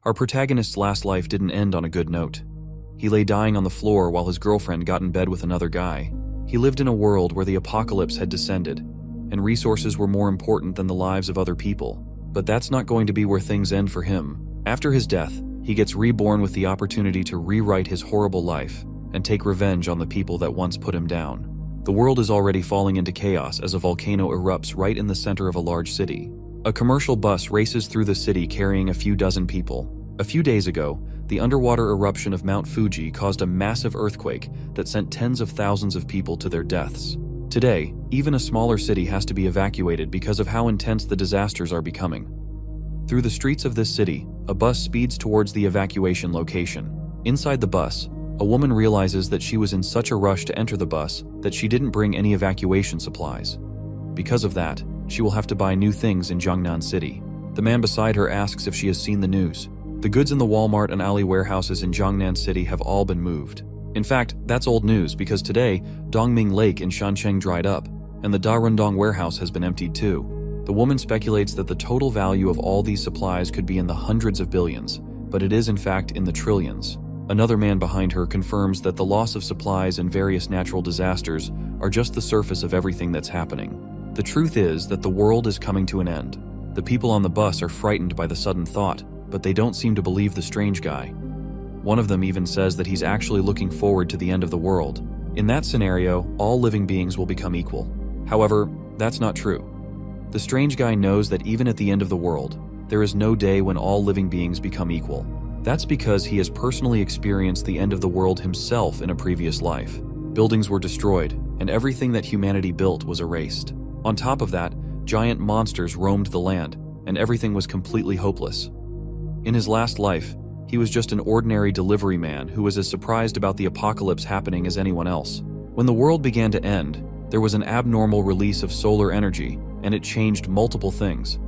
Our protagonist's last life didn't end on a good note. He lay dying on the floor while his girlfriend got in bed with another guy. He lived in a world where the apocalypse had descended, and resources were more important than the lives of other people. But that's not going to be where things end for him. After his death, he gets reborn with the opportunity to rewrite his horrible life and take revenge on the people that once put him down. The world is already falling into chaos as a volcano erupts right in the center of a large city. A commercial bus races through the city carrying a few dozen people. A few days ago, the underwater eruption of Mount Fuji caused a massive earthquake that sent tens of thousands of people to their deaths. Today, even a smaller city has to be evacuated because of how intense the disasters are becoming. Through the streets of this city, a bus speeds towards the evacuation location. Inside the bus, a woman realizes that she was in such a rush to enter the bus that she didn't bring any evacuation supplies. Because of that, she will have to buy new things in Jiangnan City. The man beside her asks if she has seen the news. The goods in the Walmart and Ali warehouses in Jiangnan City have all been moved. In fact, that's old news because today, Dongming Lake in Shancheng dried up, and the Darundong warehouse has been emptied too. The woman speculates that the total value of all these supplies could be in the hundreds of billions, but it is in fact in the trillions. Another man behind her confirms that the loss of supplies and various natural disasters are just the surface of everything that's happening. The truth is that the world is coming to an end. The people on the bus are frightened by the sudden thought, but they don't seem to believe the strange guy. One of them even says that he's actually looking forward to the end of the world. In that scenario, all living beings will become equal. However, that's not true. The strange guy knows that even at the end of the world, there is no day when all living beings become equal. That's because he has personally experienced the end of the world himself in a previous life. Buildings were destroyed, and everything that humanity built was erased. On top of that, giant monsters roamed the land, and everything was completely hopeless. In his last life, he was just an ordinary delivery man who was as surprised about the apocalypse happening as anyone else. When the world began to end, there was an abnormal release of solar energy, and it changed multiple things.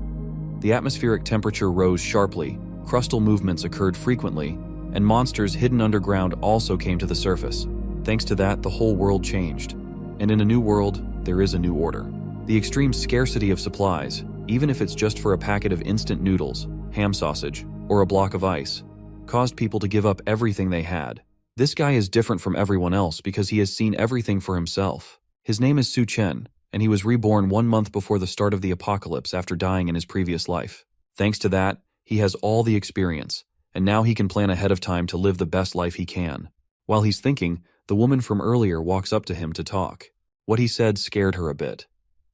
The atmospheric temperature rose sharply, crustal movements occurred frequently, and monsters hidden underground also came to the surface. Thanks to that, the whole world changed. And in a new world, there is a new order. The extreme scarcity of supplies, even if it's just for a packet of instant noodles, ham sausage, or a block of ice, caused people to give up everything they had. This guy is different from everyone else because he has seen everything for himself. His name is Su Chen, and he was reborn 1 month before the start of the apocalypse after dying in his previous life. Thanks to that, he has all the experience, and now he can plan ahead of time to live the best life he can. While he's thinking, the woman from earlier walks up to him to talk. What he said scared her a bit,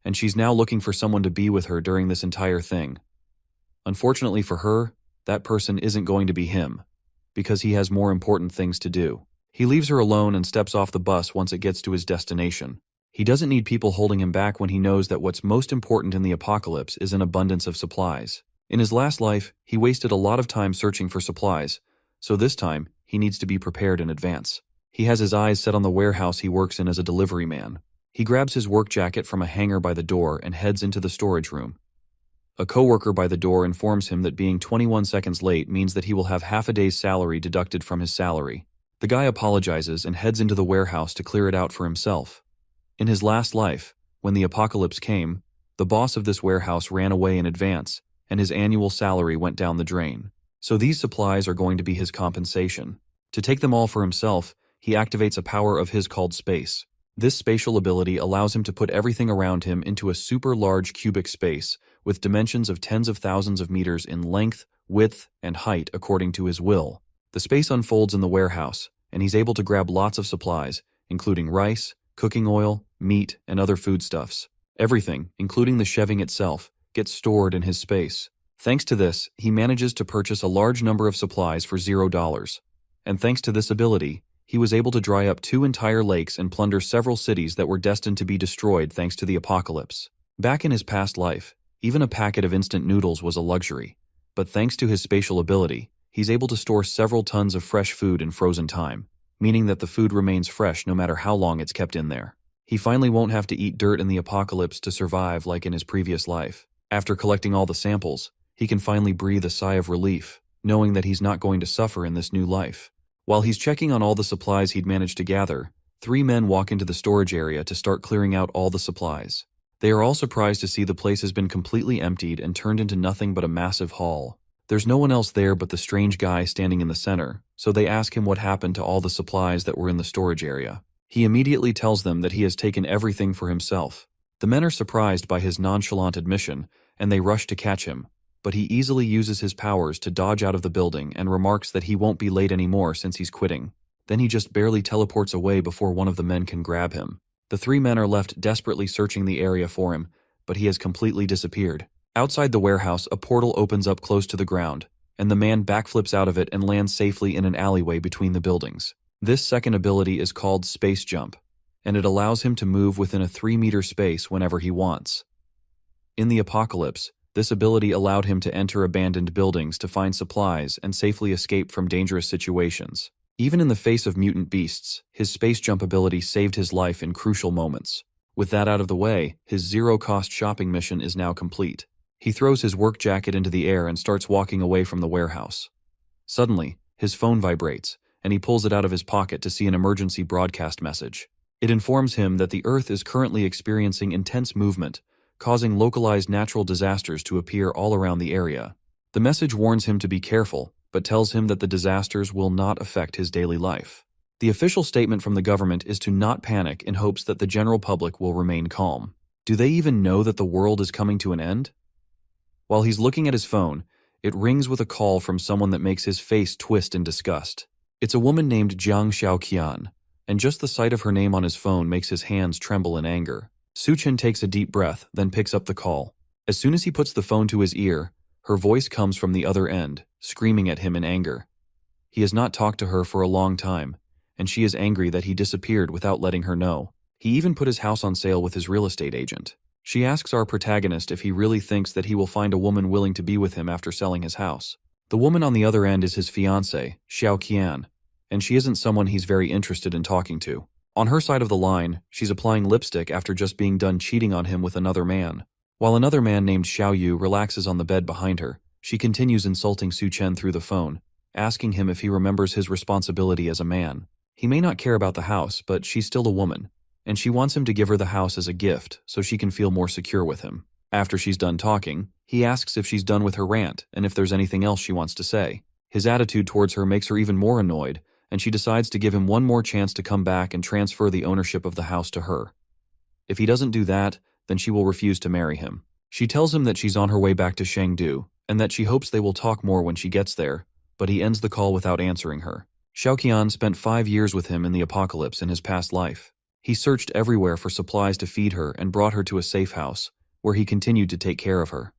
and she's now looking for someone to be with her during this entire thing. Unfortunately for her, that person isn't going to be him, because he has more important things to do. He leaves her alone and steps off the bus once it gets to his destination. He doesn't need people holding him back when he knows that what's most important in the apocalypse is an abundance of supplies. In his last life, he wasted a lot of time searching for supplies, so this time, he needs to be prepared in advance. He has his eyes set on the warehouse he works in as a delivery man. He grabs his work jacket from a hanger by the door and heads into the storage room. A coworker by the door informs him that being 21 seconds late means that he will have half a day's salary deducted from his salary. The guy apologizes and heads into the warehouse to clear it out for himself. In his last life, when the apocalypse came, the boss of this warehouse ran away in advance, and his annual salary went down the drain. So these supplies are going to be his compensation. To take them all for himself, he activates a power of his called space. This spatial ability allows him to put everything around him into a super large cubic space with dimensions of tens of thousands of meters in length, width, and height according to his will. The space unfolds in the warehouse, and he's able to grab lots of supplies, including rice, cooking oil, meat, and other foodstuffs. Everything, including the shelving itself, gets stored in his space. Thanks to this, he manages to purchase a large number of supplies for $0. And thanks to this ability, he was able to dry up 2 entire lakes and plunder several cities that were destined to be destroyed thanks to the apocalypse. Back in his past life, even a packet of instant noodles was a luxury. But thanks to his spatial ability, he's able to store several tons of fresh food in frozen time, meaning that the food remains fresh no matter how long it's kept in there. He finally won't have to eat dirt in the apocalypse to survive like in his previous life. After collecting all the samples, he can finally breathe a sigh of relief, knowing that he's not going to suffer in this new life. While he's checking on all the supplies he'd managed to gather, 3 men walk into the storage area to start clearing out all the supplies. They are all surprised to see the place has been completely emptied and turned into nothing but a massive haul. There's no one else there but the strange guy standing in the center, so they ask him what happened to all the supplies that were in the storage area. He immediately tells them that he has taken everything for himself. The men are surprised by his nonchalant admission, and they rush to catch him, but he easily uses his powers to dodge out of the building and remarks that he won't be late anymore since he's quitting. Then he just barely teleports away before one of the men can grab him. The 3 men are left desperately searching the area for him, but he has completely disappeared. Outside the warehouse, a portal opens up close to the ground, and the man backflips out of it and lands safely in an alleyway between the buildings. This second ability is called Space Jump, and it allows him to move within a 3-meter space whenever he wants. In the apocalypse, this ability allowed him to enter abandoned buildings to find supplies and safely escape from dangerous situations. Even in the face of mutant beasts, his space jump ability saved his life in crucial moments. With that out of the way, his zero-cost shopping mission is now complete. He throws his work jacket into the air and starts walking away from the warehouse. Suddenly, his phone vibrates, and he pulls it out of his pocket to see an emergency broadcast message. It informs him that the Earth is currently experiencing intense movement, causing localized natural disasters to appear all around the area. The message warns him to be careful, but tells him that the disasters will not affect his daily life. The official statement from the government is to not panic in hopes that the general public will remain calm. Do they even know that the world is coming to an end? While he's looking at his phone, it rings with a call from someone that makes his face twist in disgust. It's a woman named Jiang Xiaoqian, and just the sight of her name on his phone makes his hands tremble in anger. Suchen takes a deep breath, then picks up the call. As soon as he puts the phone to his ear, her voice comes from the other end, screaming at him in anger. He has not talked to her for a long time, and she is angry that he disappeared without letting her know. He even put his house on sale with his real estate agent. She asks our protagonist if he really thinks that he will find a woman willing to be with him after selling his house. The woman on the other end is his fiancée, Xiao Qian, and she isn't someone he's very interested in talking to. On her side of the line, she's applying lipstick after just being done cheating on him with another man. While another man named Xiao Yu relaxes on the bed behind her, she continues insulting Su Chen through the phone, asking him if he remembers his responsibility as a man. He may not care about the house, but she's still a woman, and she wants him to give her the house as a gift so she can feel more secure with him. After she's done talking, he asks if she's done with her rant and if there's anything else she wants to say. His attitude towards her makes her even more annoyed, and she decides to give him one more chance to come back and transfer the ownership of the house to her. If he doesn't do that, then she will refuse to marry him. She tells him that she's on her way back to Chengdu, and that she hopes they will talk more when she gets there, but he ends the call without answering her. Xiaoqian spent 5 years with him in the apocalypse in his past life. He searched everywhere for supplies to feed her and brought her to a safe house, where he continued to take care of her.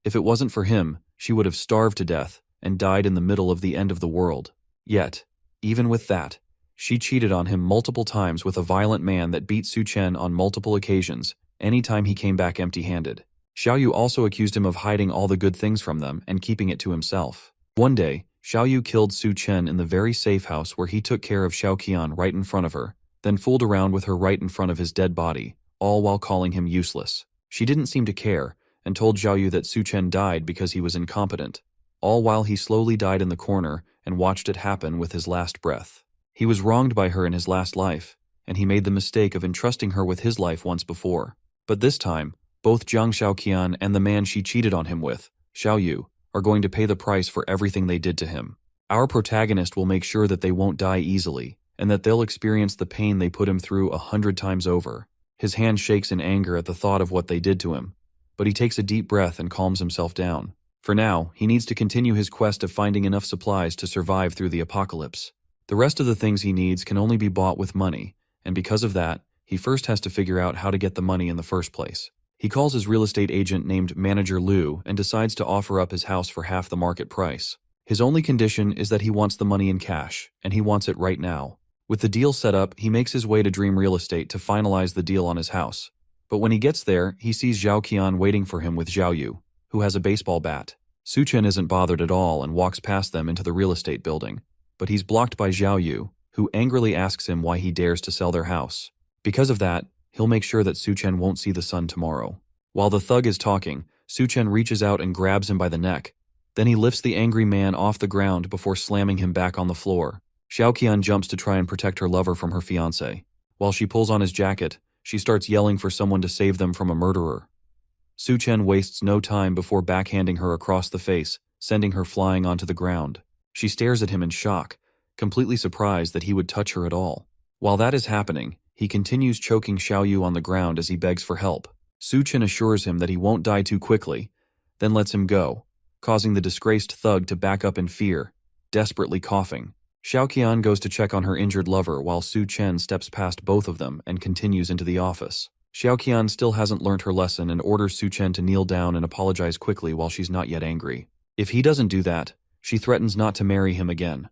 If it wasn't for him, she would have starved to death and died in the middle of the end of the world. Yet, even with that, she cheated on him multiple times with a violent man that beat Su Chen on multiple occasions, anytime he came back empty-handed. Xiao Yu also accused him of hiding all the good things from them and keeping it to himself. One day, Xiao Yu killed Su Chen in the very safe house where he took care of Xiaoqian right in front of her, then fooled around with her right in front of his dead body, all while calling him useless. She didn't seem to care, and told Xiao Yu that Su Chen died because he was incompetent, all while he slowly died in the corner and watched it happen with his last breath. He was wronged by her in his last life, and he made the mistake of entrusting her with his life once before. But this time, both Jiang Xiaoqian and the man she cheated on him with, Xiao Yu, are going to pay the price for everything they did to him. Our protagonist will make sure that they won't die easily, and that they'll experience the pain they put him through 100 times over. His hand shakes in anger at the thought of what they did to him, but he takes a deep breath and calms himself down. For now, he needs to continue his quest of finding enough supplies to survive through the apocalypse. The rest of the things he needs can only be bought with money, and because of that, he first has to figure out how to get the money in the first place. He calls his real estate agent named Manager Liu and decides to offer up his house for half the market price. His only condition is that he wants the money in cash, and he wants it right now. With the deal set up, he makes his way to Dream Real Estate to finalize the deal on his house. But when he gets there, he sees Zhao Qian waiting for him with Xiao Yu, who has a baseball bat. Su Chen isn't bothered at all and walks past them into the real estate building, but he's blocked by Xiao Yu, who angrily asks him why he dares to sell their house. Because of that, he'll make sure that Su Chen won't see the sun tomorrow. While the thug is talking, Su Chen reaches out and grabs him by the neck. Then he lifts the angry man off the ground before slamming him back on the floor. Xiaoqian jumps to try and protect her lover from her fiancé. While she pulls on his jacket, she starts yelling for someone to save them from a murderer. Su Chen wastes no time before backhanding her across the face, sending her flying onto the ground. She stares at him in shock, completely surprised that he would touch her at all. While that is happening, he continues choking Xiaoyu on the ground as he begs for help. Su Chen assures him that he won't die too quickly, then lets him go, causing the disgraced thug to back up in fear, desperately coughing. Xiaoqian goes to check on her injured lover while Su Chen steps past both of them and continues into the office. Xiaoqian still hasn't learned her lesson and orders Su Chen to kneel down and apologize quickly while she's not yet angry. If he doesn't do that, she threatens not to marry him again.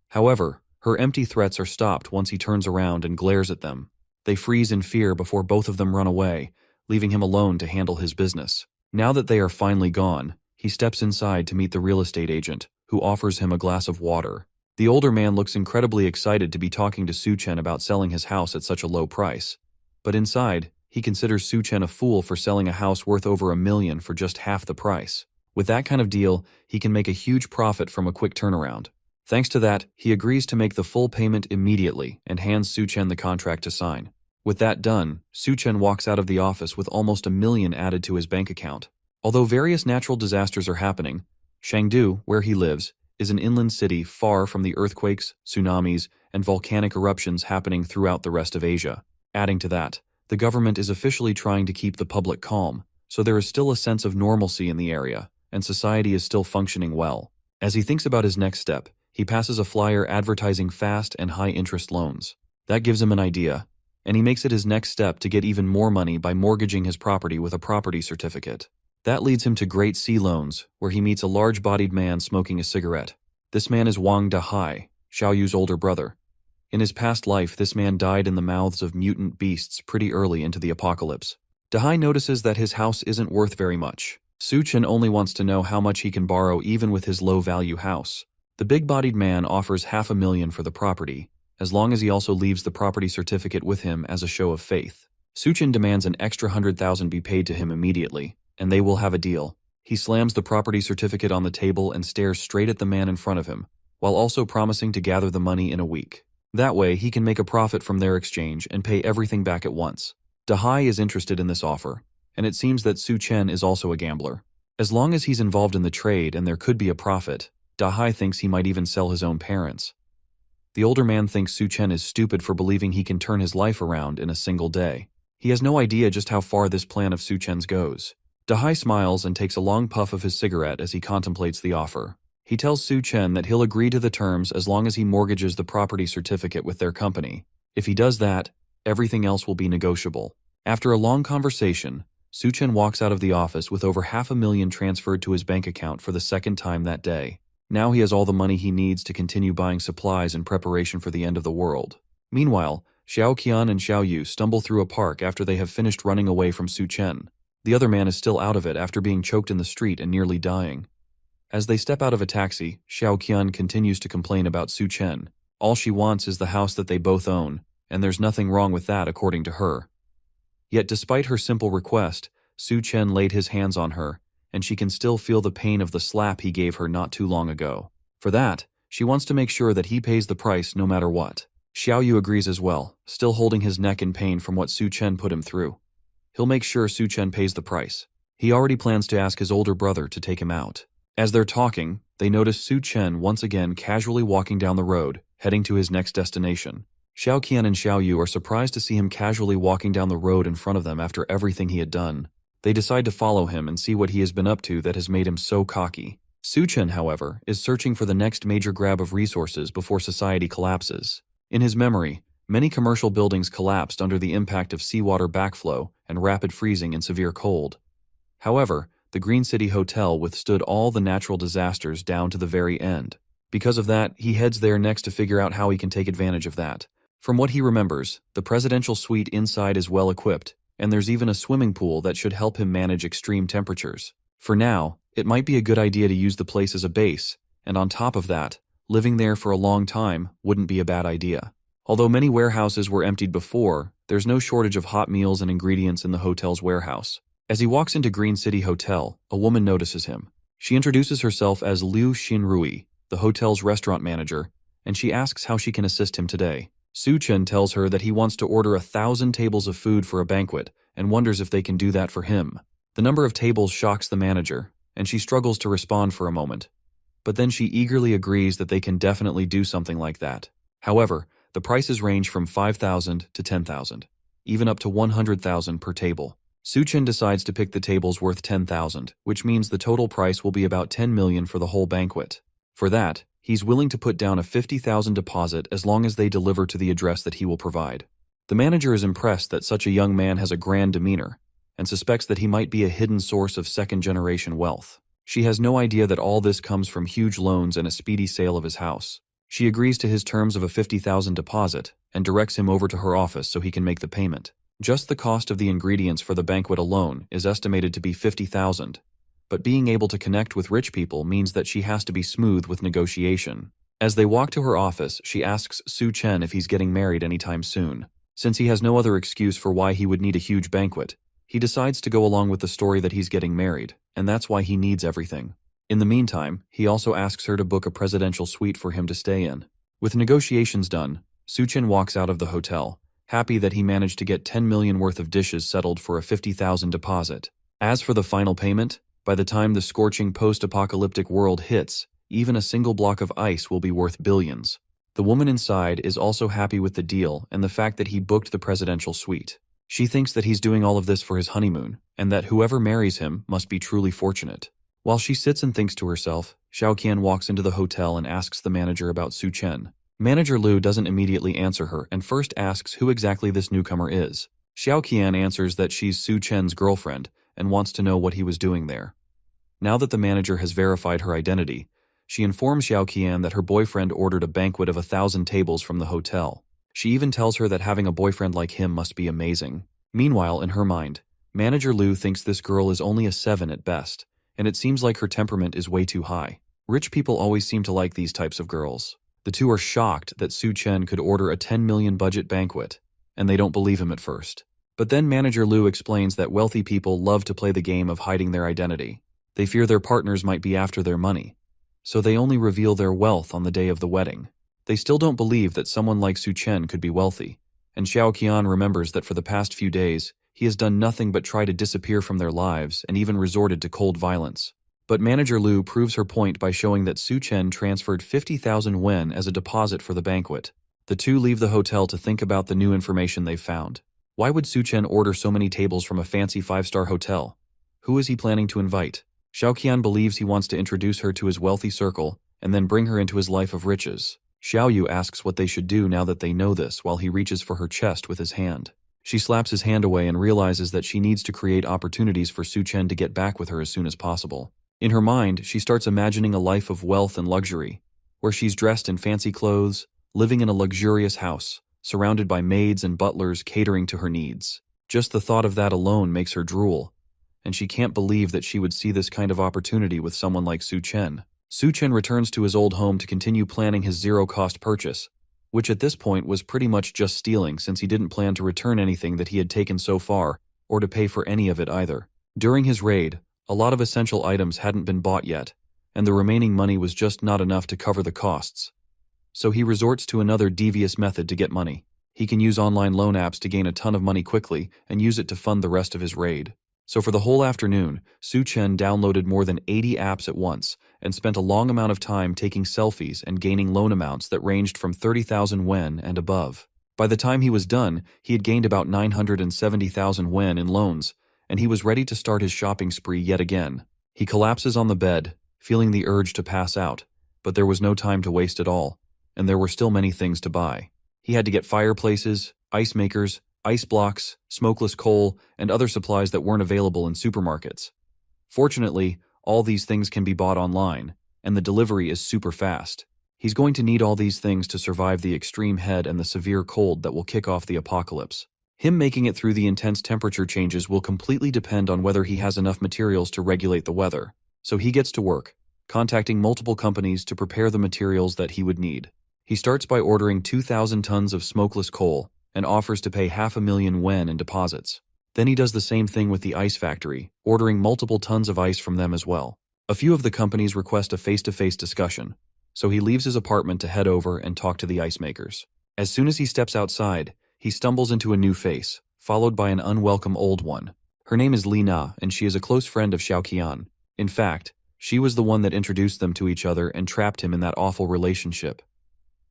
However, her empty threats are stopped once he turns around and glares at them. They freeze in fear before both of them run away, leaving him alone to handle his business. Now that they are finally gone, he steps inside to meet the real estate agent, who offers him a glass of water. The older man looks incredibly excited to be talking to Su Chen about selling his house at such a low price. But inside, he considers Su Chen a fool for selling a house worth over $1 million for just half the price. With that kind of deal, he can make a huge profit from a quick turnaround. Thanks to that, he agrees to make the full payment immediately and hands Su Chen the contract to sign. With that done, Su Chen walks out of the office with almost $1 million added to his bank account. Although various natural disasters are happening, Chengdu, where he lives, is an inland city far from the earthquakes, tsunamis, and volcanic eruptions happening throughout the rest of Asia. Adding to that, the government is officially trying to keep the public calm, so there is still a sense of normalcy in the area, and society is still functioning well. As he thinks about his next step, he passes a flyer advertising fast and high-interest loans. That gives him an idea, and he makes it his next step to get even more money by mortgaging his property with a property certificate. That leads him to Great Sea Loans, where he meets a large-bodied man smoking a cigarette. This man is Wang Dahai, Xiaoyu's older brother. In his past life, this man died in the mouths of mutant beasts pretty early into the apocalypse. Dahai notices that his house isn't worth very much. Su Chen only wants to know how much he can borrow even with his low-value house. The big-bodied man offers $500,000 for the property, as long as he also leaves the property certificate with him as a show of faith. Su Chen demands an extra $100,000 be paid to him immediately, and they will have a deal. He slams the property certificate on the table and stares straight at the man in front of him, while also promising to gather the money in a week. That way, he can make a profit from their exchange and pay everything back at once. Dahai is interested in this offer, and it seems that Su Chen is also a gambler. As long as he's involved in the trade and there could be a profit, Dahai thinks he might even sell his own parents. The older man thinks Su Chen is stupid for believing he can turn his life around in a single day. He has no idea just how far this plan of Su Chen's goes. Dahai smiles and takes a long puff of his cigarette as he contemplates the offer. He tells Su Chen that he'll agree to the terms as long as he mortgages the property certificate with their company. If he does that, everything else will be negotiable. After a long conversation, Su Chen walks out of the office with over $500,000 transferred to his bank account for the second time that day. Now he has all the money he needs to continue buying supplies in preparation for the end of the world. Meanwhile, Xiaoqian and Xiaoyu stumble through a park after they have finished running away from Su Chen. The other man is still out of it after being choked in the street and nearly dying. As they step out of a taxi, Xiaoqian continues to complain about Su Chen. All she wants is the house that they both own, and there's nothing wrong with that according to her. Yet despite her simple request, Su Chen laid his hands on her, and she can still feel the pain of the slap he gave her not too long ago. For that, she wants to make sure that he pays the price no matter what. Xiaoyu agrees as well, still holding his neck in pain from what Su Chen put him through. He'll make sure Su Chen pays the price. He already plans to ask his older brother to take him out. As they're talking, they notice Su Chen once again casually walking down the road, heading to his next destination. Xiaoqian and Xiaoyu are surprised to see him casually walking down the road in front of them after everything he had done. They decide to follow him and see what he has been up to that has made him so cocky. Su Chen, however, is searching for the next major grab of resources before society collapses. In his memory, many commercial buildings collapsed under the impact of seawater backflow and rapid freezing in severe cold. However, the Green City Hotel withstood all the natural disasters down to the very end. Because of that, he heads there next to figure out how he can take advantage of that. From what he remembers, the presidential suite inside is well equipped, and there's even a swimming pool that should help him manage extreme temperatures. For now, it might be a good idea to use the place as a base, and on top of that, living there for a long time wouldn't be a bad idea. Although many warehouses were emptied before, there's no shortage of hot meals and ingredients in the hotel's warehouse. As he walks into Green City Hotel, a woman notices him. She introduces herself as Liu Xinrui, the hotel's restaurant manager, and she asks how she can assist him today. Su Chen tells her that he wants to order 1,000 tables of food for a banquet and wonders if they can do that for him. The number of tables shocks the manager, and she struggles to respond for a moment. but then she eagerly agrees that they can definitely do something like that. However, the prices range from 5,000 to 10,000, even up to 100,000 per table. Suchen decides to pick the tables worth 10,000, which means the total price will be about 10 million for the whole banquet. For that, he's willing to put down a 50,000 deposit as long as they deliver to the address that he will provide. The manager is impressed that such a young man has a grand demeanor and suspects that he might be a hidden source of second-generation wealth. She has no idea that all this comes from huge loans and a speedy sale of his house. She agrees to his terms of a 50,000 deposit and directs him over to her office so he can make the payment. Just the cost of the ingredients for the banquet alone is estimated to be 50,000, but being able to connect with rich people means that she has to be smooth with negotiation. As they walk to her office, she asks Su Chen if he's getting married anytime soon. Since he has no other excuse for why he would need a huge banquet, he decides to go along with the story that he's getting married, and that's why he needs everything. In the meantime, he also asks her to book a presidential suite for him to stay in. With negotiations done, Su Chen walks out of the hotel, happy that he managed to get 10 million worth of dishes settled for a 50,000 deposit. As for the final payment, by the time the scorching post-apocalyptic world hits, even a single block of ice will be worth billions. The woman inside is also happy with the deal and the fact that he booked the presidential suite. She thinks that he's doing all of this for his honeymoon, and that whoever marries him must be truly fortunate. While she sits and thinks to herself, Xiaoqian walks into the hotel and asks the manager about Su Chen. Manager Liu doesn't immediately answer her and first asks who exactly this newcomer is. Xiaoqian answers that she's Su Chen's girlfriend and wants to know what he was doing there. Now that the manager has verified her identity, she informs Xiaoqian that her boyfriend ordered a banquet of 1,000 tables from the hotel. She even tells her that having a boyfriend like him must be amazing. Meanwhile, in her mind, Manager Liu thinks this girl is only a 7 at best, and it seems like her temperament is way too high. Rich people always seem to like these types of girls. The two are shocked that Su Chen could order a 10 million budget banquet, and they don't believe him at first. But then Manager Liu explains that wealthy people love to play the game of hiding their identity. They fear their partners might be after their money, so they only reveal their wealth on the day of the wedding. They still don't believe that someone like Su Chen could be wealthy, and Xiaoqian remembers that for the past few days, he has done nothing but try to disappear from their lives and even resorted to cold violence. But Manager Liu proves her point by showing that Su Chen transferred 50,000 wen as a deposit for the banquet. The two leave the hotel to think about the new information they've found. Why would Su Chen order so many tables from a fancy 5-star hotel? Who is he planning to invite? Xiaoqian believes he wants to introduce her to his wealthy circle and then bring her into his life of riches. Xiaoyu asks what they should do now that they know this while he reaches for her chest with his hand. She slaps his hand away and realizes that she needs to create opportunities for Su Chen to get back with her as soon as possible. In her mind, she starts imagining a life of wealth and luxury, where she's dressed in fancy clothes, living in a luxurious house, surrounded by maids and butlers catering to her needs. Just the thought of that alone makes her drool, and she can't believe that she would see this kind of opportunity with someone like Su Chen. Su Chen returns to his old home to continue planning his zero-cost purchase, which at this point was pretty much just stealing since he didn't plan to return anything that he had taken so far, or to pay for any of it either. During his raid, a lot of essential items hadn't been bought yet, and the remaining money was just not enough to cover the costs. So he resorts to another devious method to get money. He can use online loan apps to gain a ton of money quickly and use it to fund the rest of his raid. So for the whole afternoon, Su Chen downloaded more than 80 apps at once and spent a long amount of time taking selfies and gaining loan amounts that ranged from 30,000 wen and above. By the time he was done, he had gained about 970,000 wen in loans, and he was ready to start his shopping spree yet again. He collapses on the bed, feeling the urge to pass out, but there was no time to waste at all, and there were still many things to buy. He had to get fireplaces, ice makers, ice blocks, smokeless coal, and other supplies that weren't available in supermarkets. Fortunately, all these things can be bought online, and the delivery is super fast. He's going to need all these things to survive the extreme heat and the severe cold that will kick off the apocalypse. Him making it through the intense temperature changes will completely depend on whether he has enough materials to regulate the weather. So he gets to work, contacting multiple companies to prepare the materials that he would need. He starts by ordering 2,000 tons of smokeless coal, and offers to pay 500,000 wen in deposits. Then he does the same thing with the ice factory, ordering multiple tons of ice from them as well. A few of the companies request a face-to-face discussion, so he leaves his apartment to head over and talk to the ice makers. As soon as he steps outside, he stumbles into a new face, followed by an unwelcome old one. Her name is Li Na, and she is a close friend of Xiaoqian. In fact, She was the one that introduced them to each other and trapped him in that awful relationship.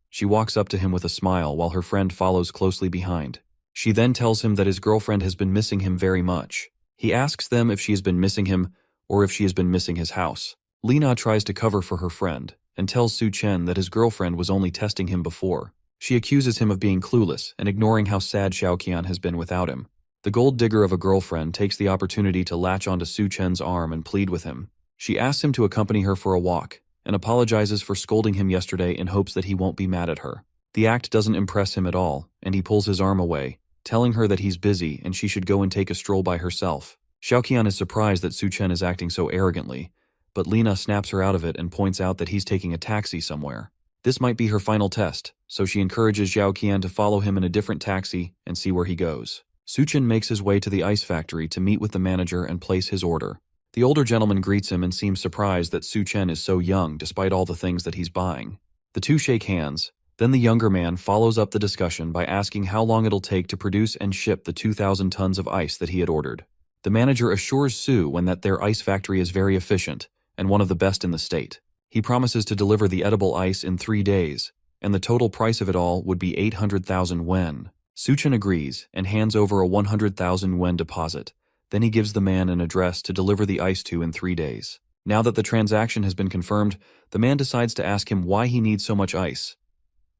She walks up to him with a smile while her friend follows closely behind. She then tells him that his girlfriend has been missing him very much. He asks them if she has been missing him or if she has been missing his house. Lina tries to cover for her friend and tells Su Chen that his girlfriend was only testing him before. She accuses him of being clueless and ignoring how sad Xiaoqian has been without him. The gold digger of a girlfriend takes the opportunity to latch onto Su Chen's arm and plead with him. She asks him to accompany her for a walk and apologizes for scolding him yesterday in hopes that he won't be mad at her. The act doesn't impress him at all, and he pulls his arm away, telling her that he's busy and she should go and take a stroll by herself. Xiaoqian is surprised that Su Chen is acting so arrogantly, but Lina snaps her out of it and points out that he's taking a taxi somewhere. This might be her final test, so she encourages Xiaoqian to follow him in a different taxi and see where he goes. Su Chen makes his way to the ice factory to meet with the manager and place his order. The older gentleman greets him and seems surprised that Su Chen is so young despite all the things that he's buying. The two shake hands. Then the younger man follows up the discussion by asking how long it'll take to produce and ship the 2,000 tons of ice that he had ordered. The manager assures Su Chen that their ice factory is very efficient and one of the best in the state. He promises to deliver the edible ice in 3 days, and the total price of it all would be 800,000 yen. Su Chen agrees and hands over a 100,000 yen deposit. Then he gives the man an address to deliver the ice to in 3 days. Now that the transaction has been confirmed, the man decides to ask him why he needs so much ice.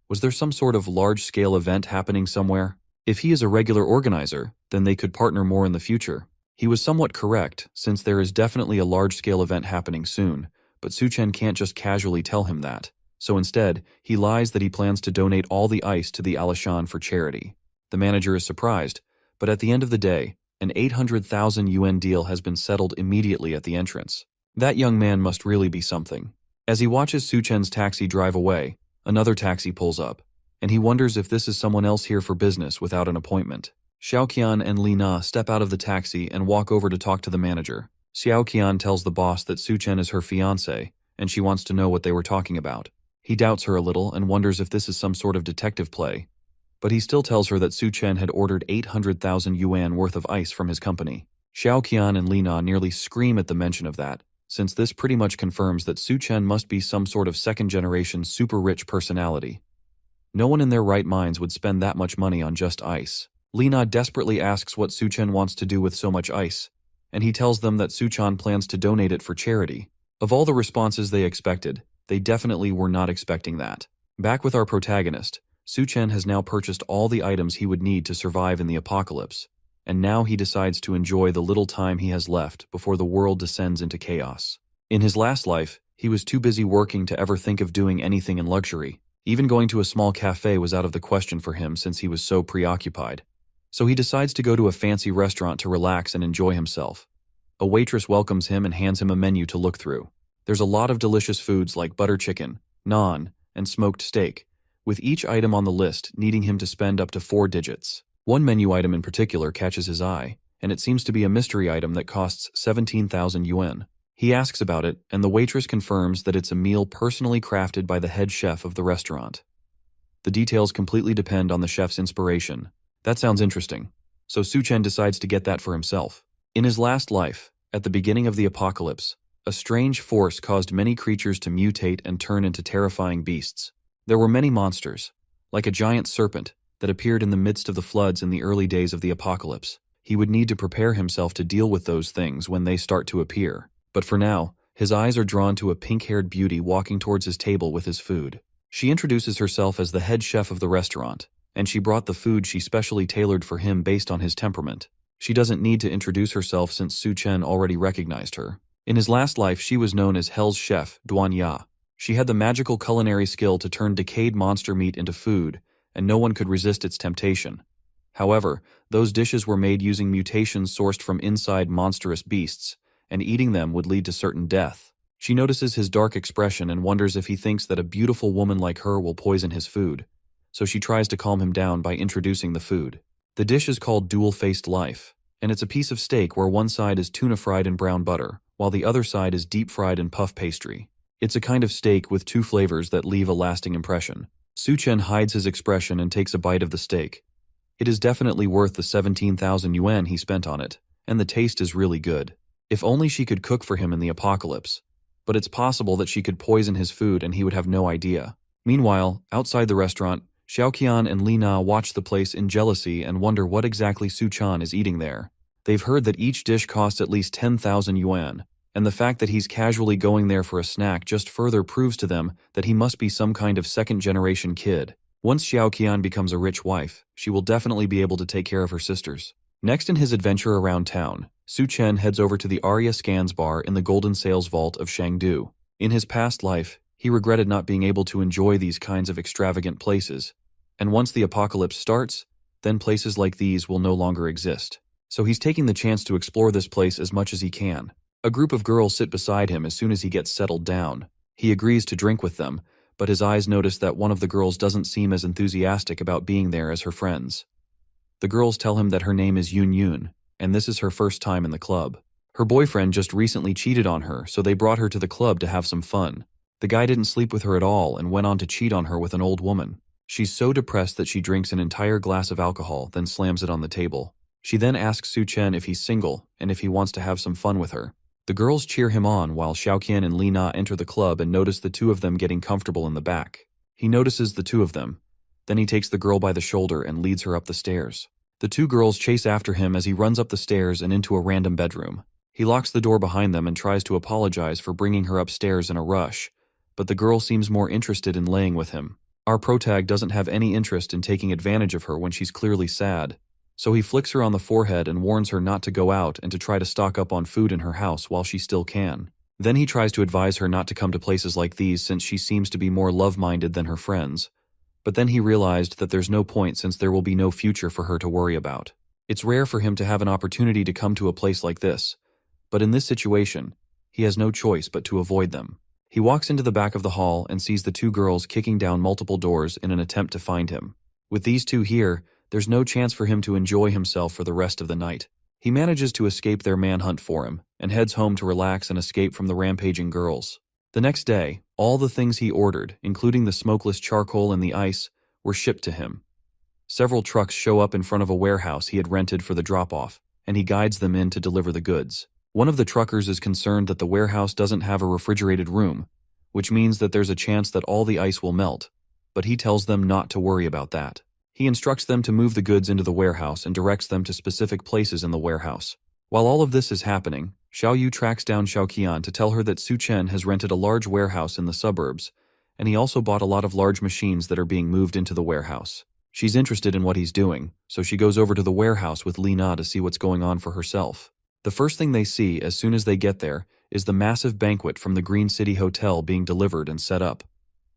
Was there some sort of large-scale event happening somewhere? If he is a regular organizer, then they could partner more in the future. He was somewhat correct, since there is definitely a large-scale event happening soon, but Su Chen can't just casually tell him that. So instead, he lies that he plans to donate all the ice to the Alishan for charity. The manager is surprised, but at the end of the day, an 800,000 yuan deal has been settled immediately at the entrance. That young man must really be something. As he watches Su Chen's taxi drive away, another taxi pulls up, and he wonders if this is someone else here for business without an appointment. Xiaoqian and Lina step out of the taxi and walk over to talk to the manager. Xiaoqian tells the boss that Su Chen is her fiancé, and she wants to know what they were talking about. He doubts her a little and wonders if this is some sort of detective play, but he still tells her that Su Chen had ordered 800,000 yuan worth of ice from his company. Xiaoqian and Lina nearly scream at the mention of that, since this pretty much confirms that Su Chen must be some sort of second-generation super-rich personality. No one in their right minds would spend that much money on just ice. Lina desperately asks what Su Chen wants to do with so much ice, and he tells them that Su Chen plans to donate it for charity. Of all the responses they expected, they definitely were not expecting that. Back with our protagonist, Su Chen has now purchased all the items he would need to survive in the apocalypse, and now he decides to enjoy the little time he has left before the world descends into chaos. In his last life, he was too busy working to ever think of doing anything in luxury. Even going to a small cafe was out of the question for him since he was so preoccupied. So he decides to go to a fancy restaurant to relax and enjoy himself. A waitress welcomes him and hands him a menu to look through. There's a lot of delicious foods like butter chicken, naan, and smoked steak, with each item on the list needing him to spend up to 4 digits. One menu item in particular catches his eye, and it seems to be a mystery item that costs 17,000 yuan. He asks about it, and the waitress confirms that it's a meal personally crafted by the head chef of the restaurant. The details completely depend on the chef's inspiration. That sounds interesting. So Su Chen decides to get that for himself. In his last life, at the beginning of the apocalypse, a strange force caused many creatures to mutate and turn into terrifying beasts. There were many monsters, like a giant serpent, that appeared in the midst of the floods in the early days of the apocalypse. He would need to prepare himself to deal with those things when they start to appear. But for now, his eyes are drawn to a pink-haired beauty walking towards his table with his food. She introduces herself as the head chef of the restaurant, and she brought the food she specially tailored for him based on his temperament. She doesn't need to introduce herself since Su Chen already recognized her. In his last life, she was known as Hell's chef, Duan Ya. She had the magical culinary skill to turn decayed monster meat into food, and no one could resist its temptation. However, those dishes were made using mutations sourced from inside monstrous beasts, and eating them would lead to certain death. She notices his dark expression and wonders if he thinks that a beautiful woman like her will poison his food, so she tries to calm him down by introducing the food. The dish is called Dual-Faced Life, and it's a piece of steak where one side is tuna fried in brown butter, while the other side is deep fried in puff pastry. It's a kind of steak with 2 flavors that leave a lasting impression. Su Chen hides his expression and takes a bite of the steak. It is definitely worth the 17,000 yuan he spent on it, and the taste is really good. If only she could cook for him in the apocalypse. but it's possible that she could poison his food and he would have no idea. Meanwhile, outside the restaurant, Xiaoqian and Li Na watch the place in jealousy and wonder what exactly Su-chan is eating there. They've heard that each dish costs at least 10,000 yuan, and the fact that he's casually going there for a snack just further proves to them that he must be some kind of second-generation kid. Once Xiaoqian becomes a rich wife, she will definitely be able to take care of her sisters. Next in his adventure around town, Su Chen heads over to the Arya Scans bar in the Golden Sales Vault of Shangdu. In his past life, he regretted not being able to enjoy these kinds of extravagant places, and once the apocalypse starts, then places like these will no longer exist. So he's taking the chance to explore this place as much as he can. A group of girls sit beside him as soon as he gets settled down. He agrees to drink with them, but his eyes notice that one of the girls doesn't seem as enthusiastic about being there as her friends. The girls tell him that her name is Yun Yun, and this is her first time in the club. Her boyfriend just recently cheated on her, so they brought her to the club to have some fun. The guy didn't sleep with her at all and went on to cheat on her with an old woman. She's so depressed that she drinks an entire glass of alcohol, then slams it on the table. She then asks Su Chen if he's single and if he wants to have some fun with her. The girls cheer him on while Xiaoqian and Li Na enter the club and notice the two of them getting comfortable in the back. He notices the two of them. Then he takes the girl by the shoulder and leads her up the stairs. The two girls chase after him as he runs up the stairs and into a random bedroom. He locks the door behind them and tries to apologize for bringing her upstairs in a rush, but the girl seems more interested in laying with him. Our protag doesn't have any interest in taking advantage of her when she's clearly sad, so he flicks her on the forehead and warns her not to go out and to try to stock up on food in her house while she still can. Then he tries to advise her not to come to places like these since she seems to be more love-minded than her friends. But then he realized that there's no point since there will be no future for her to worry about. It's rare for him to have an opportunity to come to a place like this, but in this situation, he has no choice but to avoid them. He walks into the back of the hall and sees the two girls kicking down multiple doors in an attempt to find him. With these two here, there's no chance for him to enjoy himself for the rest of the night. He manages to escape their manhunt for him and heads home to relax and escape from the rampaging girls. The next day, all the things he ordered, including the smokeless charcoal and the ice, were shipped to him. Several trucks show up in front of a warehouse he had rented for the drop-off, and he guides them in to deliver the goods. One of the truckers is concerned that the warehouse doesn't have a refrigerated room, which means that there's a chance that all the ice will melt, but he tells them not to worry about that. He instructs them to move the goods into the warehouse and directs them to specific places in the warehouse. While all of this is happening, Xiao Yu tracks down Xiaoqian to tell her that Su Chen has rented a large warehouse in the suburbs, and he also bought a lot of large machines that are being moved into the warehouse. She's interested in what he's doing, so she goes over to the warehouse with Li Na to see what's going on for herself. The first thing they see as soon as they get there is the massive banquet from the Green City Hotel being delivered and set up.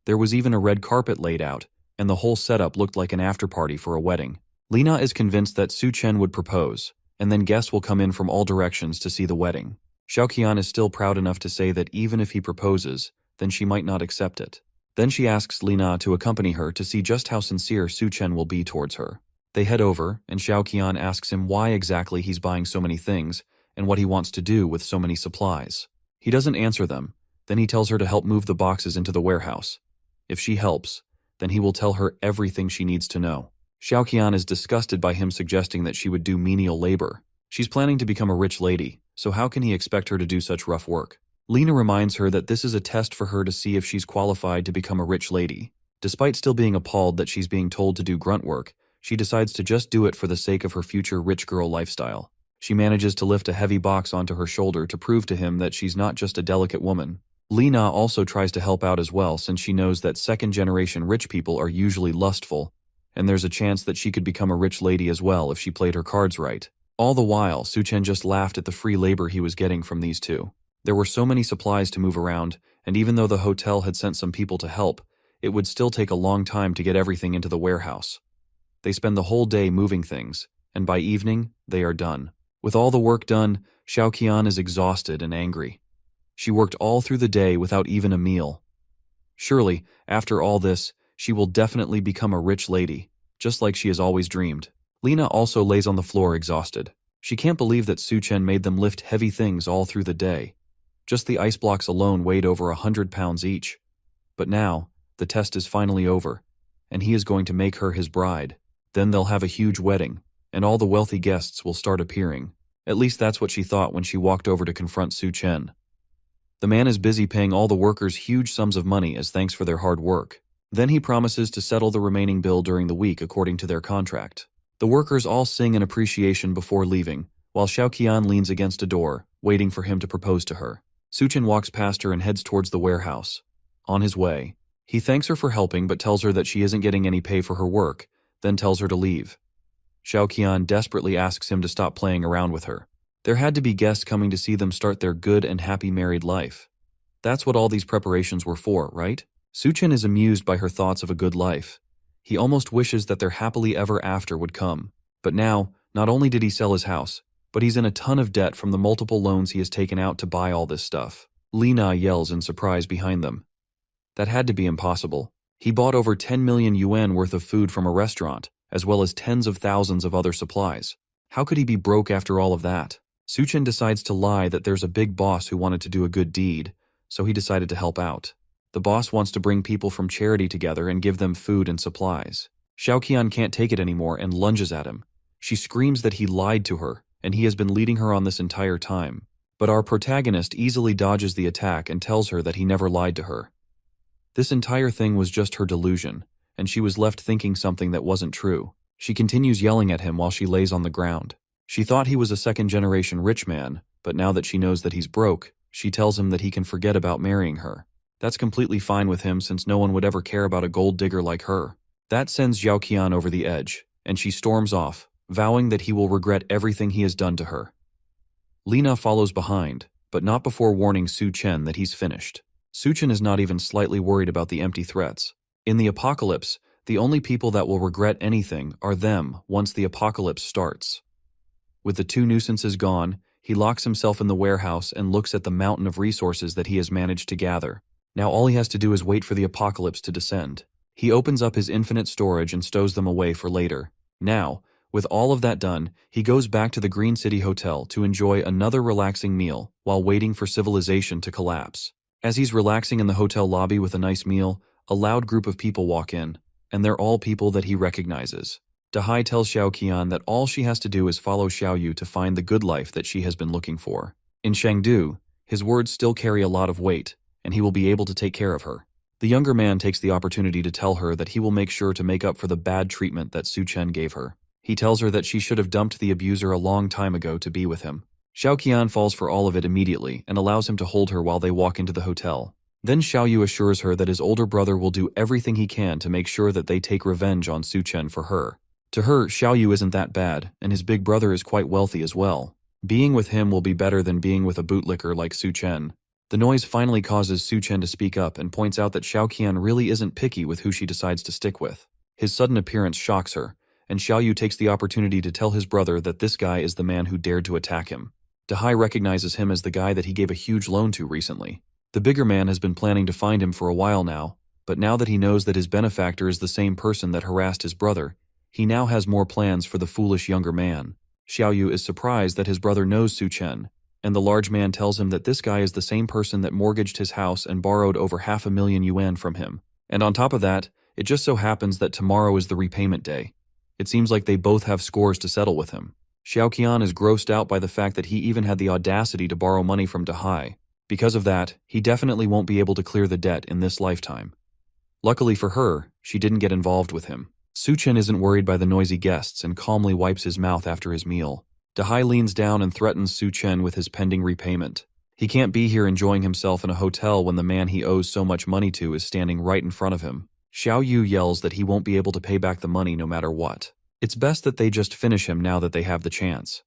There was even a red carpet laid out, and the whole setup looked like an after-party for a wedding. Li Na is convinced that Su Chen would propose, and then guests will come in from all directions to see the wedding. Xiaoqian is still proud enough to say that even if he proposes, then she might not accept it. Then she asks Li Na to accompany her to see just how sincere Su Chen will be towards her. They head over, and Xiaoqian asks him why exactly he's buying so many things, and what he wants to do with so many supplies. He doesn't answer them. Then he tells her to help move the boxes into the warehouse. If she helps, then he will tell her everything she needs to know. Xiaoqian is disgusted by him suggesting that she would do menial labor. She's planning to become a rich lady, so how can he expect her to do such rough work? Lena reminds her that this is a test for her to see if she's qualified to become a rich lady. Despite still being appalled that she's being told to do grunt work, she decides to just do it for the sake of her future rich girl lifestyle. She manages to lift a heavy box onto her shoulder to prove to him that she's not just a delicate woman. Lena also tries to help out as well since she knows that second-generation rich people are usually lustful, and there's a chance that she could become a rich lady as well if she played her cards right. All the while, Su Chen just laughed at the free labor he was getting from these two. There were so many supplies to move around, and even though the hotel had sent some people to help, it would still take a long time to get everything into the warehouse. They spend the whole day moving things, and by evening, they are done. With all the work done, Xiaoqian is exhausted and angry. She worked all through the day without even a meal. Surely, after all this, she will definitely become a rich lady, just like she has always dreamed. Lena also lays on the floor exhausted. She can't believe that Su Chen made them lift heavy things all through the day. Just the ice blocks alone weighed over 100 pounds each. But now, the test is finally over, and he is going to make her his bride. Then they'll have a huge wedding, and all the wealthy guests will start appearing. At least that's what she thought when she walked over to confront Su Chen. The man is busy paying all the workers huge sums of money as thanks for their hard work. Then he promises to settle the remaining bill during the week according to their contract. The workers all sing in appreciation before leaving, while Xiaoqian leans against a door, waiting for him to propose to her. Suchen walks past her and heads towards the warehouse. On his way, he thanks her for helping but tells her that she isn't getting any pay for her work, then tells her to leave. Xiaoqian desperately asks him to stop playing around with her. There had to be guests coming to see them start their good and happy married life. That's what all these preparations were for, right? Suchen is amused by her thoughts of a good life. He almost wishes that their happily ever after would come. But now, not only did he sell his house, but he's in a ton of debt from the multiple loans he has taken out to buy all this stuff. Lina yells in surprise behind them. That had to be impossible. He bought over 10 million yuan worth of food from a restaurant, as well as tens of thousands of other supplies. How could he be broke after all of that? Suchen decides to lie that there's a big boss who wanted to do a good deed, so he decided to help out. The boss wants to bring people from charity together and give them food and supplies. Xiaoqian can't take it anymore and lunges at him. She screams that he lied to her, and he has been leading her on this entire time. But our protagonist easily dodges the attack and tells her that he never lied to her. This entire thing was just her delusion, and she was left thinking something that wasn't true. She continues yelling at him while she lays on the ground. She thought he was a second-generation rich man, but now that she knows that he's broke, she tells him that he can forget about marrying her. That's completely fine with him since no one would ever care about a gold digger like her. That sends Xiaoqian over the edge, and she storms off, vowing that he will regret everything he has done to her. Lina follows behind, but not before warning Su Chen that he's finished. Su Chen is not even slightly worried about the empty threats. In the apocalypse, the only people that will regret anything are them once the apocalypse starts. With the two nuisances gone, he locks himself in the warehouse and looks at the mountain of resources that he has managed to gather. Now all he has to do is wait for the apocalypse to descend. He opens up his infinite storage and stows them away for later. Now, with all of that done, he goes back to the Green City Hotel to enjoy another relaxing meal while waiting for civilization to collapse. As he's relaxing in the hotel lobby with a nice meal, a loud group of people walk in, and they're all people that he recognizes. Dahai tells Xiaoqian that all she has to do is follow Xiaoyu to find the good life that she has been looking for. In Chengdu, his words still carry a lot of weight, and he will be able to take care of her. The younger man takes the opportunity to tell her that he will make sure to make up for the bad treatment that Su Chen gave her. He tells her that she should have dumped the abuser a long time ago to be with him. Xiaoqian falls for all of it immediately and allows him to hold her while they walk into the hotel. Then Xiaoyu assures her that his older brother will do everything he can to make sure that they take revenge on Su Chen for her. To her, Xiaoyu isn't that bad, and his big brother is quite wealthy as well. Being with him will be better than being with a bootlicker like Su Chen. The noise finally causes Su Chen to speak up and points out that Xiaoqian really isn't picky with who she decides to stick with. His sudden appearance shocks her, and Xiaoyu takes the opportunity to tell his brother that this guy is the man who dared to attack him. Dahai recognizes him as the guy that he gave a huge loan to recently. The bigger man has been planning to find him for a while now, but now that he knows that his benefactor is the same person that harassed his brother, he now has more plans for the foolish younger man. Xiaoyu is surprised that his brother knows Su Chen, and the large man tells him that this guy is the same person that mortgaged his house and borrowed over 500,000 yuan from him. And on top of that, it just so happens that tomorrow is the repayment day. It seems like they both have scores to settle with him. Xiaoqian is grossed out by the fact that he even had the audacity to borrow money from Dahai. Because of that, he definitely won't be able to clear the debt in this lifetime. Luckily for her, she didn't get involved with him. Su Chen isn't worried by the noisy guests and calmly wipes his mouth after his meal. Dahai leans down and threatens Su Chen with his pending repayment. He can't be here enjoying himself in a hotel when the man he owes so much money to is standing right in front of him. Xiaoyu yells that he won't be able to pay back the money no matter what. It's best that they just finish him now that they have the chance.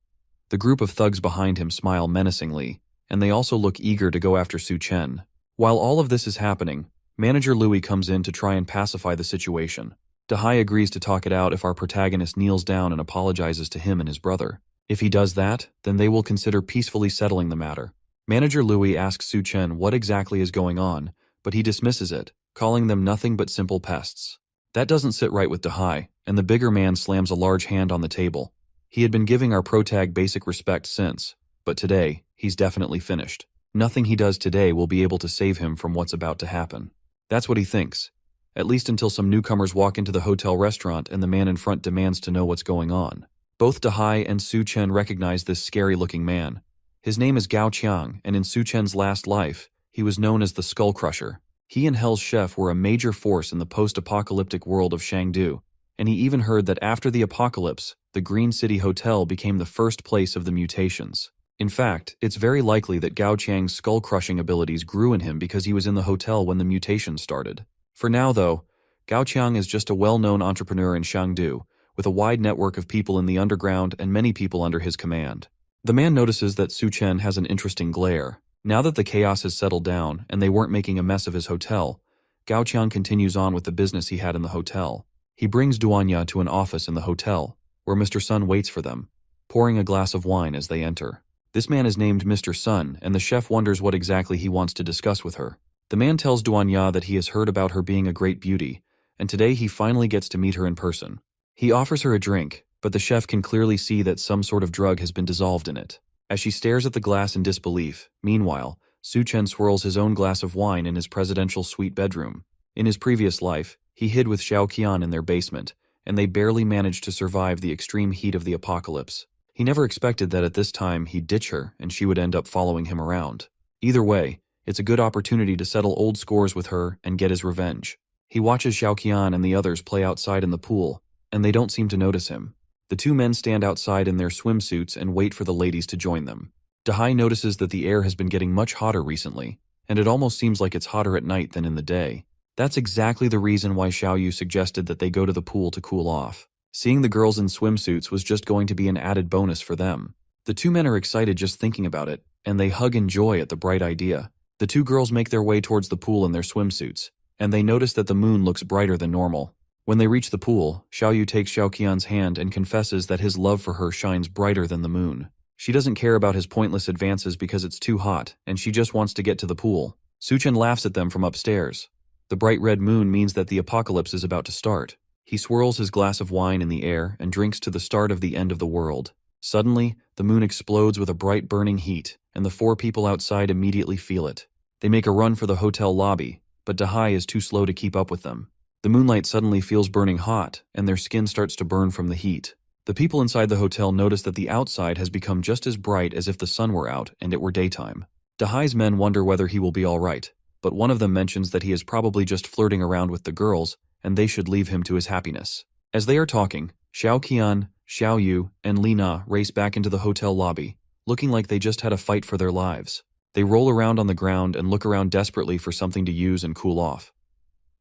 The group of thugs behind him smile menacingly, and they also look eager to go after Su Chen. While all of this is happening, Manager Louis comes in to try and pacify the situation. Dahai agrees to talk it out if our protagonist kneels down and apologizes to him and his brother. If he does that, then they will consider peacefully settling the matter. Manager Louis asks Su Chen what exactly is going on, but he dismisses it, calling them nothing but simple pests. That doesn't sit right with Dahai, and the bigger man slams a large hand on the table. He had been giving our protag basic respect since, but today, he's definitely finished. Nothing he does today will be able to save him from what's about to happen. That's what he thinks, at least until some newcomers walk into the hotel restaurant and the man in front demands to know what's going on. Both Dahai and Su Chen recognize this scary-looking man. His name is Gao Qiang, and in Su Chen's last life, He was known as the Skull Crusher. He and Hell's chef were a major force in the post-apocalyptic world of Shangdu, and he even heard that after the apocalypse, the Green City Hotel became the first place of the mutations. In fact, it's very likely that Gao Qiang's skull-crushing abilities grew in him because he was in the hotel when the mutations started. For now, though, Gao Qiang is just a well-known entrepreneur in Shangdu, with a wide network of people in the underground and many people under his command. The man notices that Su Chen has an interesting glare. Now that the chaos has settled down and they weren't making a mess of his hotel, Gao Qiang continues on with the business he had in the hotel. He brings Duanya to an office in the hotel, where Mr. Sun waits for them, pouring a glass of wine as they enter. This man is named Mr. Sun, and the chef wonders what exactly he wants to discuss with her. The man tells Duanya that he has heard about her being a great beauty, and today he finally gets to meet her in person. He offers her a drink, but the chef can clearly see that some sort of drug has been dissolved in it. As she stares at the glass in disbelief, meanwhile, Su Chen swirls his own glass of wine in his presidential suite bedroom. In his previous life, he hid with Xiao Qian in their basement, and they barely managed to survive the extreme heat of the apocalypse. He never expected that at this time he'd ditch her and she would end up following him around. Either way, it's a good opportunity to settle old scores with her and get his revenge. He watches Xiao Qian and the others play outside in the pool, and they don't seem to notice him. The two men stand outside in their swimsuits and wait for the ladies to join them. Dahai notices that the air has been getting much hotter recently, and it almost seems like it's hotter at night than in the day. That's exactly the reason why Xiaoyu suggested that they go to the pool to cool off. Seeing the girls in swimsuits was just going to be an added bonus for them. The two men are excited just thinking about it, and they hug in joy at the bright idea. The two girls make their way towards the pool in their swimsuits, and they notice that the moon looks brighter than normal. When they reach the pool, Xiaoyu takes Xiao Qian's hand and confesses that his love for her shines brighter than the moon. She doesn't care about his pointless advances because it's too hot, and she just wants to get to the pool. Su Chen laughs at them from upstairs. The bright red moon means that the apocalypse is about to start. He swirls his glass of wine in the air and drinks to the start of the end of the world. Suddenly, the moon explodes with a bright burning heat, and the four people outside immediately feel it. They make a run for the hotel lobby, but Dahai is too slow to keep up with them. The moonlight suddenly feels burning hot, and their skin starts to burn from the heat. The people inside the hotel notice that the outside has become just as bright as if the sun were out and it were daytime. Dahai's men wonder whether he will be all right, but one of them mentions that he is probably just flirting around with the girls, and they should leave him to his happiness. As they are talking, Xiao Qian, Xiao Yu, and Li Na race back into the hotel lobby, looking like they just had a fight for their lives. They roll around on the ground and look around desperately for something to use and cool off.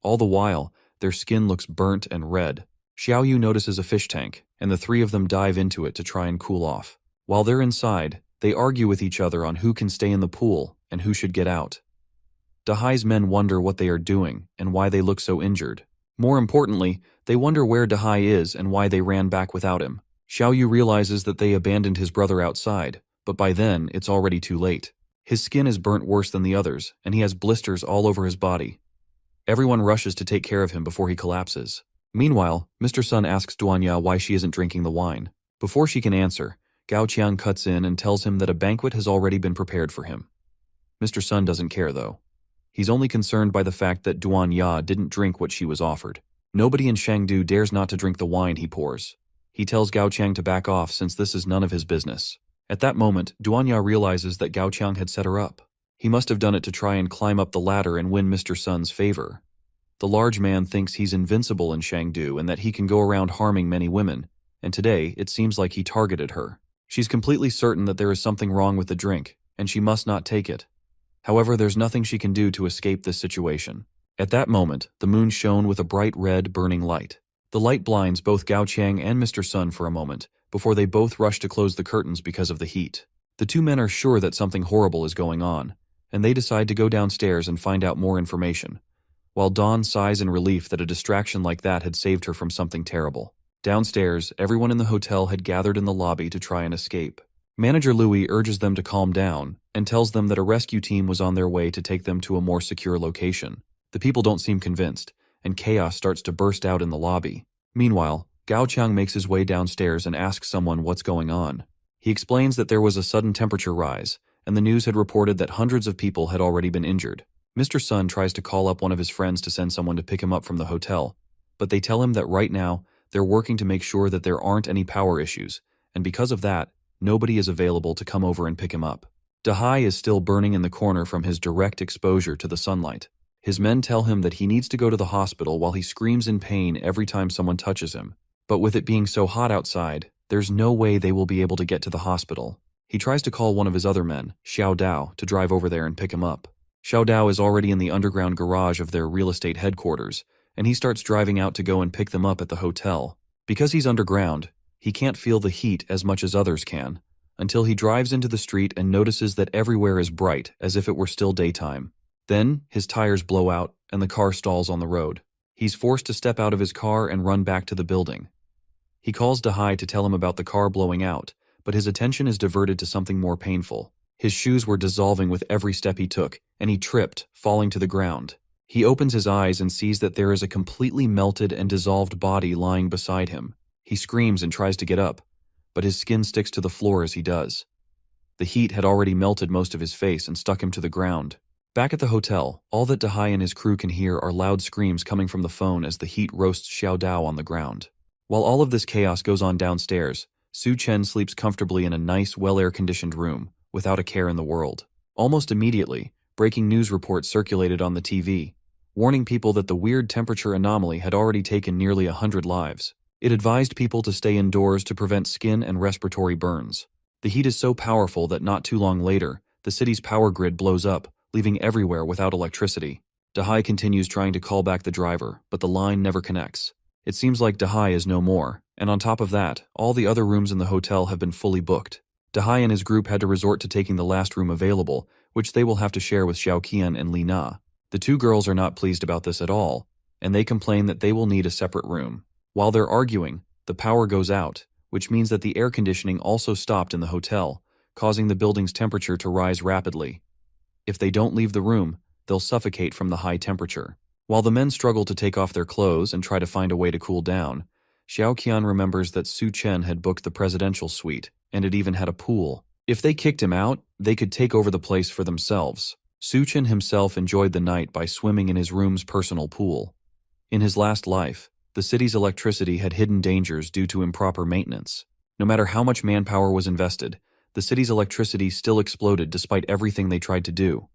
All the while, their skin looks burnt and red. Xiao Yu notices a fish tank, and the three of them dive into it to try and cool off. While they're inside, they argue with each other on who can stay in the pool and who should get out. Dahai's men wonder what they are doing and why they look so injured. More importantly, they wonder where Dahai is and why they ran back without him. Xiao Yu realizes that they abandoned his brother outside, but by then it's already too late. His skin is burnt worse than the others, and he has blisters all over his body. Everyone rushes to take care of him before he collapses. Meanwhile, Mr. Sun asks Duanya why she isn't drinking the wine. Before she can answer, Gao Qiang cuts in and tells him that a banquet has already been prepared for him. Mr. Sun doesn't care, though. He's only concerned by the fact that Duanya didn't drink what she was offered. Nobody in Shangdu dares not to drink the wine he pours. He tells Gao Qiang to back off since this is none of his business. At that moment, Duanya realizes that Gao Qiang had set her up. He must have done it to try and climb up the ladder and win Mr. Sun's favor. The large man thinks he's invincible in Shangdu and that he can go around harming many women, and today it seems like he targeted her. She's completely certain that there is something wrong with the drink, and she must not take it. However, there's nothing she can do to escape this situation. At that moment, the moon shone with a bright red burning light. The light blinds both Gao Qiang and Mr. Sun for a moment, before they both rush to close the curtains because of the heat. The two men are sure that something horrible is going on, and they decide to go downstairs and find out more information, while Dawn sighs in relief that a distraction like that had saved her from something terrible. Downstairs, everyone in the hotel had gathered in the lobby to try and escape. Manager Louis urges them to calm down and tells them that a rescue team was on their way to take them to a more secure location. The people don't seem convinced, and chaos starts to burst out in the lobby. Meanwhile, Gao Qiang makes his way downstairs and asks someone what's going on. He explains that there was a sudden temperature rise, and the news had reported that hundreds of people had already been injured. Mr. Sun tries to call up one of his friends to send someone to pick him up from the hotel, but they tell him that right now, they're working to make sure that there aren't any power issues, and because of that, nobody is available to come over and pick him up. Dahai is still burning in the corner from his direct exposure to the sunlight. His men tell him that he needs to go to the hospital while he screams in pain every time someone touches him. But with it being so hot outside, there's no way they will be able to get to the hospital. He tries to call one of his other men, Xiao Dao, to drive over there and pick him up. Xiao Dao is already in the underground garage of their real estate headquarters, and he starts driving out to go and pick them up at the hotel. Because he's underground, he can't feel the heat as much as others can, until he drives into the street and notices that everywhere is bright, as if it were still daytime. Then, his tires blow out, and the car stalls on the road. He's forced to step out of his car and run back to the building. He calls Dahai to tell him about the car blowing out, but his attention is diverted to something more painful. His shoes were dissolving with every step he took, and he tripped, falling to the ground. He opens his eyes and sees that there is a completely melted and dissolved body lying beside him. He screams and tries to get up, but his skin sticks to the floor as he does. The heat had already melted most of his face and stuck him to the ground. Back at the hotel, all that Dahai and his crew can hear are loud screams coming from the phone as the heat roasts Xiao Dao on the ground. While all of this chaos goes on downstairs, Su Chen sleeps comfortably in a nice, well-air-conditioned room, without a care in the world. Almost immediately, breaking news reports circulated on the TV, warning people that the weird temperature anomaly had already taken nearly 100 lives. It advised people to stay indoors to prevent skin and respiratory burns. The heat is so powerful that not too long later, the city's power grid blows up, leaving everywhere without electricity. Dahai continues trying to call back the driver, but the line never connects. It seems like Dahai is no more, and on top of that, all the other rooms in the hotel have been fully booked. Dahai and his group had to resort to taking the last room available, which they will have to share with Xiao Qian and Li Na. The two girls are not pleased about this at all, and they complain that they will need a separate room. While they're arguing, the power goes out, which means that the air conditioning also stopped in the hotel, causing the building's temperature to rise rapidly. If they don't leave the room, they'll suffocate from the high temperature. While the men struggle to take off their clothes and try to find a way to cool down, Xiao Qian remembers that Su Chen had booked the presidential suite, and it even had a pool. If they kicked him out, they could take over the place for themselves. Su Chen himself enjoyed the night by swimming in his room's personal pool. In his last life, the city's electricity had hidden dangers due to improper maintenance. No matter how much manpower was invested, the city's electricity still exploded despite everything they tried to do.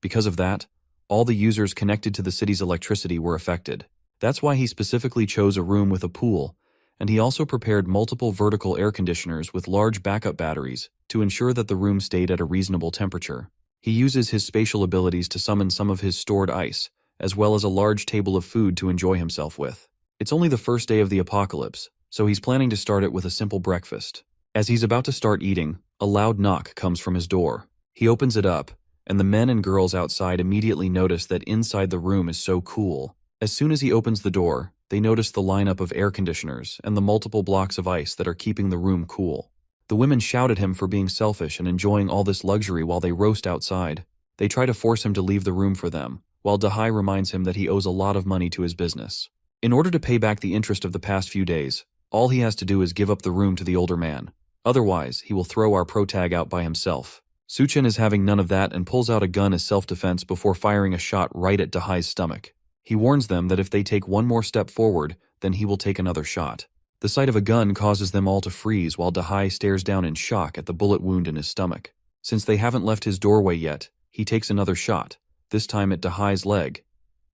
Because of that, all the users connected to the city's electricity were affected. That's why he specifically chose a room with a pool, and he also prepared multiple vertical air conditioners with large backup batteries to ensure that the room stayed at a reasonable temperature. He uses his spatial abilities to summon some of his stored ice, as well as a large table of food to enjoy himself with. It's only the first day of the apocalypse, so he's planning to start it with a simple breakfast. As he's about to start eating, a loud knock comes from his door. He opens it up, and the men and girls outside immediately notice that inside the room is so cool. As soon as he opens the door, they notice the lineup of air conditioners and the multiple blocks of ice that are keeping the room cool. The women shout at him for being selfish and enjoying all this luxury while they roast outside. They try to force him to leave the room for them, while Dahai reminds him that he owes a lot of money to his business. In order to pay back the interest of the past few days, all he has to do is give up the room to the older man. Otherwise, he will throw our protag out by himself. Su Chen is having none of that and pulls out a gun as self-defense before firing a shot right at Dahai's stomach. He warns them that if they take one more step forward, then he will take another shot. The sight of a gun causes them all to freeze while Dahai stares down in shock at the bullet wound in his stomach. Since they haven't left his doorway yet, he takes another shot, this time at Dahai's leg.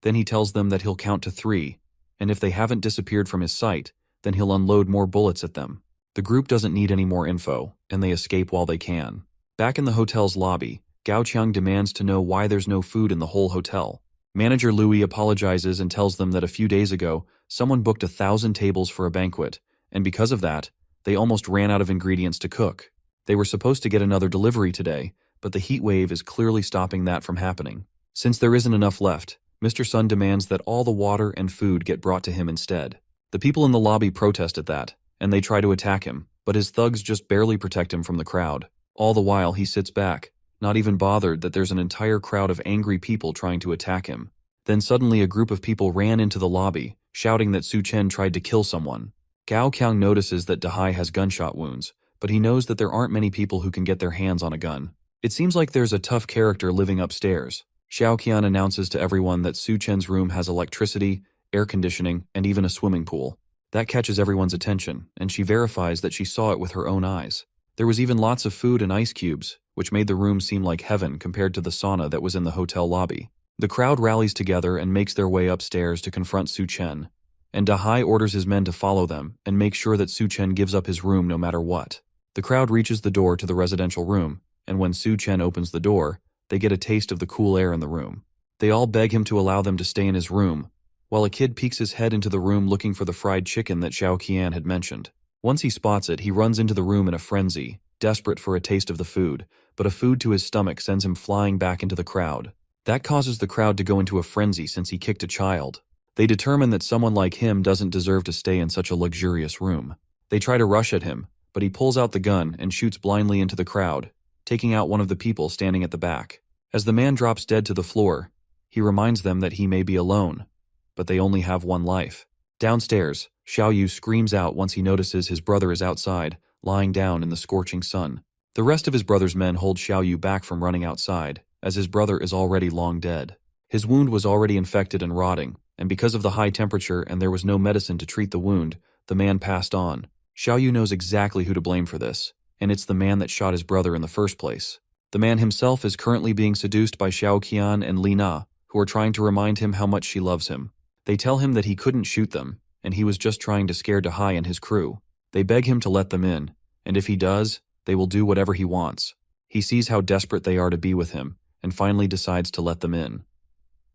Then he tells them that he'll count to 3, and if they haven't disappeared from his sight, then he'll unload more bullets at them. The group doesn't need any more info, and they escape while they can. Back in the hotel's lobby, Gao Qiang demands to know why there's no food in the whole hotel. Manager Louis apologizes and tells them that a few days ago, someone booked 1,000 tables for a banquet, and because of that, they almost ran out of ingredients to cook. They were supposed to get another delivery today, but the heat wave is clearly stopping that from happening. Since there isn't enough left, Mr. Sun demands that all the water and food get brought to him instead. The people in the lobby protest at that, and they try to attack him, but his thugs just barely protect him from the crowd. All the while he sits back, not even bothered that there's an entire crowd of angry people trying to attack him. Then suddenly a group of people ran into the lobby, shouting that Su Chen tried to kill someone. Gao Qiang notices that Dahai has gunshot wounds, but he knows that there aren't many people who can get their hands on a gun. It seems like there's a tough character living upstairs. Xiao Qian announces to everyone that Su Chen's room has electricity, air conditioning, and even a swimming pool. That catches everyone's attention, and she verifies that she saw it with her own eyes. There was even lots of food and ice cubes, which made the room seem like heaven compared to the sauna that was in the hotel lobby. The crowd rallies together and makes their way upstairs to confront Su Chen, and Dahai orders his men to follow them and make sure that Su Chen gives up his room no matter what. The crowd reaches the door to the residential room, and when Su Chen opens the door, they get a taste of the cool air in the room. They all beg him to allow them to stay in his room, while a kid peeks his head into the room looking for the fried chicken that Xiao Qian had mentioned. Once he spots it, he runs into the room in a frenzy, desperate for a taste of the food, but a food to his stomach sends him flying back into the crowd. That causes the crowd to go into a frenzy since he kicked a child. They determine that someone like him doesn't deserve to stay in such a luxurious room. They try to rush at him, but he pulls out the gun and shoots blindly into the crowd, taking out one of the people standing at the back. As the man drops dead to the floor, he reminds them that he may be alone, but they only have one life. Downstairs, Xiao Yu screams out once he notices his brother is outside, lying down in the scorching sun. The rest of his brother's men hold Xiao Yu back from running outside, as his brother is already long dead. His wound was already infected and rotting, and because of the high temperature and there was no medicine to treat the wound, the man passed on. Xiao Yu knows exactly who to blame for this, and it's the man that shot his brother in the first place. The man himself is currently being seduced by Xiao Qian and Li Na, who are trying to remind him how much she loves him. They tell him that he couldn't shoot them, and he was just trying to scare Dahai and his crew. They beg him to let them in, and if he does, they will do whatever he wants. He sees how desperate they are to be with him, and finally decides to let them in.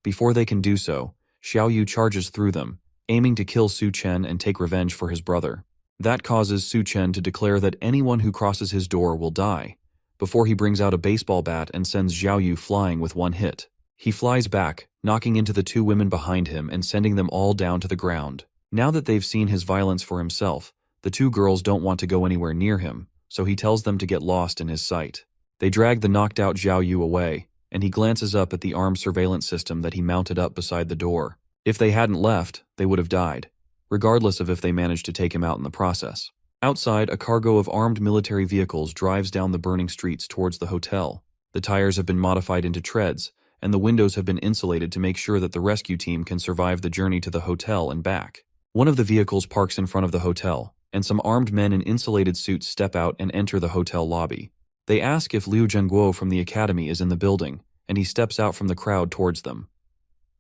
Before they can do so, Xiao Yu charges through them, aiming to kill Su Chen and take revenge for his brother. That causes Su Chen to declare that anyone who crosses his door will die, before he brings out a baseball bat and sends Xiao Yu flying with one hit. He flies back, knocking into the two women behind him and sending them all down to the ground. Now that they've seen his violence for himself, the two girls don't want to go anywhere near him, so he tells them to get lost in his sight. They drag the knocked-out Xiao Yu away, and he glances up at the armed surveillance system that he mounted up beside the door. If they hadn't left, they would have died, regardless of if they managed to take him out in the process. Outside, a cargo of armed military vehicles drives down the burning streets towards the hotel. The tires have been modified into treads, and the windows have been insulated to make sure that the rescue team can survive the journey to the hotel and back. One of the vehicles parks in front of the hotel, and some armed men in insulated suits step out and enter the hotel lobby. They ask if Liu Zhengguo from the academy is in the building, and he steps out from the crowd towards them.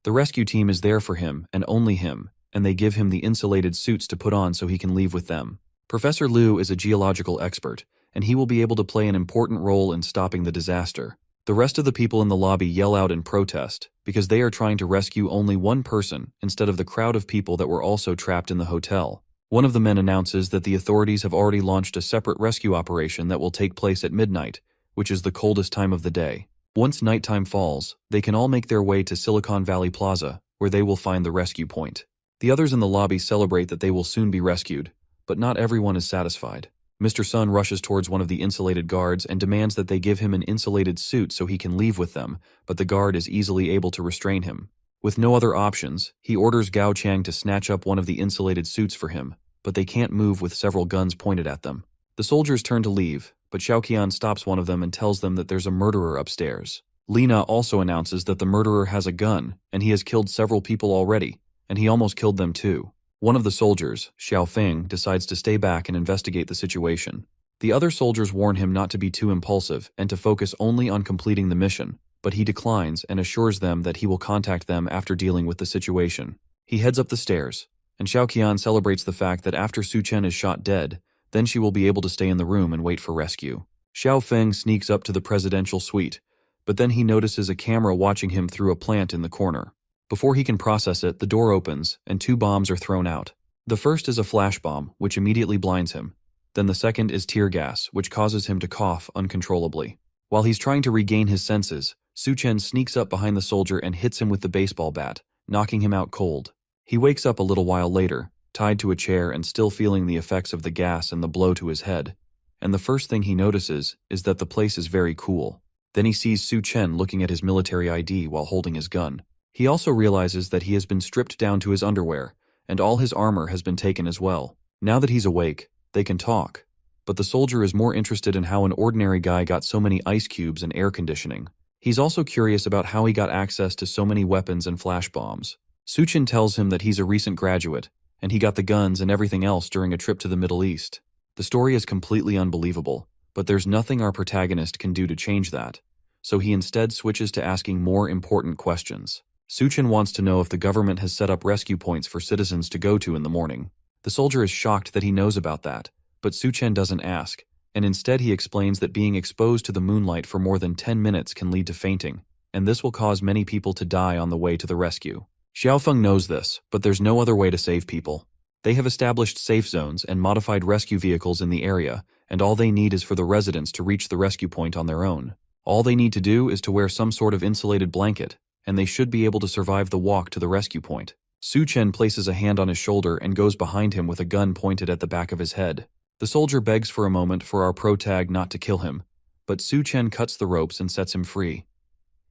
The rescue team is there for him, and only him, and they give him the insulated suits to put on so he can leave with them. Professor Liu is a geological expert, and he will be able to play an important role in stopping the disaster. The rest of the people in the lobby yell out in protest, because they are trying to rescue only one person instead of the crowd of people that were also trapped in the hotel. One of the men announces that the authorities have already launched a separate rescue operation that will take place at midnight, which is the coldest time of the day. Once nighttime falls, they can all make their way to Silicon Valley Plaza, where they will find the rescue point. The others in the lobby celebrate that they will soon be rescued, but not everyone is satisfied. Mr. Sun rushes towards one of the insulated guards and demands that they give him an insulated suit so he can leave with them, but the guard is easily able to restrain him. With no other options, he orders Gao Chang to snatch up one of the insulated suits for him, but they can't move with several guns pointed at them. The soldiers turn to leave, but Xiao Qian stops one of them and tells them that there's a murderer upstairs. Lina also announces that the murderer has a gun, and he has killed several people already, and he almost killed them too. One of the soldiers, Xiao Feng, decides to stay back and investigate the situation. The other soldiers warn him not to be too impulsive and to focus only on completing the mission, but he declines and assures them that he will contact them after dealing with the situation. He heads up the stairs, and Xiao Qian celebrates the fact that after Su Chen is shot dead, then she will be able to stay in the room and wait for rescue. Xiao Feng sneaks up to the presidential suite, but then he notices a camera watching him through a plant in the corner. Before he can process it, the door opens, and two bombs are thrown out. The first is a flash bomb, which immediately blinds him. Then the second is tear gas, which causes him to cough uncontrollably. While he's trying to regain his senses, Su Chen sneaks up behind the soldier and hits him with the baseball bat, knocking him out cold. He wakes up a little while later, tied to a chair and still feeling the effects of the gas and the blow to his head. And the first thing he notices is that the place is very cool. Then he sees Su Chen looking at his military ID while holding his gun. He also realizes that he has been stripped down to his underwear, and all his armor has been taken as well. Now that he's awake, they can talk. But the soldier is more interested in how an ordinary guy got so many ice cubes and air conditioning. He's also curious about how he got access to so many weapons and flash bombs. Su Chen tells him that he's a recent graduate, and he got the guns and everything else during a trip to the Middle East. The story is completely unbelievable, but But there's nothing our protagonist can do to change that, so he instead switches to asking more important questions. Suchen wants to know if the government has set up rescue points for citizens to go to in the morning. The soldier is shocked that he knows about that, but Suchen doesn't ask, and instead he explains that being exposed to the moonlight for more than 10 minutes can lead to fainting, and this will cause many people to die on the way to the rescue. Xiaofeng knows this, but there's no other way to save people. They have established safe zones and modified rescue vehicles in the area, and all they need is for the residents to reach the rescue point on their own. All they need to do is to wear some sort of insulated blanket, and they should be able to survive the walk to the rescue point. Suchen places a hand on his shoulder and goes behind him with a gun pointed at the back of his head. The soldier begs for a moment for our protag not to kill him, but Suchen cuts the ropes and sets him free.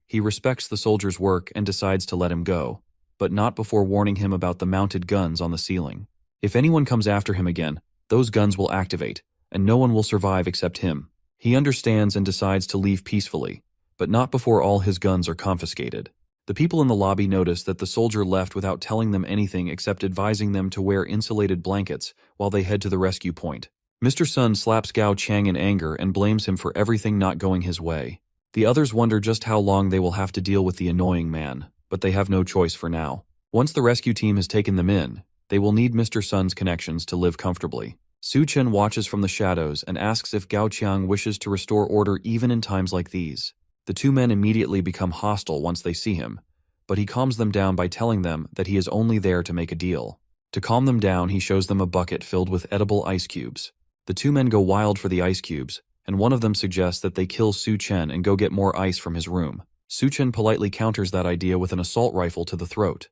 He respects the soldier's work and decides to let him go, but not before warning him about the mounted guns on the ceiling. If anyone comes after him again, those guns will activate, and no one will survive except him. He understands and decides to leave peacefully, but not before all his guns are confiscated. The people in the lobby notice that the soldier left without telling them anything except advising them to wear insulated blankets while they head to the rescue point. Mr. Sun slaps Gao Chang in anger and blames him for everything not going his way. The others wonder just how long they will have to deal with the annoying man, but they have no choice for now. Once the rescue team has taken them in, they will need Mr. Sun's connections to live comfortably. Suchen watches from the shadows and asks if Gao Qiang wishes to restore order even in times like these. The two men immediately become hostile once they see him, but he calms them down by telling them that he is only there to make a deal. To calm them down, he shows them a bucket filled with edible ice cubes. The two men go wild for the ice cubes, and one of them suggests that they kill Su Chen and go get more ice from his room. Su Chen politely counters that idea with an assault rifle to the throat.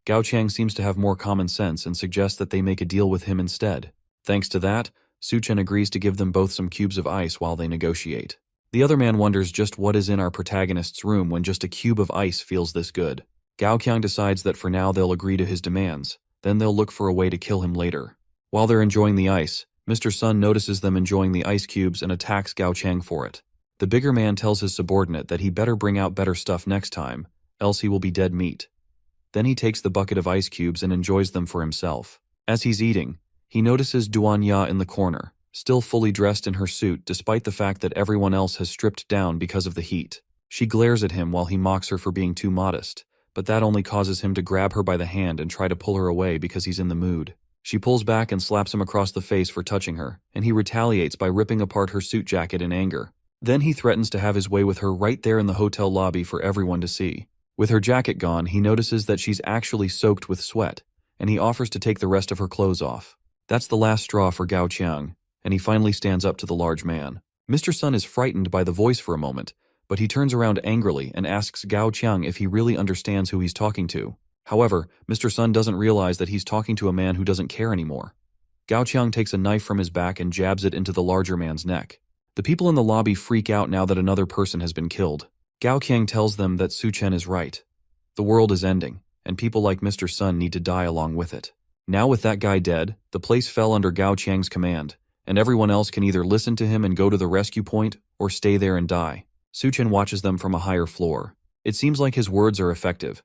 Gao Qiang seems to have more common sense and suggests that they make a deal with him instead. Thanks to that, Su Chen agrees to give them both some cubes of ice while they negotiate. The other man wonders just what is in our protagonist's room when just a cube of ice feels this good. Gao Qiang decides that for now they'll agree to his demands, then they'll look for a way to kill him later. While they're enjoying the ice, Mr. Sun notices them enjoying the ice cubes and attacks Gao Qiang for it. The bigger man tells his subordinate that he better bring out better stuff next time, else he will be dead meat. Then he takes the bucket of ice cubes and enjoys them for himself. As he's eating, he notices Duanya in the corner, still fully dressed in her suit despite the fact that everyone else has stripped down because of the heat. She glares at him while he mocks her for being too modest, but that only causes him to grab her by the hand and try to pull her away because he's in the mood. She pulls back and slaps him across the face for touching her, and he retaliates by ripping apart her suit jacket in anger. Then he threatens to have his way with her right there in the hotel lobby for everyone to see. With her jacket gone, he notices that she's actually soaked with sweat, and he offers to take the rest of her clothes off. That's the last straw for Gao Qiang, and he finally stands up to the large man. Mr. Sun is frightened by the voice for a moment, but he turns around angrily and asks Gao Qiang if he really understands who he's talking to. However, Mr. Sun doesn't realize that he's talking to a man who doesn't care anymore. Gao Qiang takes a knife from his back and jabs it into the larger man's neck. The people in the lobby freak out now that another person has been killed. Gao Qiang tells them that Su Chen is right. The world is ending, and people like Mr. Sun need to die along with it. Now with that guy dead, the place fell under Gao Qiang's command, and everyone else can either listen to him and go to the rescue point, or stay there and die. Su Chen watches them from a higher floor. It seems like his words are effective,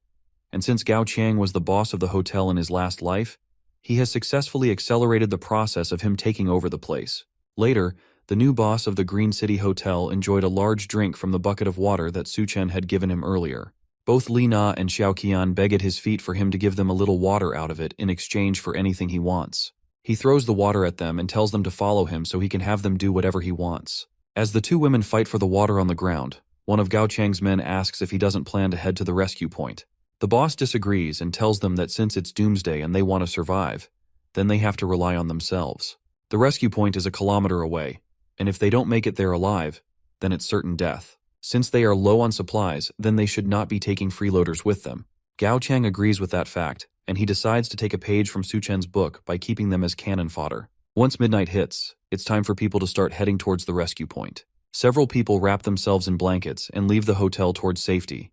and since Gao Qiang was the boss of the hotel in his last life, he has successfully accelerated the process of him taking over the place. Later, the new boss of the Green City Hotel enjoyed a large drink from the bucket of water that Su Chen had given him earlier. Both Li Na and Xiao Qian beg at his feet for him to give them a little water out of it in exchange for anything he wants. He throws the water at them and tells them to follow him so he can have them do whatever he wants. As the two women fight for the water on the ground, one of Gao Qiang's men asks if he doesn't plan to head to the rescue point. The boss disagrees and tells them that since it's doomsday and they want to survive, then they have to rely on themselves. The rescue point is a kilometer away, and if they don't make it there alive, then it's certain death. Since they are low on supplies, then they should not be taking freeloaders with them. Gao Qiang agrees with that fact, and he decides to take a page from Su Chen's book by keeping them as cannon fodder. Once midnight hits, it's time for people to start heading towards the rescue point. Several people wrap themselves in blankets and leave the hotel towards safety.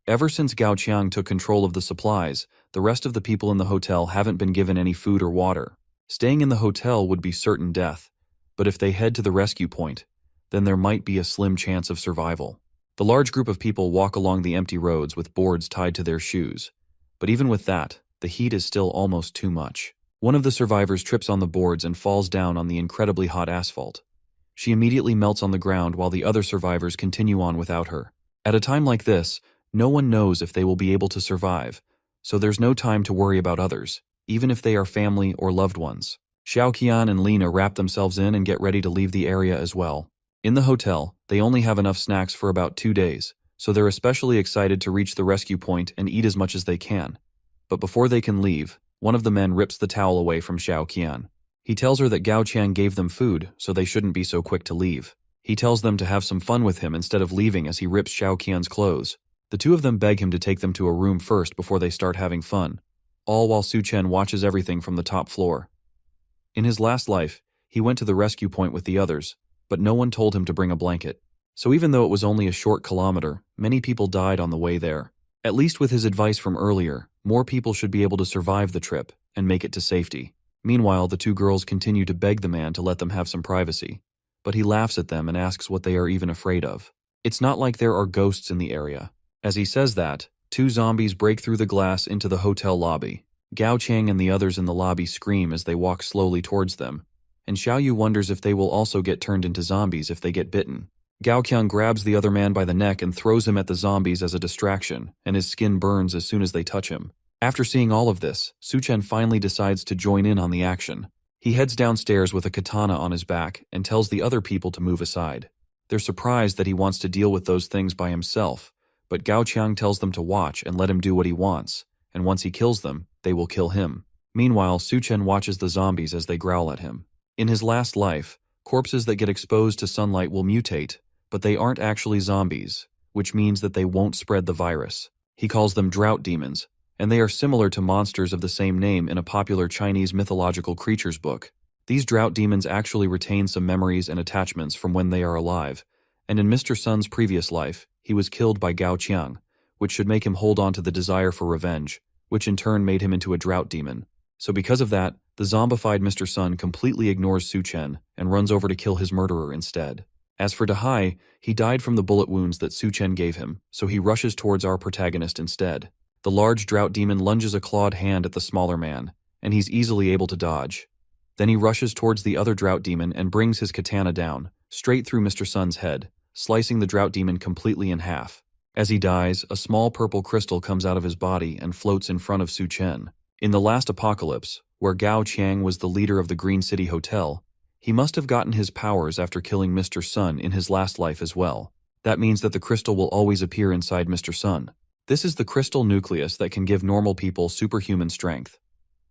Ever since Gao Qiang took control of the supplies, the rest of the people in the hotel haven't been given any food or water. Staying in the hotel would be certain death, but if they head to the rescue point, then there might be a slim chance of survival. The large group of people walk along the empty roads with boards tied to their shoes, but even with that, the heat is still almost too much. One of the survivors trips on the boards and falls down on the incredibly hot asphalt. She immediately melts on the ground while the other survivors continue on without her. At a time like this, no one knows if they will be able to survive, so there's no time to worry about others, even if they are family or loved ones. Xiaoqian and Lina wrap themselves in and get ready to leave the area as well. In the hotel, they only have enough snacks for about 2 days, so they're especially excited to reach the rescue point and eat as much as they can. But before they can leave, one of the men rips the towel away from Xiaoqian. He tells her that Gao Qiang gave them food, so they shouldn't be so quick to leave. He tells them to have some fun with him instead of leaving as he rips Xiaoqian's clothes. The two of them beg him to take them to a room first before they start having fun, all while Su Chen watches everything from the top floor. In his last life, he went to the rescue point with the others, but no one told him to bring a blanket. So even though it was only a short kilometer, many people died on the way there. At least with his advice from earlier, more people should be able to survive the trip and make it to safety. Meanwhile, the two girls continue to beg the man to let them have some privacy, but he laughs at them and asks what they are even afraid of. It's not like there are ghosts in the area. As he says that, 2 zombies break through the glass into the hotel lobby. Gao Qiang and the others in the lobby scream as they walk slowly towards them, and Xiaoyu wonders if they will also get turned into zombies if they get bitten. Gao Qiang grabs the other man by the neck and throws him at the zombies as a distraction, and his skin burns as soon as they touch him. After seeing all of this, Su Chen finally decides to join in on the action. He heads downstairs with a katana on his back and tells the other people to move aside. They're surprised that he wants to deal with those things by himself, but Gao Qiang tells them to watch and let him do what he wants, and once he kills them, they will kill him. Meanwhile, Su Chen watches the zombies as they growl at him. In his last life, corpses that get exposed to sunlight will mutate, but they aren't actually zombies, which means that they won't spread the virus. He calls them drought demons, and they are similar to monsters of the same name in a popular Chinese mythological creatures book. These drought demons actually retain some memories and attachments from when they are alive, and in Mr. Sun's previous life, he was killed by Gao Qiang, which should make him hold on to the desire for revenge, which in turn made him into a drought demon. So because of that, the zombified Mr. Sun completely ignores Su Chen and runs over to kill his murderer instead. As for Dahai, he died from the bullet wounds that Su Chen gave him, so he rushes towards our protagonist instead. The large drought demon lunges a clawed hand at the smaller man, and he's easily able to dodge. Then he rushes towards the other drought demon and brings his katana down, straight through Mr. Sun's head, slicing the drought demon completely in half. As he dies, a small purple crystal comes out of his body and floats in front of Su Chen. In the last apocalypse, where Gao Qiang was the leader of the Green City Hotel, he must have gotten his powers after killing Mr. Sun in his last life as well. That means that the crystal will always appear inside Mr. Sun. This is the crystal nucleus that can give normal people superhuman strength.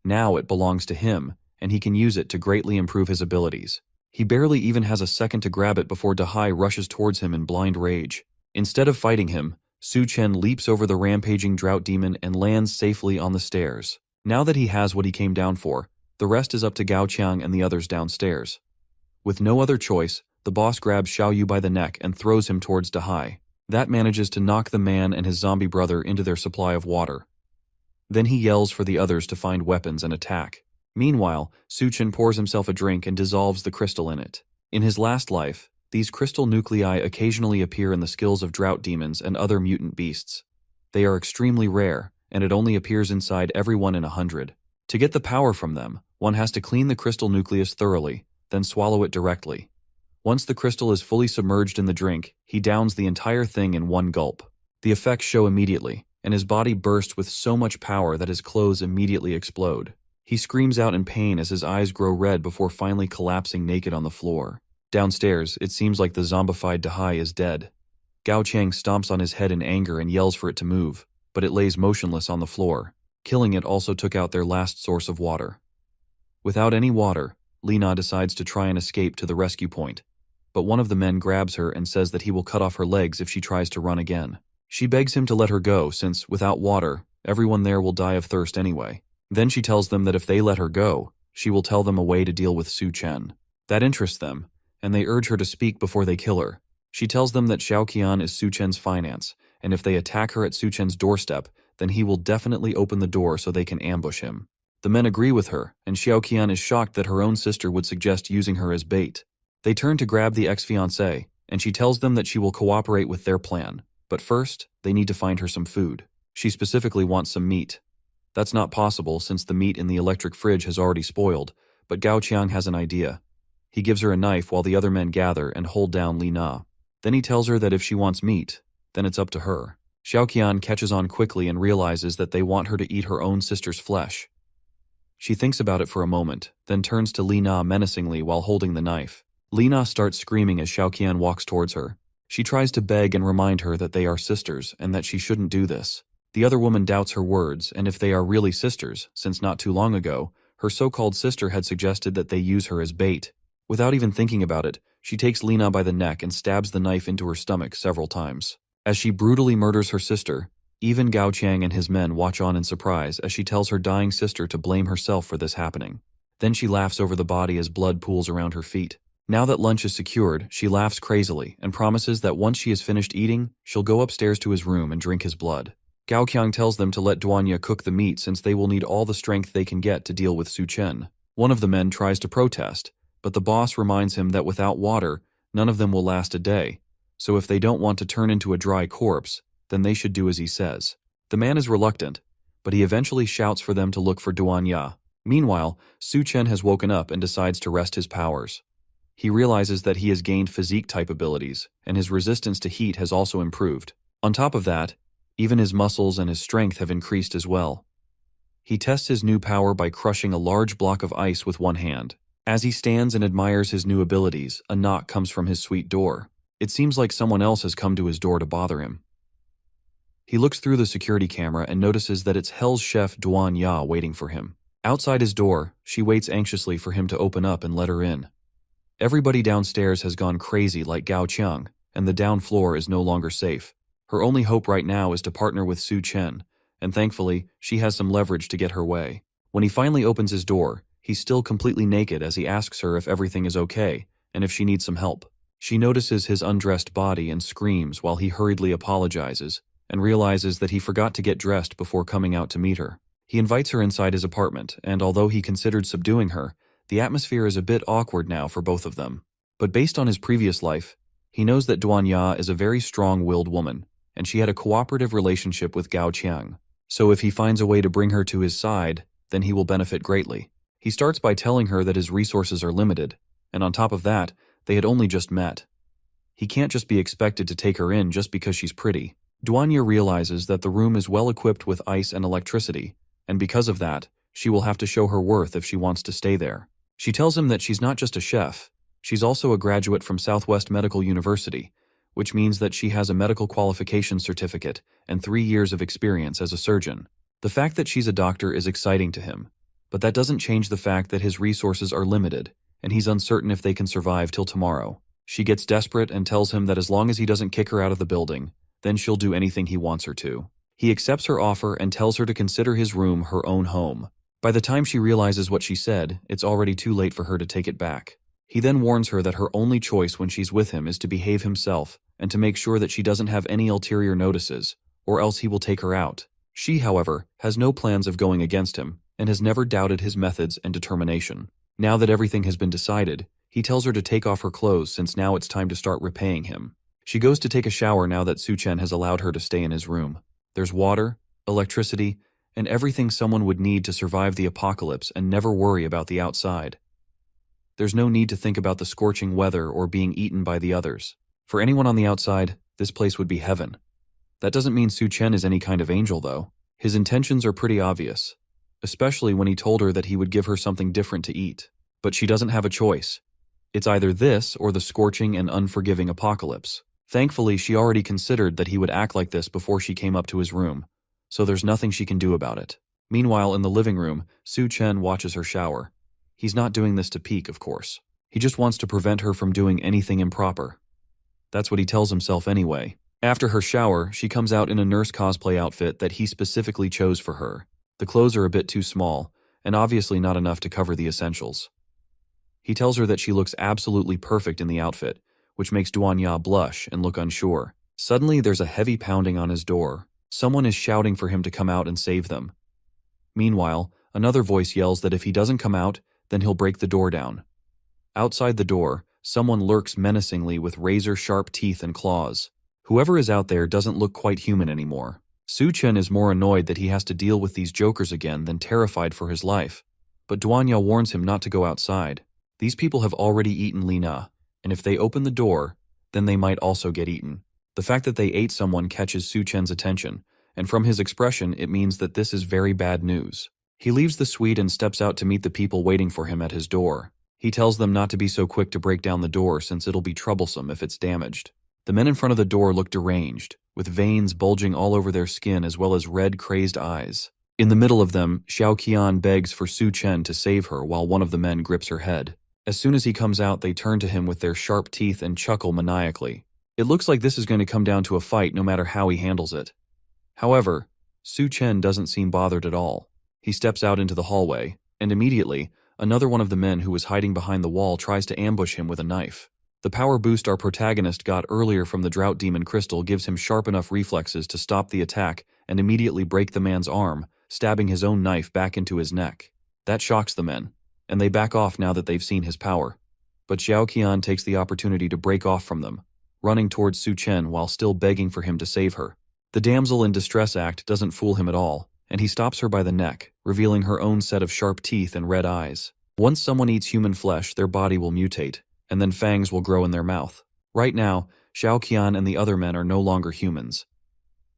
Now it belongs to him, and he can use it to greatly improve his abilities. He barely even has a second to grab it before Dahai rushes towards him in blind rage. Instead of fighting him, Su Chen leaps over the rampaging drought demon and lands safely on the stairs. Now that he has what he came down for, the rest is up to Gao Qiang and the others downstairs. With no other choice, the boss grabs Xiaoyu by the neck and throws him towards Dahai. That manages to knock the man and his zombie brother into their supply of water. Then he yells for the others to find weapons and attack. Meanwhile, Su Chen pours himself a drink and dissolves the crystal in it. In his last life, these crystal nuclei occasionally appear in the skills of drought demons and other mutant beasts. They are extremely rare, and it only appears inside everyone in 100. To get the power from them, one has to clean the crystal nucleus thoroughly, then swallow it directly. Once the crystal is fully submerged in the drink, he downs the entire thing in one gulp. The effects show immediately, and his body bursts with so much power that his clothes immediately explode. He screams out in pain as his eyes grow red before finally collapsing naked on the floor. Downstairs, it seems like the zombified Dahai is dead. Gao Qiang stomps on his head in anger and yells for it to move, but it lays motionless on the floor. Killing it also took out their last source of water. Without any water, Lina decides to try and escape to the rescue point, but one of the men grabs her and says that he will cut off her legs if she tries to run again. She begs him to let her go since, without water, everyone there will die of thirst anyway. Then she tells them that if they let her go, she will tell them a way to deal with Su Chen. That interests them, and they urge her to speak before they kill her. She tells them that Xiaoqian is Su Chen's finance, and if they attack her at Su Chen's doorstep, then he will definitely open the door so they can ambush him. The men agree with her, and Xiaoqian is shocked that her own sister would suggest using her as bait. They turn to grab the ex-fiancé, and she tells them that she will cooperate with their plan. But first, they need to find her some food. She specifically wants some meat. That's not possible since the meat in the electric fridge has already spoiled, but Gao Qiang has an idea. He gives her a knife while the other men gather and hold down Li Na. Then he tells her that if she wants meat, then it's up to her. Xiaoqian catches on quickly and realizes that they want her to eat her own sister's flesh. She thinks about it for a moment, then turns to Li Na menacingly while holding the knife. Li Na starts screaming as Xiaoqian walks towards her. She tries to beg and remind her that they are sisters and that she shouldn't do this. The other woman doubts her words, and if they are really sisters, since not too long ago, her so-called sister had suggested that they use her as bait. Without even thinking about it, she takes Li Na by the neck and stabs the knife into her stomach several times. As she brutally murders her sister, even Gao Qiang and his men watch on in surprise as she tells her dying sister to blame herself for this happening. Then she laughs over the body as blood pools around her feet. Now that lunch is secured, she laughs crazily and promises that once she is finished eating, she'll go upstairs to his room and drink his blood. Gao Qiang tells them to let Duanya cook the meat since they will need all the strength they can get to deal with Su Chen. One of the men tries to protest, but the boss reminds him that without water, none of them will last a day, so if they don't want to turn into a dry corpse, then they should do as he says. The man is reluctant, but he eventually shouts for them to look for Duanya. Meanwhile, Su Chen has woken up and decides to rest his powers. He realizes that he has gained physique-type abilities, and his resistance to heat has also improved. On top of that, even his muscles and his strength have increased as well. He tests his new power by crushing a large block of ice with one hand. As he stands and admires his new abilities, a knock comes from his suite door. It seems like someone else has come to his door to bother him. He looks through the security camera and notices that it's Hell's chef Duan Ya waiting for him. Outside his door, she waits anxiously for him to open up and let her in. Everybody downstairs has gone crazy like Gao Qiang, and the down floor is no longer safe. Her only hope right now is to partner with Su Chen, and thankfully, she has some leverage to get her way. When he finally opens his door, he's still completely naked as he asks her if everything is okay, and if she needs some help. She notices his undressed body and screams while he hurriedly apologizes, and realizes that he forgot to get dressed before coming out to meet her. He invites her inside his apartment, and although he considered subduing her, the atmosphere is a bit awkward now for both of them. But based on his previous life, he knows that Duan Ya is a very strong-willed woman, and she had a cooperative relationship with Gao Qiang. So if he finds a way to bring her to his side, then he will benefit greatly. He starts by telling her that his resources are limited, and on top of that, they had only just met. He can't just be expected to take her in just because she's pretty. Duanya realizes that the room is well equipped with ice and electricity, and because of that, she will have to show her worth if she wants to stay there. She tells him that she's not just a chef, she's also a graduate from Southwest Medical University, which means that she has a medical qualification certificate and 3 years of experience as a surgeon. The fact that she's a doctor is exciting to him, but that doesn't change the fact that his resources are limited, and he's uncertain if they can survive till tomorrow. She gets desperate and tells him that as long as he doesn't kick her out of the building, then she'll do anything he wants her to. He accepts her offer and tells her to consider his room her own home. By the time she realizes what she said, it's already too late for her to take it back. He then warns her that her only choice when she's with him is to behave himself and to make sure that she doesn't have any ulterior notices, or else he will take her out. She, however, has no plans of going against him and has never doubted his methods and determination. Now that everything has been decided, he tells her to take off her clothes since now it's time to start repaying him. She goes to take a shower now that Su Chen has allowed her to stay in his room. There's water, electricity, and everything someone would need to survive the apocalypse and never worry about the outside. There's no need to think about the scorching weather or being eaten by the others. For anyone on the outside, this place would be heaven. That doesn't mean Su Chen is any kind of angel, though. His intentions are pretty obvious, especially when he told her that he would give her something different to eat. But she doesn't have a choice. It's either this or the scorching and unforgiving apocalypse. Thankfully, she already considered that he would act like this before she came up to his room, so there's nothing she can do about it. Meanwhile, in the living room, Su Chen watches her shower. He's not doing this to peek, of course. He just wants to prevent her from doing anything improper. That's what he tells himself anyway. After her shower, she comes out in a nurse cosplay outfit that he specifically chose for her. The clothes are a bit too small, and obviously not enough to cover the essentials. He tells her that she looks absolutely perfect in the outfit, which makes Duanya blush and look unsure. Suddenly, there's a heavy pounding on his door. Someone is shouting for him to come out and save them. Meanwhile, another voice yells that if he doesn't come out, then he'll break the door down. Outside the door, someone lurks menacingly with razor-sharp teeth and claws. Whoever is out there doesn't look quite human anymore. Su Chen is more annoyed that he has to deal with these jokers again than terrified for his life, but Duanya warns him not to go outside. These people have already eaten Lina, and if they open the door, then they might also get eaten. The fact that they ate someone catches Su Chen's attention, and from his expression it means that this is very bad news. He leaves the suite and steps out to meet the people waiting for him at his door. He tells them not to be so quick to break down the door since it'll be troublesome if it's damaged. The men in front of the door look deranged, with veins bulging all over their skin as well as red, crazed eyes. In the middle of them, Xiao Qian begs for Su Chen to save her while one of the men grips her head. As soon as he comes out, they turn to him with their sharp teeth and chuckle maniacally. It looks like this is going to come down to a fight no matter how he handles it. However, Su Chen doesn't seem bothered at all. He steps out into the hallway, and immediately, another one of the men who was hiding behind the wall tries to ambush him with a knife. The power boost our protagonist got earlier from the Drought Demon Crystal gives him sharp enough reflexes to stop the attack and immediately break the man's arm, stabbing his own knife back into his neck. That shocks the men, and they back off now that they've seen his power. But Xiao Qian takes the opportunity to break off from them, running towards Su Chen while still begging for him to save her. The damsel in distress act doesn't fool him at all, and he stops her by the neck, revealing her own set of sharp teeth and red eyes. Once someone eats human flesh, their body will mutate, and then fangs will grow in their mouth. Right now, Xiao Qian and the other men are no longer humans.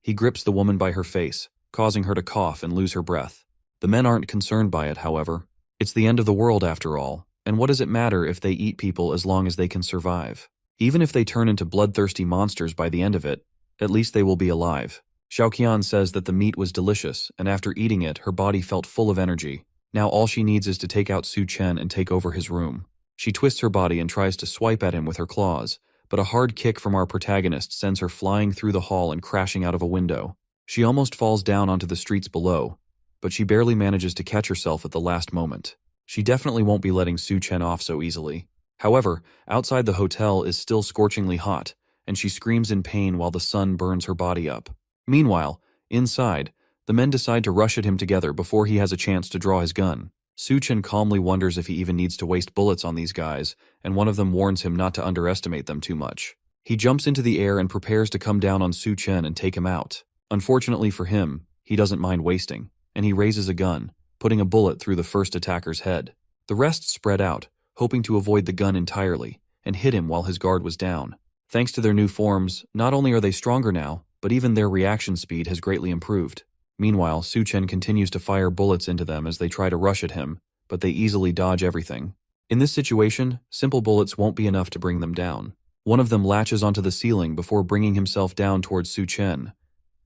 He grips the woman by her face, causing her to cough and lose her breath. The men aren't concerned by it, however. It's the end of the world after all, and what does it matter if they eat people as long as they can survive? Even if they turn into bloodthirsty monsters by the end of it, at least they will be alive. Xiao Qian says that the meat was delicious, and after eating it, her body felt full of energy. Now all she needs is to take out Su Chen and take over his room. She twists her body and tries to swipe at him with her claws, but a hard kick from our protagonist sends her flying through the hall and crashing out of a window. She almost falls down onto the streets below, but she barely manages to catch herself at the last moment. She definitely won't be letting Su Chen off so easily. However, outside the hotel is still scorchingly hot, and she screams in pain while the sun burns her body up. Meanwhile, inside, the men decide to rush at him together before he has a chance to draw his gun. Su Chen calmly wonders if he even needs to waste bullets on these guys, and one of them warns him not to underestimate them too much. He jumps into the air and prepares to come down on Su Chen and take him out. Unfortunately for him, he doesn't mind wasting, and he raises a gun, putting a bullet through the first attacker's head. The rest spread out, hoping to avoid the gun entirely, and hit him while his guard was down. Thanks to their new forms, not only are they stronger now, but even their reaction speed has greatly improved. Meanwhile, Su Chen continues to fire bullets into them as they try to rush at him, but they easily dodge everything. In this situation, simple bullets won't be enough to bring them down. One of them latches onto the ceiling before bringing himself down towards Su Chen.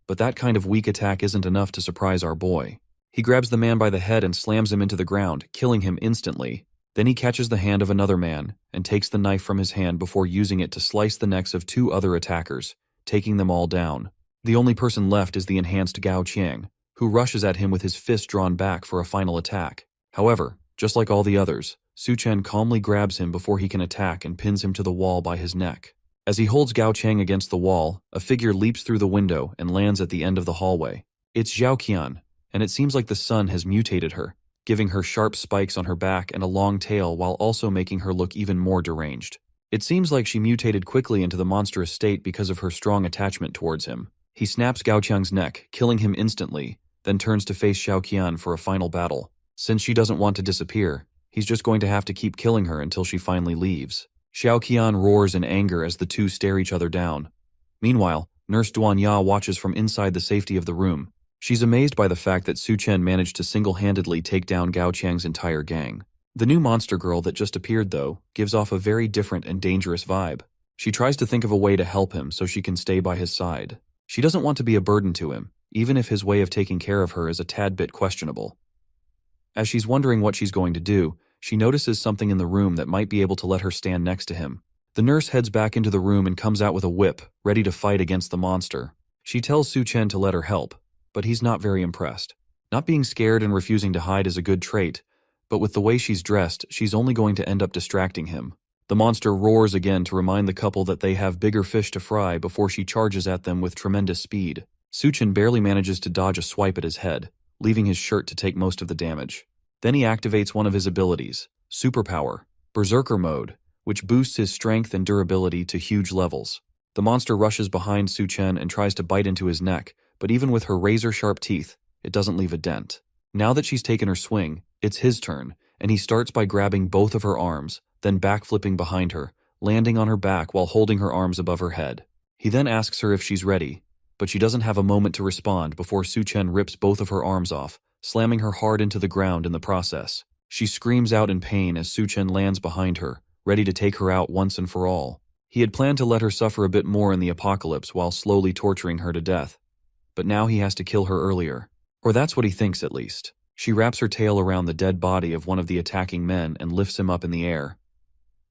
But that kind of weak attack isn't enough to surprise our boy. He grabs the man by the head and slams him into the ground, killing him instantly. Then he catches the hand of another man and takes the knife from his hand before using it to slice the necks of 2 other attackers, taking them all down. The only person left is the enhanced Gao Qiang, who rushes at him with his fist drawn back for a final attack. However, just like all the others, Su Chen calmly grabs him before he can attack and pins him to the wall by his neck. As he holds Gao Qiang against the wall, a figure leaps through the window and lands at the end of the hallway. It's Xiao Qian, and it seems like the sun has mutated her, giving her sharp spikes on her back and a long tail while also making her look even more deranged. It seems like she mutated quickly into the monstrous state because of her strong attachment towards him. He snaps Gao Qiang's neck, killing him instantly, then turns to face Xiao Qian for a final battle. Since she doesn't want to disappear, he's just going to have to keep killing her until she finally leaves. Xiao Qian roars in anger as the two stare each other down. Meanwhile, Nurse Duanya watches from inside the safety of the room. She's amazed by the fact that Su Chen managed to single-handedly take down Gao Qiang's entire gang. The new monster girl that just appeared, though, gives off a very different and dangerous vibe. She tries to think of a way to help him so she can stay by his side. She doesn't want to be a burden to him, even if his way of taking care of her is a tad bit questionable. As she's wondering what she's going to do, she notices something in the room that might be able to let her stand next to him. The nurse heads back into the room and comes out with a whip, ready to fight against the monster. She tells Su Chen to let her help, but he's not very impressed. Not being scared and refusing to hide is a good trait, but with the way she's dressed, she's only going to end up distracting him. The monster roars again to remind the couple that they have bigger fish to fry before she charges at them with tremendous speed. Su Chen barely manages to dodge a swipe at his head, leaving his shirt to take most of the damage. Then he activates one of his abilities, Superpower, Berserker Mode, which boosts his strength and durability to huge levels. The monster rushes behind Su Chen and tries to bite into his neck, but even with her razor-sharp teeth, it doesn't leave a dent. Now that she's taken her swing, it's his turn, and he starts by grabbing both of her arms, then backflipping behind her, landing on her back while holding her arms above her head. He then asks her if she's ready, but she doesn't have a moment to respond before Su-chen rips both of her arms off, slamming her hard into the ground in the process. She screams out in pain as Su-chen lands behind her, ready to take her out once and for all. He had planned to let her suffer a bit more in the apocalypse while slowly torturing her to death, but now he has to kill her earlier. Or that's what he thinks at least. She wraps her tail around the dead body of one of the attacking men and lifts him up in the air.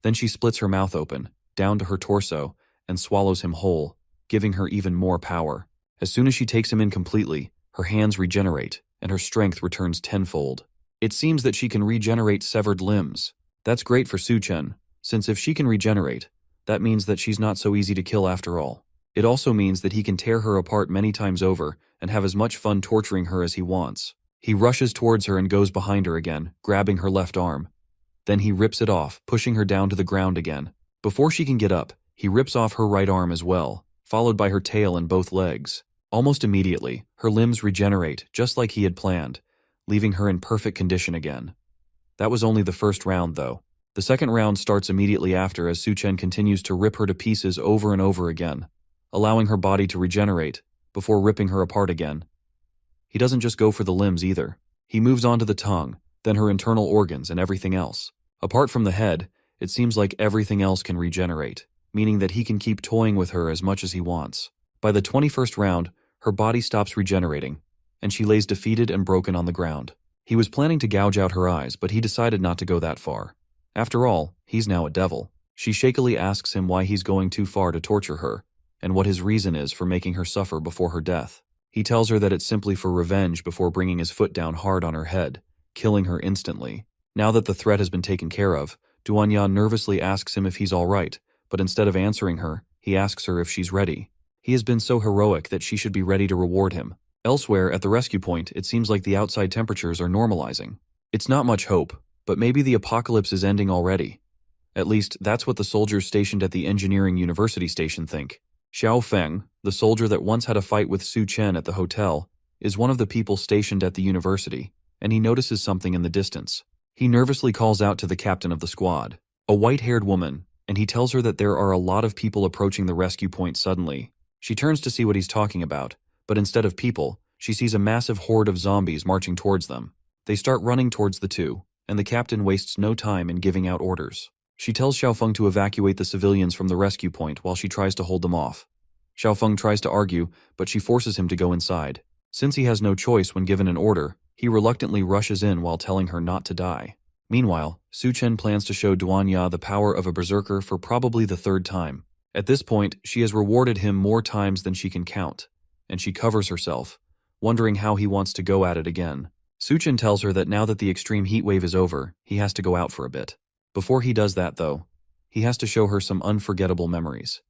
Then she splits her mouth open, down to her torso, and swallows him whole, giving her even more power. As soon as she takes him in completely, her hands regenerate, and her strength returns tenfold. It seems that she can regenerate severed limbs. That's great for Su-chen, since if she can regenerate, that means that she's not so easy to kill after all. It also means that he can tear her apart many times over and have as much fun torturing her as he wants. He rushes towards her and goes behind her again, grabbing her left arm. Then he rips it off, pushing her down to the ground again. Before she can get up, he rips off her right arm as well, followed by her tail and both legs. Almost immediately, her limbs regenerate, just like he had planned, leaving her in perfect condition again. That was only the first round, though. The second round starts immediately after as Su-chen continues to rip her to pieces over and over again, allowing her body to regenerate, before ripping her apart again. He doesn't just go for the limbs either. He moves on to the tongue, then her internal organs and everything else. Apart from the head, it seems like everything else can regenerate, meaning that he can keep toying with her as much as he wants. By the 21st round, her body stops regenerating, and she lays defeated and broken on the ground. He was planning to gouge out her eyes, but he decided not to go that far. After all, he's now a devil. She shakily asks him why he's going too far to torture her, and what his reason is for making her suffer before her death. He tells her that it's simply for revenge before bringing his foot down hard on her head, killing her instantly. Now that the threat has been taken care of, Duanya nervously asks him if he's all right, but instead of answering her, he asks her if she's ready. He has been so heroic that she should be ready to reward him. Elsewhere, at the rescue point, it seems like the outside temperatures are normalizing. It's not much hope, but maybe the apocalypse is ending already. At least, that's what the soldiers stationed at the engineering university station think. Xiao Feng, the soldier that once had a fight with Su-chen at the hotel, is one of the people stationed at the university, and he notices something in the distance. He nervously calls out to the captain of the squad, a white-haired woman, and he tells her that there are a lot of people approaching the rescue point suddenly. She turns to see what he's talking about, but instead of people, she sees a massive horde of zombies marching towards them. They start running towards the two, and the captain wastes no time in giving out orders. She tells Xiaofeng to evacuate the civilians from the rescue point while she tries to hold them off. Xiaofeng tries to argue, but she forces him to go inside. Since he has no choice when given an order, he reluctantly rushes in while telling her not to die. Meanwhile, Su-chen plans to show Duanya the power of a berserker for probably the third time. At this point, she has rewarded him more times than she can count, and she covers herself, wondering how he wants to go at it again. Su-chen tells her that now that the extreme heat wave is over, he has to go out for a bit. Before he does that, though, he has to show her some unforgettable memories.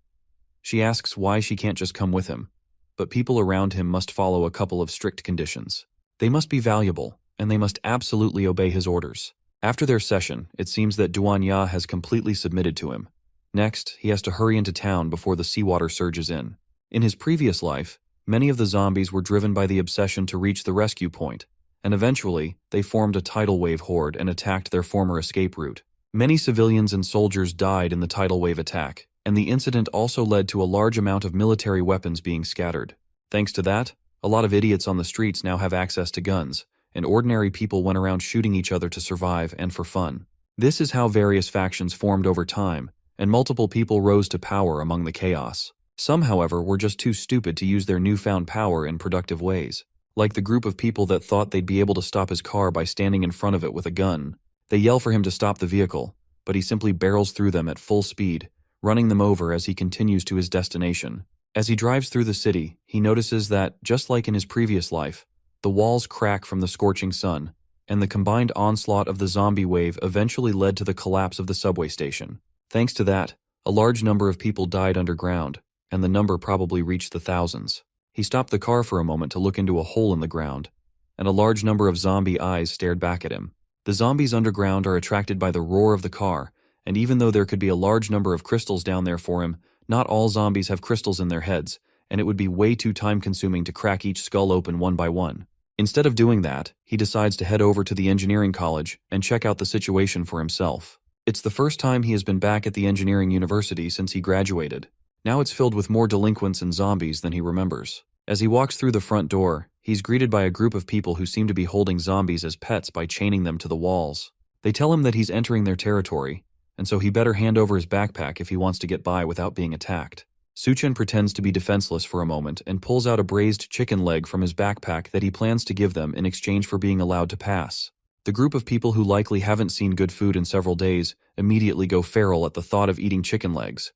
She asks why she can't just come with him, but people around him must follow a couple of strict conditions. They must be valuable, and they must absolutely obey his orders. After their session, it seems that Duanya has completely submitted to him. Next, he has to hurry into town before the seawater surges in. In his previous life, many of the zombies were driven by the obsession to reach the rescue point, and eventually, they formed a tidal wave horde and attacked their former escape route. Many civilians and soldiers died in the tidal wave attack, and the incident also led to a large amount of military weapons being scattered. Thanks to that, a lot of idiots on the streets now have access to guns, and ordinary people went around shooting each other to survive and for fun. This is how various factions formed over time, and multiple people rose to power among the chaos. Some, however, were just too stupid to use their newfound power in productive ways. Like the group of people that thought they'd be able to stop his car by standing in front of it with a gun. They yell for him to stop the vehicle, but he simply barrels through them at full speed, running them over as he continues to his destination. As he drives through the city, he notices that, just like in his previous life, the walls crack from the scorching sun, and the combined onslaught of the zombie wave eventually led to the collapse of the subway station. Thanks to that, a large number of people died underground, and the number probably reached the thousands. He stopped the car for a moment to look into a hole in the ground, and a large number of zombie eyes stared back at him. The zombies underground are attracted by the roar of the car, and even though there could be a large number of crystals down there for him, not all zombies have crystals in their heads, and it would be way too time-consuming to crack each skull open one by one. Instead of doing that, he decides to head over to the engineering college and check out the situation for himself. It's the first time he has been back at the engineering university since he graduated. Now it's filled with more delinquents and zombies than he remembers. As he walks through the front door, he's greeted by a group of people who seem to be holding zombies as pets by chaining them to the walls. They tell him that he's entering their territory, and so he better hand over his backpack if he wants to get by without being attacked. Suchen pretends to be defenseless for a moment and pulls out a braised chicken leg from his backpack that he plans to give them in exchange for being allowed to pass. The group of people who likely haven't seen good food in several days immediately go feral at the thought of eating chicken legs.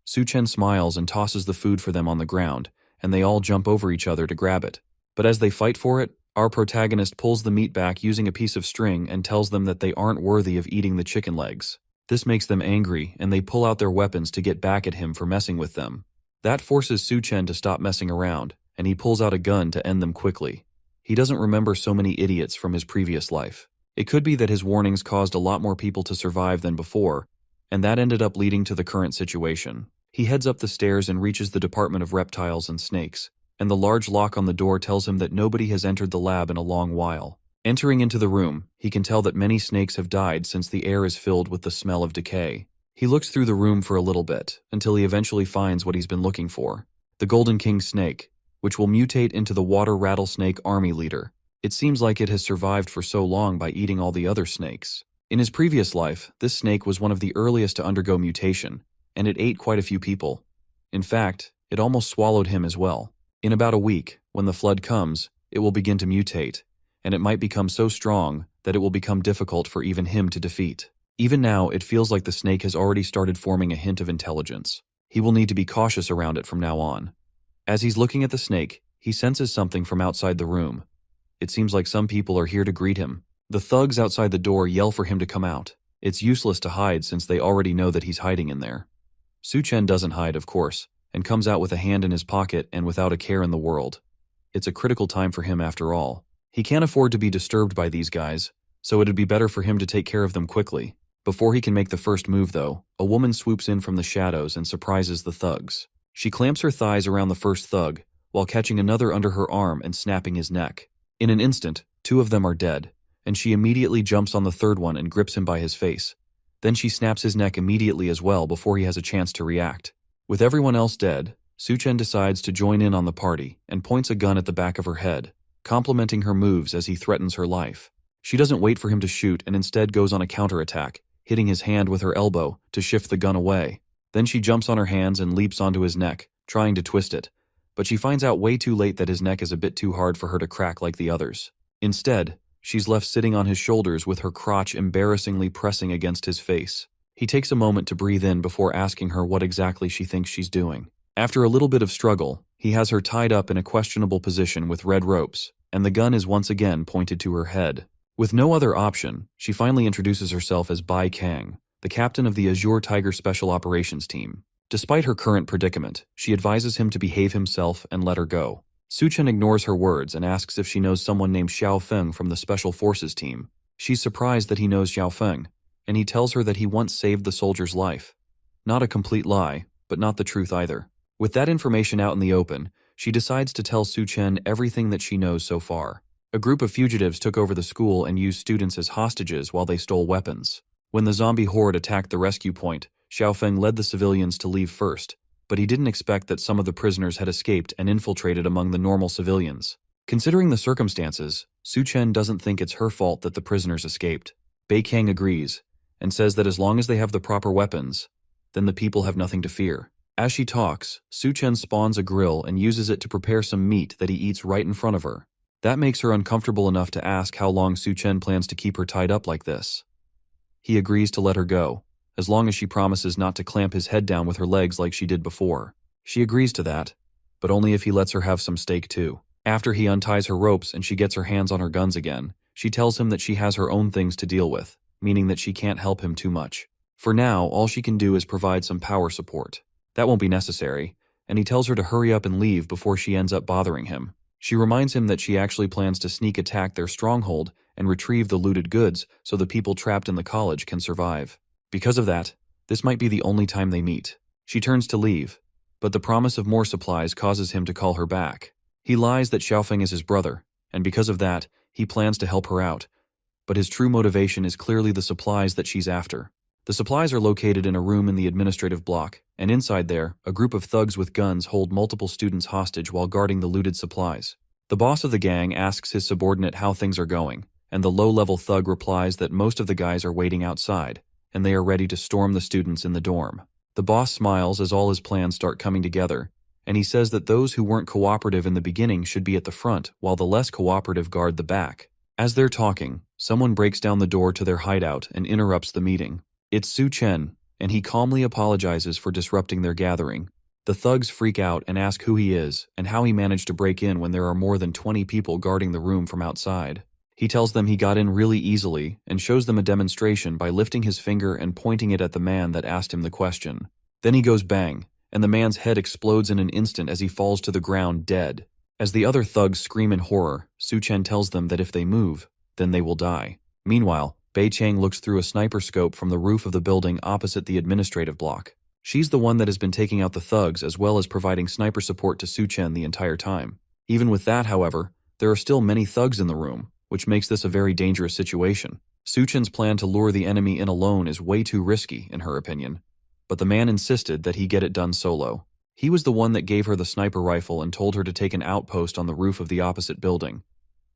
Suchen smiles and tosses the food for them on the ground, and they all jump over each other to grab it. But as they fight for it, our protagonist pulls the meat back using a piece of string and tells them that they aren't worthy of eating the chicken legs. This makes them angry, and they pull out their weapons to get back at him for messing with them. That forces Suchen to stop messing around, and he pulls out a gun to end them quickly. He doesn't remember so many idiots from his previous life. It could be that his warnings caused a lot more people to survive than before, and that ended up leading to the current situation. He heads up the stairs and reaches the Department of Reptiles and Snakes, and the large lock on the door tells him that nobody has entered the lab in a long while. Entering into the room, he can tell that many snakes have died since the air is filled with the smell of decay. He looks through the room for a little bit, until he eventually finds what he's been looking for: the Golden King snake, which will mutate into the water rattlesnake army leader. It seems like it has survived for so long by eating all the other snakes. In his previous life, this snake was one of the earliest to undergo mutation, and it ate quite a few people. In fact, it almost swallowed him as well. In about a week, when the flood comes, it will begin to mutate, and it might become so strong that it will become difficult for even him to defeat. Even now, it feels like the snake has already started forming a hint of intelligence. He will need to be cautious around it from now on. As he's looking at the snake, he senses something from outside the room. It seems like some people are here to greet him. The thugs outside the door yell for him to come out. It's useless to hide since they already know that he's hiding in there. Suchen doesn't hide, of course, and comes out with a hand in his pocket and without a care in the world. It's a critical time for him after all. He can't afford to be disturbed by these guys, so it'd be better for him to take care of them quickly. Before he can make the first move, though, a woman swoops in from the shadows and surprises the thugs. She clamps her thighs around the first thug, while catching another under her arm and snapping his neck. In an instant, 2 of them are dead, and she immediately jumps on the third one and grips him by his face. Then she snaps his neck immediately as well before he has a chance to react. With everyone else dead, Suchen decides to join in on the party and points a gun at the back of her head, complimenting her moves as he threatens her life. She doesn't wait for him to shoot and instead goes on a counterattack, hitting his hand with her elbow to shift the gun away. Then she jumps on her hands and leaps onto his neck, trying to twist it, but she finds out way too late that his neck is a bit too hard for her to crack like the others. Instead, she's left sitting on his shoulders with her crotch embarrassingly pressing against his face. He takes a moment to breathe in before asking her what exactly she thinks she's doing. After a little bit of struggle, he has her tied up in a questionable position with red ropes, and the gun is once again pointed to her head. With no other option, she finally introduces herself as Bai Kang, the captain of the Azure Tiger Special Operations Team. Despite her current predicament, she advises him to behave himself and let her go. Suchen ignores her words and asks if she knows someone named Xiao Feng from the Special Forces team. She's surprised that he knows Xiao Feng, and he tells her that he once saved the soldier's life. Not a complete lie, but not the truth either. With that information out in the open, she decides to tell Suchen everything that she knows so far. A group of fugitives took over the school and used students as hostages while they stole weapons. When the zombie horde attacked the rescue point, Xiao Feng led the civilians to leave first, but he didn't expect that some of the prisoners had escaped and infiltrated among the normal civilians. Considering the circumstances, Suchen doesn't think it's her fault that the prisoners escaped. Bai Kang agrees, and says that as long as they have the proper weapons, then the people have nothing to fear. As she talks, Suchen spawns a grill and uses it to prepare some meat that he eats right in front of her. That makes her uncomfortable enough to ask how long Suchen plans to keep her tied up like this. He agrees to let her go, as long as she promises not to clamp his head down with her legs like she did before. She agrees to that, but only if he lets her have some steak too. After he unties her ropes and she gets her hands on her guns again, she tells him that she has her own things to deal with, meaning that she can't help him too much. For now, all she can do is provide some power support. That won't be necessary, and he tells her to hurry up and leave before she ends up bothering him. She reminds him that she actually plans to sneak attack their stronghold and retrieve the looted goods so the people trapped in the college can survive. Because of that, this might be the only time they meet. She turns to leave, but the promise of more supplies causes him to call her back. He lies that Xiaofeng is his brother, and because of that, he plans to help her out. But his true motivation is clearly the supplies that she's after. The supplies are located in a room in the administrative block, and inside there, a group of thugs with guns hold multiple students hostage while guarding the looted supplies. The boss of the gang asks his subordinate how things are going, and the low-level thug replies that most of the guys are waiting outside, and they are ready to storm the students in the dorm. The boss smiles as all his plans start coming together, and he says that those who weren't cooperative in the beginning should be at the front, while the less cooperative guard the back. As they're talking, someone breaks down the door to their hideout and interrupts the meeting. It's Su Chen, and he calmly apologizes for disrupting their gathering. The thugs freak out and ask who he is and how he managed to break in when there are more than 20 people guarding the room from outside. He tells them he got in really easily and shows them a demonstration by lifting his finger and pointing it at the man that asked him the question. Then he goes bang, and the man's head explodes in an instant as he falls to the ground dead. As the other thugs scream in horror, Su Chen tells them that if they move, then they will die. Meanwhile, Bei Chang looks through a sniper scope from the roof of the building opposite the administrative block. She's the one that has been taking out the thugs as well as providing sniper support to Su Chen the entire time. Even with that, however, there are still many thugs in the room, which makes this a very dangerous situation. Su Chen's plan to lure the enemy in alone is way too risky, in her opinion, but the man insisted that he get it done solo. He was the one that gave her the sniper rifle and told her to take an outpost on the roof of the opposite building.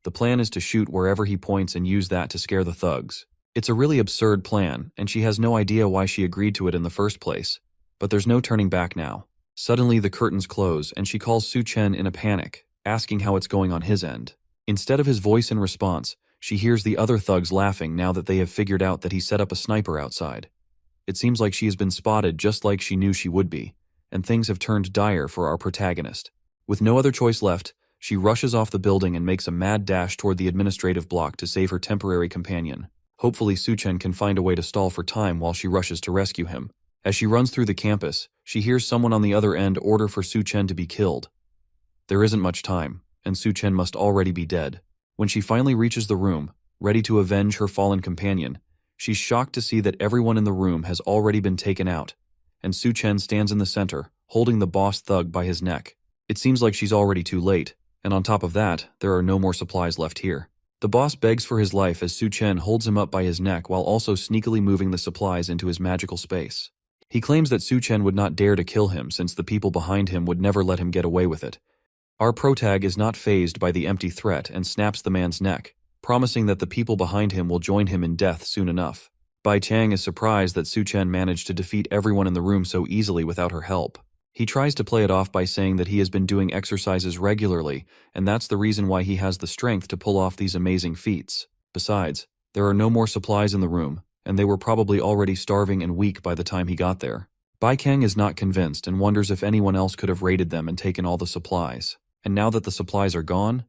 The plan is to shoot wherever he points and use that to scare the thugs. It's a really absurd plan, and she has no idea why she agreed to it in the first place. But there's no turning back now. Suddenly the curtains close, and she calls Su Chen in a panic, asking how it's going on his end. Instead of his voice in response, she hears the other thugs laughing now that they have figured out that he set up a sniper outside. It seems like she has been spotted just like she knew she would be, and things have turned dire for our protagonist. With no other choice left, she rushes off the building and makes a mad dash toward the administrative block to save her temporary companion. Hopefully Su Chen can find a way to stall for time while she rushes to rescue him. As she runs through the campus, she hears someone on the other end order for Su Chen to be killed. There isn't much time, and Su Chen must already be dead. When she finally reaches the room, ready to avenge her fallen companion, she's shocked to see that everyone in the room has already been taken out, and Su Chen stands in the center, holding the boss thug by his neck. It seems like she's already too late, and on top of that, there are no more supplies left here. The boss begs for his life as Su Chen holds him up by his neck while also sneakily moving the supplies into his magical space. He claims that Su Chen would not dare to kill him since the people behind him would never let him get away with it. Our protag is not fazed by the empty threat and snaps the man's neck, promising that the people behind him will join him in death soon enough. Bai Chang is surprised that Su Chen managed to defeat everyone in the room so easily without her help. He tries to play it off by saying that he has been doing exercises regularly, and that's the reason why he has the strength to pull off these amazing feats. Besides, there are no more supplies in the room, and they were probably already starving and weak by the time he got there. Bai Kang is not convinced and wonders if anyone else could have raided them and taken all the supplies. And now that the supplies are gone,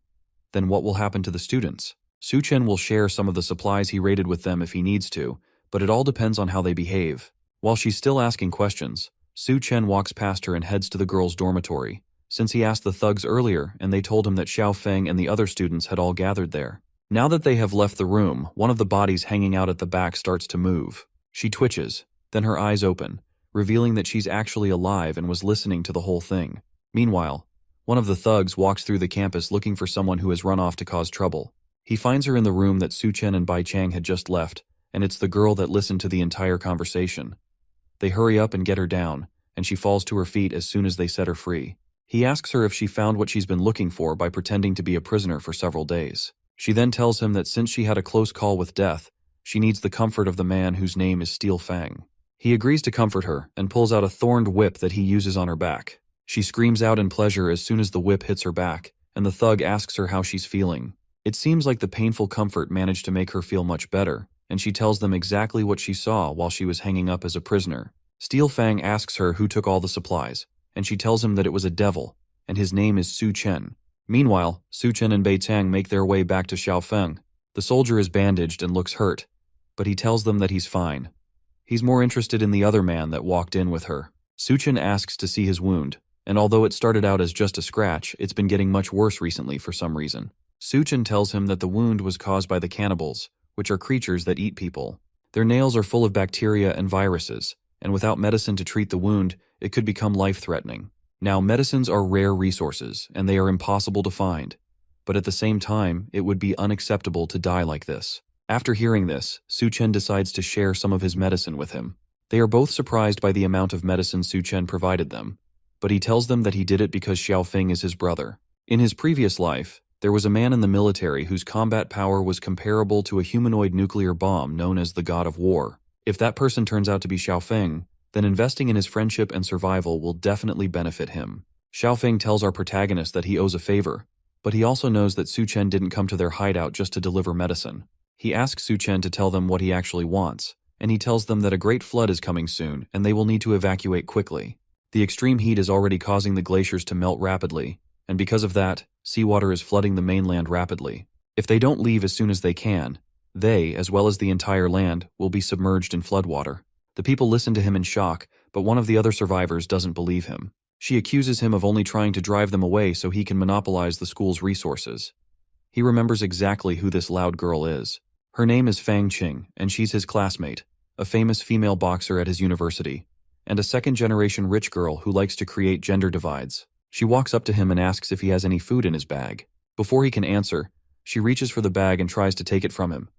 then what will happen to the students? Su Chen will share some of the supplies he raided with them if he needs to, but it all depends on how they behave. While she's still asking questions, Su Chen walks past her and heads to the girls' dormitory, since he asked the thugs earlier and they told him that Xiao Feng and the other students had all gathered there. Now that they have left the room, one of the bodies hanging out at the back starts to move. She twitches, then her eyes open, revealing that she's actually alive and was listening to the whole thing. Meanwhile, one of the thugs walks through the campus looking for someone who has run off to cause trouble. He finds her in the room that Su Chen and Bai Chang had just left, and it's the girl that listened to the entire conversation. They hurry up and get her down, and she falls to her feet as soon as they set her free. He asks her if she found what she's been looking for by pretending to be a prisoner for several days. She then tells him that since she had a close call with death, she needs the comfort of the man whose name is Steel Fang. He agrees to comfort her and pulls out a thorned whip that he uses on her back. She screams out in pleasure as soon as the whip hits her back, and the thug asks her how she's feeling. It seems like the painful comfort managed to make her feel much better, and she tells them exactly what she saw while she was hanging up as a prisoner. Steel Fang asks her who took all the supplies, and she tells him that it was a devil, and his name is Su Chen. Meanwhile, Su Chen and Bei Tang make their way back to Xiao Feng. The soldier is bandaged and looks hurt, but he tells them that he's fine. He's more interested in the other man that walked in with her. Su Chen asks to see his wound, and although it started out as just a scratch, it's been getting much worse recently for some reason. Su Chen tells him that the wound was caused by the cannibals, which are creatures that eat people. Their nails are full of bacteria and viruses, and without medicine to treat the wound, it could become life-threatening. Now, medicines are rare resources, and they are impossible to find. but at the same time, it would be unacceptable to die like this. After hearing this, Su Chen decides to share some of his medicine with him. They are both surprised by the amount of medicine Su Chen provided them, but he tells them that he did it because Xiaofeng is his brother. In his previous life, there was a man in the military whose combat power was comparable to a humanoid nuclear bomb known as the God of War. If that person turns out to be Xiaofeng, then investing in his friendship and survival will definitely benefit him. Xiaofeng tells our protagonist that he owes a favor, but he also knows that Su Chen didn't come to their hideout just to deliver medicine. He asks Su Chen to tell them what he actually wants, and he tells them that a great flood is coming soon and they will need to evacuate quickly. The extreme heat is already causing the glaciers to melt rapidly, and because of that, seawater is flooding the mainland rapidly. If they don't leave as soon as they can, they, as well as the entire land, will be submerged in floodwater. The people listen to him in shock, but one of the other survivors doesn't believe him. She accuses him of only trying to drive them away so he can monopolize the school's resources. He remembers exactly who this loud girl is. Her name is Fang Qing, and she's his classmate, a famous female boxer at his university, and a second-generation rich girl who likes to create gender divides. She walks up to him and asks if he has any food in his bag. Before he can answer, she reaches for the bag and tries to take it from him.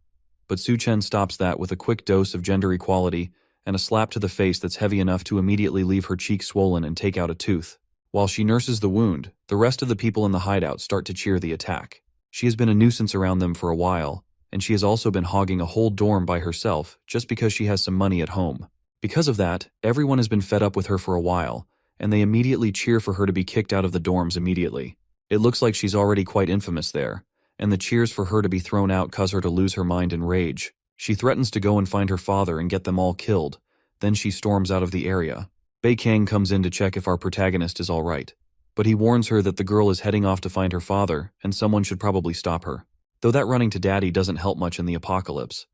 But Su Chen stops that with a quick dose of gender equality and a slap to the face that's heavy enough to immediately leave her cheek swollen and take out a tooth. While she nurses the wound, the rest of the people in the hideout start to cheer the attack. She has been a nuisance around them for a while, and she has also been hogging a whole dorm by herself just because she has some money at home. Because of that, everyone has been fed up with her for a while, and they immediately cheer for her to be kicked out of the dorms immediately. It looks like she's already quite infamous there, and the cheers for her to be thrown out cause her to lose her mind in rage. She threatens to go and find her father and get them all killed. Then she storms out of the area. Bei Kang comes in to check if our protagonist is all right, but he warns her that the girl is heading off to find her father and someone should probably stop her. Though that running to daddy doesn't help much in the apocalypse.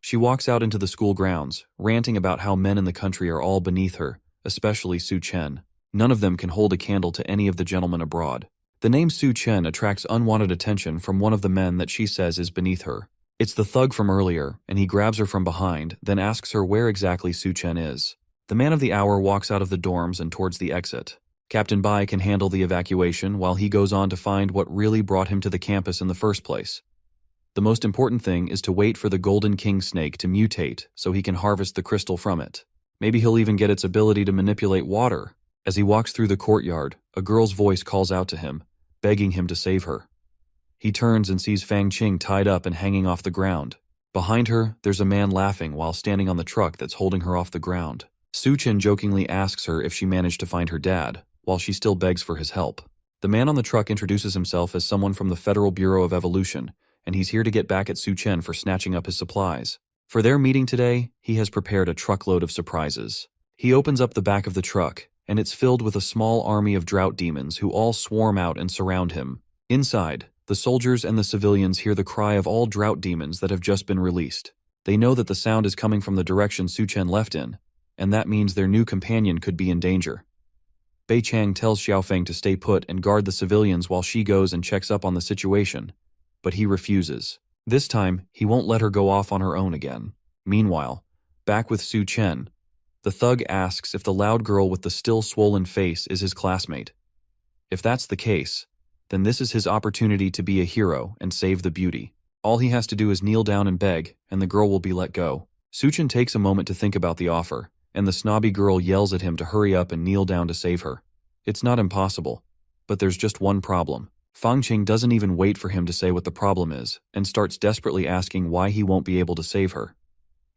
She walks out into the school grounds, ranting about how men in the country are all beneath her, especially Su Chen. None of them can hold a candle to any of the gentlemen abroad. The name Su Chen attracts unwanted attention from one of the men that she says is beneath her. It's the thug from earlier, and he grabs her from behind, then asks her where exactly Su Chen is. The man of the hour walks out of the dorms and towards the exit. Captain Bai can handle the evacuation while he goes on to find what really brought him to the campus in the first place. The most important thing is to wait for the Golden King snake to mutate so he can harvest the crystal from it. Maybe he'll even get its ability to manipulate water. As he walks through the courtyard, a girl's voice calls out to him, begging him to save her. He turns and sees Fang Qing tied up and hanging off the ground. Behind her, there's a man laughing while standing on the truck that's holding her off the ground. Su Chen jokingly asks her if she managed to find her dad, while she still begs for his help. The man on the truck introduces himself as someone from the Federal Bureau of Evolution, and he's here to get back at Su Chen for snatching up his supplies. For their meeting today, he has prepared a truckload of surprises. He opens up the back of the truck, and it's filled with a small army of drought demons who all swarm out and surround him. Inside, the soldiers and the civilians hear the cry of all drought demons that have just been released. They know that the sound is coming from the direction Su Chen left in, and that means their new companion could be in danger. Bei Chang tells Xiaofeng to stay put and guard the civilians while she goes and checks up on the situation, but he refuses. This time, he won't let her go off on her own again. Meanwhile, back with Su Chen, the thug asks if the loud girl with the still swollen face is his classmate. If that's the case, then this is his opportunity to be a hero and save the beauty. All he has to do is kneel down and beg, and the girl will be let go. Su Chen takes a moment to think about the offer, and the snobby girl yells at him to hurry up and kneel down to save her. It's not impossible, but there's just one problem. Fang Qing doesn't even wait for him to say what the problem is, and starts desperately asking why he won't be able to save her.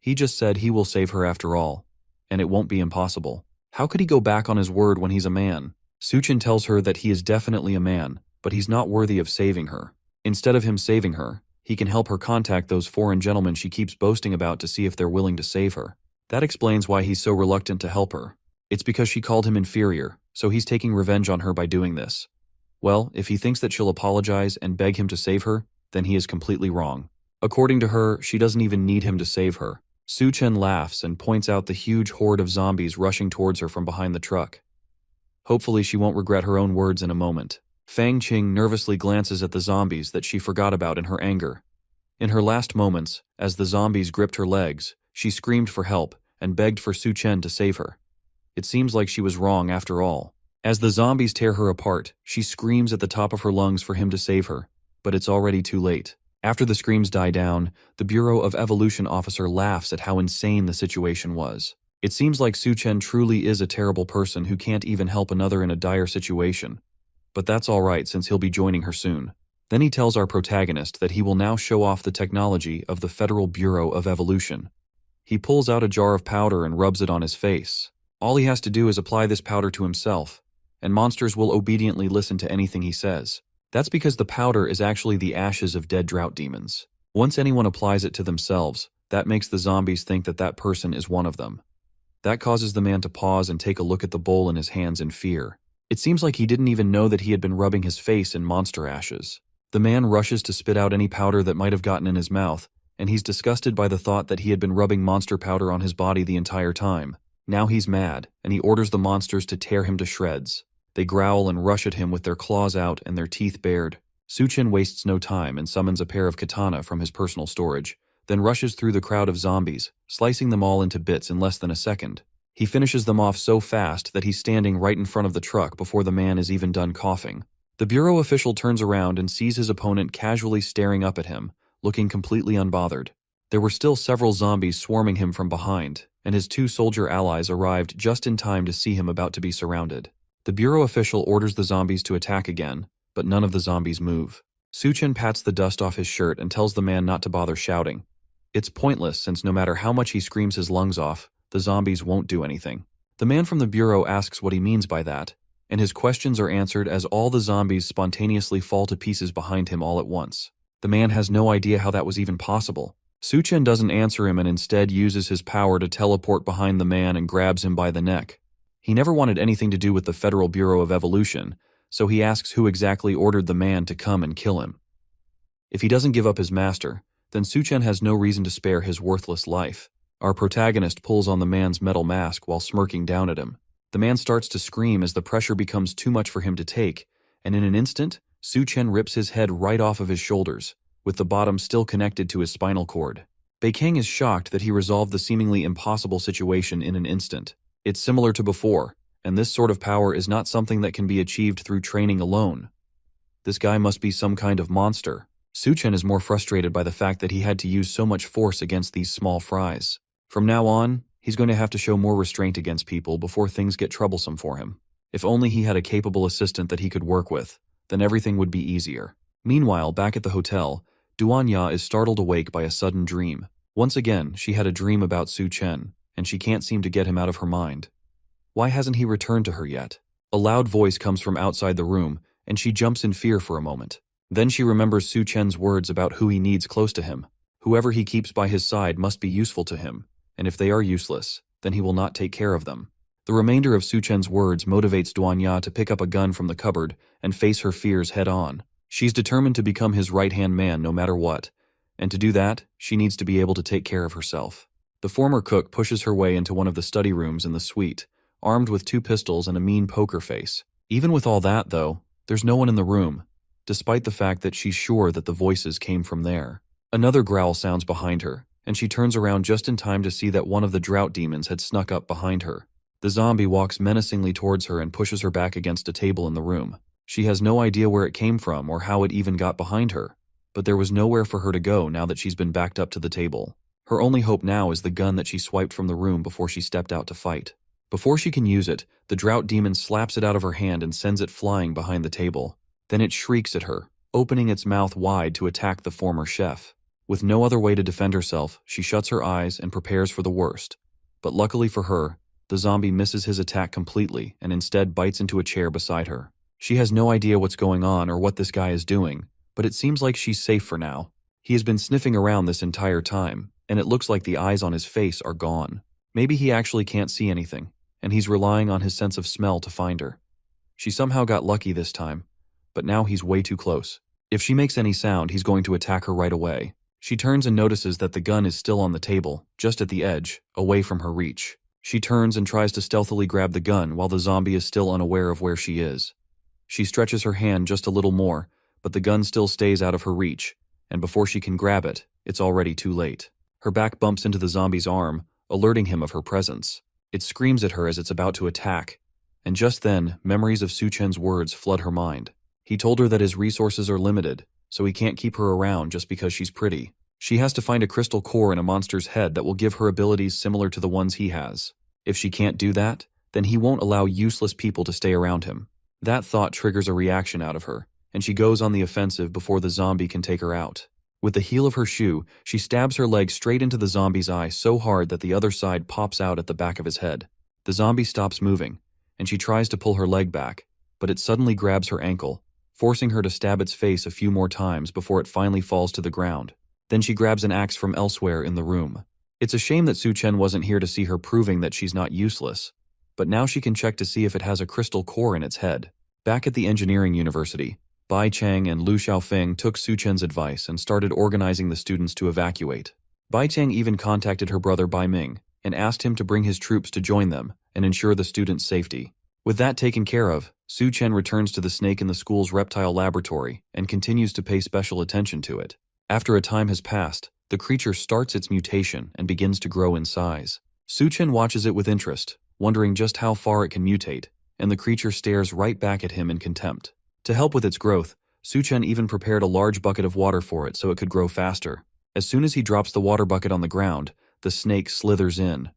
He just said he will save her after all, and it won't be impossible. How could he go back on his word when he's a man? Su Chen tells her that he is definitely a man, but he's not worthy of saving her. Instead of him saving her, he can help her contact those foreign gentlemen she keeps boasting about to see if they're willing to save her. That explains why he's so reluctant to help her. It's because she called him inferior, so he's taking revenge on her by doing this. Well, if he thinks that she'll apologize and beg him to save her, then he is completely wrong. According to her, she doesn't even need him to save her. Su Chen laughs and points out the huge horde of zombies rushing towards her from behind the truck. Hopefully she won't regret her own words in a moment. Fang Qing nervously glances at the zombies that she forgot about in her anger. In her last moments, as the zombies gripped her legs, she screamed for help and begged for Su Chen to save her. It seems like she was wrong after all. As the zombies tear her apart, she screams at the top of her lungs for him to save her, but it's already too late. After the screams die down, the Bureau of Evolution officer laughs at how insane the situation was. It seems like Su-chen truly is a terrible person who can't even help another in a dire situation. But that's alright since he'll be joining her soon. Then he tells our protagonist that he will now show off the technology of the Federal Bureau of Evolution. He pulls out a jar of powder and rubs it on his face. All he has to do is apply this powder to himself, and monsters will obediently listen to anything he says. That's because the powder is actually the ashes of dead drought demons. Once anyone applies it to themselves, that makes the zombies think that that person is one of them. That causes the man to pause and take a look at the bowl in his hands in fear. It seems like he didn't even know that he had been rubbing his face in monster ashes. The man rushes to spit out any powder that might have gotten in his mouth, and he's disgusted by the thought that he had been rubbing monster powder on his body the entire time. Now he's mad, and he orders the monsters to tear him to shreds. They growl and rush at him with their claws out and their teeth bared. Su-chen wastes no time and summons a pair of katana from his personal storage, then rushes through the crowd of zombies, slicing them all into bits in less than a second. He finishes them off so fast that he's standing right in front of the truck before the man is even done coughing. The bureau official turns around and sees his opponent casually staring up at him, looking completely unbothered. There were still several zombies swarming him from behind, and his two soldier allies arrived just in time to see him about to be surrounded. The bureau official orders the zombies to attack again, but none of the zombies move. Su-chen pats the dust off his shirt and tells the man not to bother shouting. It's pointless since no matter how much he screams his lungs off, the zombies won't do anything. The man from the bureau asks what he means by that, and his questions are answered as all the zombies spontaneously fall to pieces behind him all at once. The man has no idea how that was even possible. Su-chen doesn't answer him and instead uses his power to teleport behind the man and grabs him by the neck. He never wanted anything to do with the Federal Bureau of Evolution, so he asks who exactly ordered the man to come and kill him. If he doesn't give up his master, then Su-chen has no reason to spare his worthless life. Our protagonist pulls on the man's metal mask while smirking down at him. The man starts to scream as the pressure becomes too much for him to take, and in an instant, Su-chen rips his head right off of his shoulders, with the bottom still connected to his spinal cord. Beikang is shocked that he resolved the seemingly impossible situation in an instant. It's similar to before, and this sort of power is not something that can be achieved through training alone. This guy must be some kind of monster. Su-chen is more frustrated by the fact that he had to use so much force against these small fries. From now on, he's going to have to show more restraint against people before things get troublesome for him. If only he had a capable assistant that he could work with, then everything would be easier. Meanwhile, back at the hotel, Duanya is startled awake by a sudden dream. Once again, she had a dream about Su-chen, and she can't seem to get him out of her mind. Why hasn't he returned to her yet? A loud voice comes from outside the room, and she jumps in fear for a moment. Then she remembers Su-chen's words about who he needs close to him. Whoever he keeps by his side must be useful to him, and if they are useless, then he will not take care of them. The remainder of Su-chen's words motivates Duanya to pick up a gun from the cupboard and face her fears head-on. She's determined to become his right-hand man no matter what, and to do that, she needs to be able to take care of herself. The former cook pushes her way into one of the study rooms in the suite, armed with 2 pistols and a mean poker face. Even with all that, though, there's no one in the room, despite the fact that she's sure that the voices came from there. Another growl sounds behind her, and she turns around just in time to see that one of the drought demons had snuck up behind her. The zombie walks menacingly towards her and pushes her back against a table in the room. She has no idea where it came from or how it even got behind her, but there was nowhere for her to go now that she's been backed up to the table. Her only hope now is the gun that she swiped from the room before she stepped out to fight. Before she can use it, the drought demon slaps it out of her hand and sends it flying behind the table. Then it shrieks at her, opening its mouth wide to attack the former chef. With no other way to defend herself, she shuts her eyes and prepares for the worst. But luckily for her, the zombie misses his attack completely and instead bites into a chair beside her. She has no idea what's going on or what this guy is doing, but it seems like she's safe for now. He has been sniffing around this entire time, and it looks like the eyes on his face are gone. Maybe he actually can't see anything, and he's relying on his sense of smell to find her. She somehow got lucky this time, but now he's way too close. If she makes any sound, he's going to attack her right away. She turns and notices that the gun is still on the table, just at the edge, away from her reach. She turns and tries to stealthily grab the gun while the zombie is still unaware of where she is. She stretches her hand just a little more, but the gun still stays out of her reach, and before she can grab it, it's already too late. Her back bumps into the zombie's arm, alerting him of her presence. It screams at her as it's about to attack, and just then, memories of Su-chen's words flood her mind. He told her that his resources are limited, so he can't keep her around just because she's pretty. She has to find a crystal core in a monster's head that will give her abilities similar to the ones he has. If she can't do that, then he won't allow useless people to stay around him. That thought triggers a reaction out of her, and she goes on the offensive before the zombie can take her out. With the heel of her shoe, she stabs her leg straight into the zombie's eye so hard that the other side pops out at the back of his head. The zombie stops moving, and she tries to pull her leg back, but it suddenly grabs her ankle, forcing her to stab its face a few more times before it finally falls to the ground. Then she grabs an axe from elsewhere in the room. It's a shame that Su-Chen wasn't here to see her proving that she's not useless, but now she can check to see if it has a crystal core in its head. Back at the engineering university, Bai Chang and Lu Xiaofeng took Su-Chen's advice and started organizing the students to evacuate. Bai Chang even contacted her brother Bai Ming and asked him to bring his troops to join them and ensure the students' safety. With that taken care of, Su-Chen returns to the snake in the school's reptile laboratory and continues to pay special attention to it. After a time has passed, the creature starts its mutation and begins to grow in size. Su-Chen watches it with interest, wondering just how far it can mutate, and the creature stares right back at him in contempt. To help with its growth, Su-Chen even prepared a large bucket of water for it so it could grow faster. As soon as he drops the water bucket on the ground, the snake slithers in.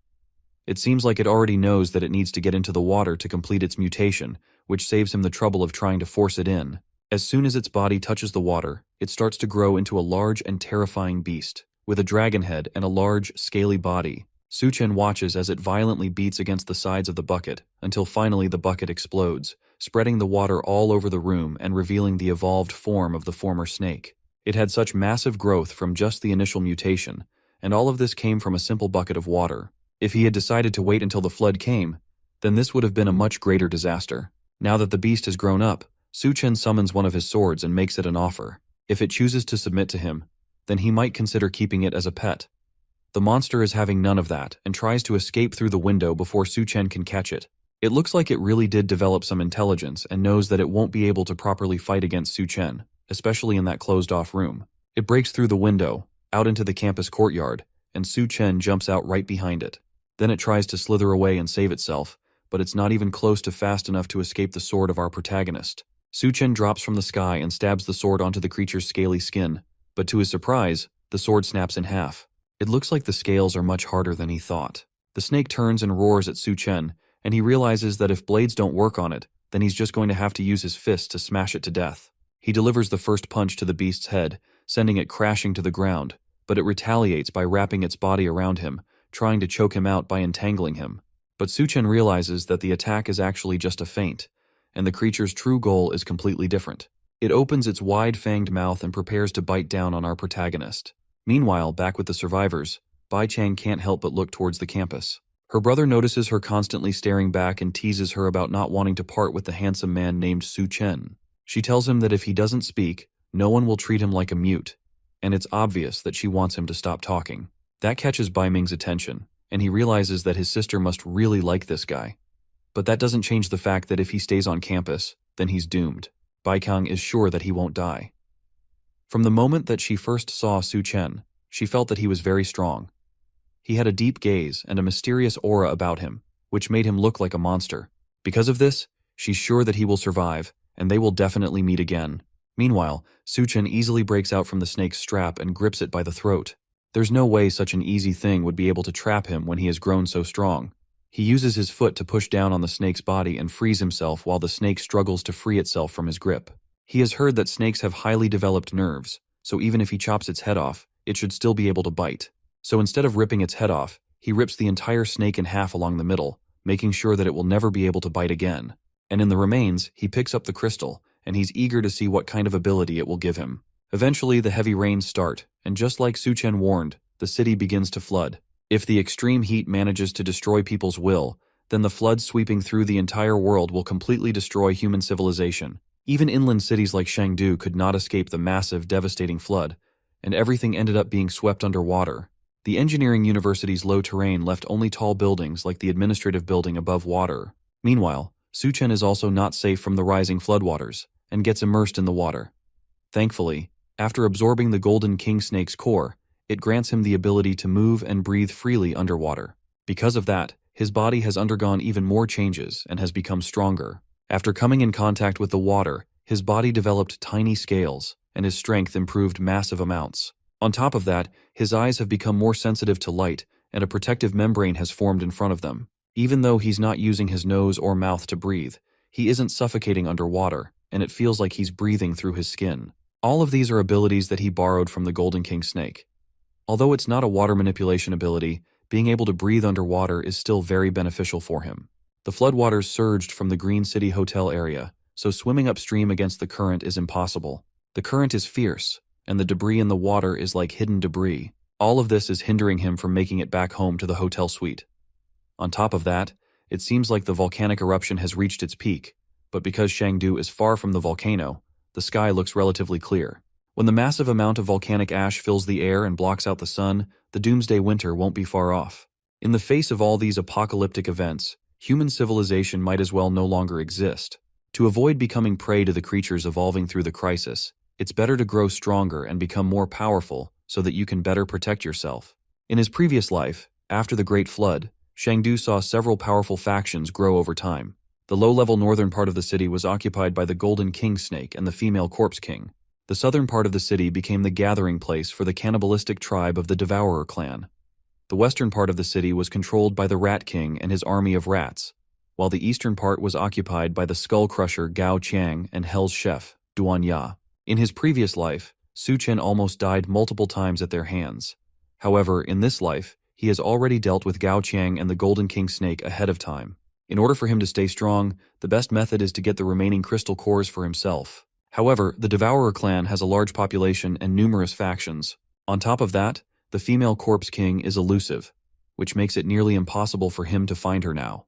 It seems like it already knows that it needs to get into the water to complete its mutation, which saves him the trouble of trying to force it in. As soon as its body touches the water, it starts to grow into a large and terrifying beast, with a dragon head and a large, scaly body. Su-Chen watches as it violently beats against the sides of the bucket, until finally the bucket explodes, spreading the water all over the room and revealing the evolved form of the former snake. It had such massive growth from just the initial mutation, and all of this came from a simple bucket of water. If he had decided to wait until the flood came, then this would have been a much greater disaster. Now that the beast has grown up, Su-Chen summons one of his swords and makes it an offer. If it chooses to submit to him, then he might consider keeping it as a pet. The monster is having none of that and tries to escape through the window before Su-Chen can catch it. It looks like it really did develop some intelligence and knows that it won't be able to properly fight against Su-Chen, especially in that closed-off room. It breaks through the window, out into the campus courtyard, and Su-Chen jumps out right behind it. Then it tries to slither away and save itself, but it's not even close to fast enough to escape the sword of our protagonist. Su-Chen drops from the sky and stabs the sword onto the creature's scaly skin, but to his surprise, the sword snaps in half. It looks like the scales are much harder than he thought. The snake turns and roars at Su-Chen, and he realizes that if blades don't work on it, then he's just going to have to use his fists to smash it to death. He delivers the first punch to the beast's head, sending it crashing to the ground, but it retaliates by wrapping its body around him, trying to choke him out by entangling him. But Su-Chen realizes that the attack is actually just a feint, and the creature's true goal is completely different. It opens its wide-fanged mouth and prepares to bite down on our protagonist. Meanwhile, back with the survivors, Bai Chang can't help but look towards the campus. Her brother notices her constantly staring back and teases her about not wanting to part with the handsome man named Su-Chen. She tells him that if he doesn't speak, no one will treat him like a mute, and it's obvious that she wants him to stop talking. That catches Bai Ming's attention, and he realizes that his sister must really like this guy. But that doesn't change the fact that if he stays on campus, then he's doomed. Bai Kang is sure that he won't die. From the moment that she first saw Su-Chen, she felt that he was very strong. He had a deep gaze and a mysterious aura about him, which made him look like a monster. Because of this, she's sure that he will survive, and they will definitely meet again. Meanwhile, Su-Chen easily breaks out from the snake's strap and grips it by the throat. There's no way such an easy thing would be able to trap him when he has grown so strong. He uses his foot to push down on the snake's body and frees himself while the snake struggles to free itself from his grip. He has heard that snakes have highly developed nerves, so even if he chops its head off, it should still be able to bite. So instead of ripping its head off, he rips the entire snake in half along the middle, making sure that it will never be able to bite again. And in the remains, he picks up the crystal, and he's eager to see what kind of ability it will give him. Eventually, the heavy rains start, and just like Su-Chen warned, the city begins to flood. If the extreme heat manages to destroy people's will, then the flood sweeping through the entire world will completely destroy human civilization. Even inland cities like Chengdu could not escape the massive, devastating flood, and everything ended up being swept underwater. The engineering university's low terrain left only tall buildings like the administrative building above water. Meanwhile, Su-Chen is also not safe from the rising floodwaters, and gets immersed in the water. Thankfully, after absorbing the golden king snake's core, it grants him the ability to move and breathe freely underwater. Because of that, his body has undergone even more changes and has become stronger. After coming in contact with the water, his body developed tiny scales, and his strength improved massive amounts. On top of that, his eyes have become more sensitive to light, and a protective membrane has formed in front of them. Even though he's not using his nose or mouth to breathe, he isn't suffocating underwater, and it feels like he's breathing through his skin. All of these are abilities that he borrowed from the Golden King snake. Although it's not a water manipulation ability, being able to breathe underwater is still very beneficial for him. The floodwaters surged from the Green City Hotel area, so swimming upstream against the current is impossible. The current is fierce, and the debris in the water is like hidden debris. All of this is hindering him from making it back home to the hotel suite. On top of that, it seems like the volcanic eruption has reached its peak, but because Shangdu is far from the volcano, the sky looks relatively clear. When the massive amount of volcanic ash fills the air and blocks out the sun, the doomsday winter won't be far off. In the face of all these apocalyptic events, human civilization might as well no longer exist. To avoid becoming prey to the creatures evolving through the crisis, it's better to grow stronger and become more powerful so that you can better protect yourself. In his previous life, after the Great Flood, Shangdu saw several powerful factions grow over time. The low-level northern part of the city was occupied by the Golden King Snake and the female Corpse King. The southern part of the city became the gathering place for the cannibalistic tribe of the Devourer clan. The western part of the city was controlled by the Rat King and his army of rats, while the eastern part was occupied by the Skull Crusher Gao Qiang and Hell's chef, Duan Ya. In his previous life, Su Chen almost died multiple times at their hands. However, in this life, he has already dealt with Gao Qiang and the Golden King Snake ahead of time. In order for him to stay strong, the best method is to get the remaining crystal cores for himself. However, the Devourer clan has a large population and numerous factions. On top of that, the female Corpse King is elusive, which makes it nearly impossible for him to find her now.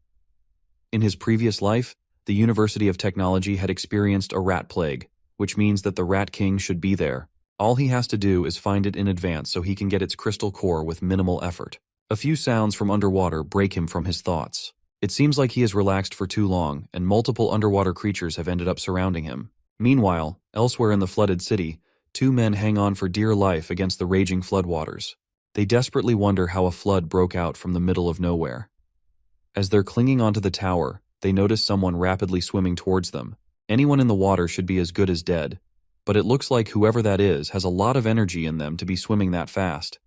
In his previous life, the University of Technology had experienced a rat plague, which means that the Rat King should be there. All he has to do is find it in advance so he can get its crystal core with minimal effort. A few sounds from underwater break him from his thoughts. It seems like he has relaxed for too long, and multiple underwater creatures have ended up surrounding him. Meanwhile, elsewhere in the flooded city, two men hang on for dear life against the raging floodwaters. They desperately wonder how a flood broke out from the middle of nowhere. As they're clinging onto the tower, they notice someone rapidly swimming towards them. Anyone in the water should be as good as dead, but it looks like whoever that is has a lot of energy in them to be swimming that fast.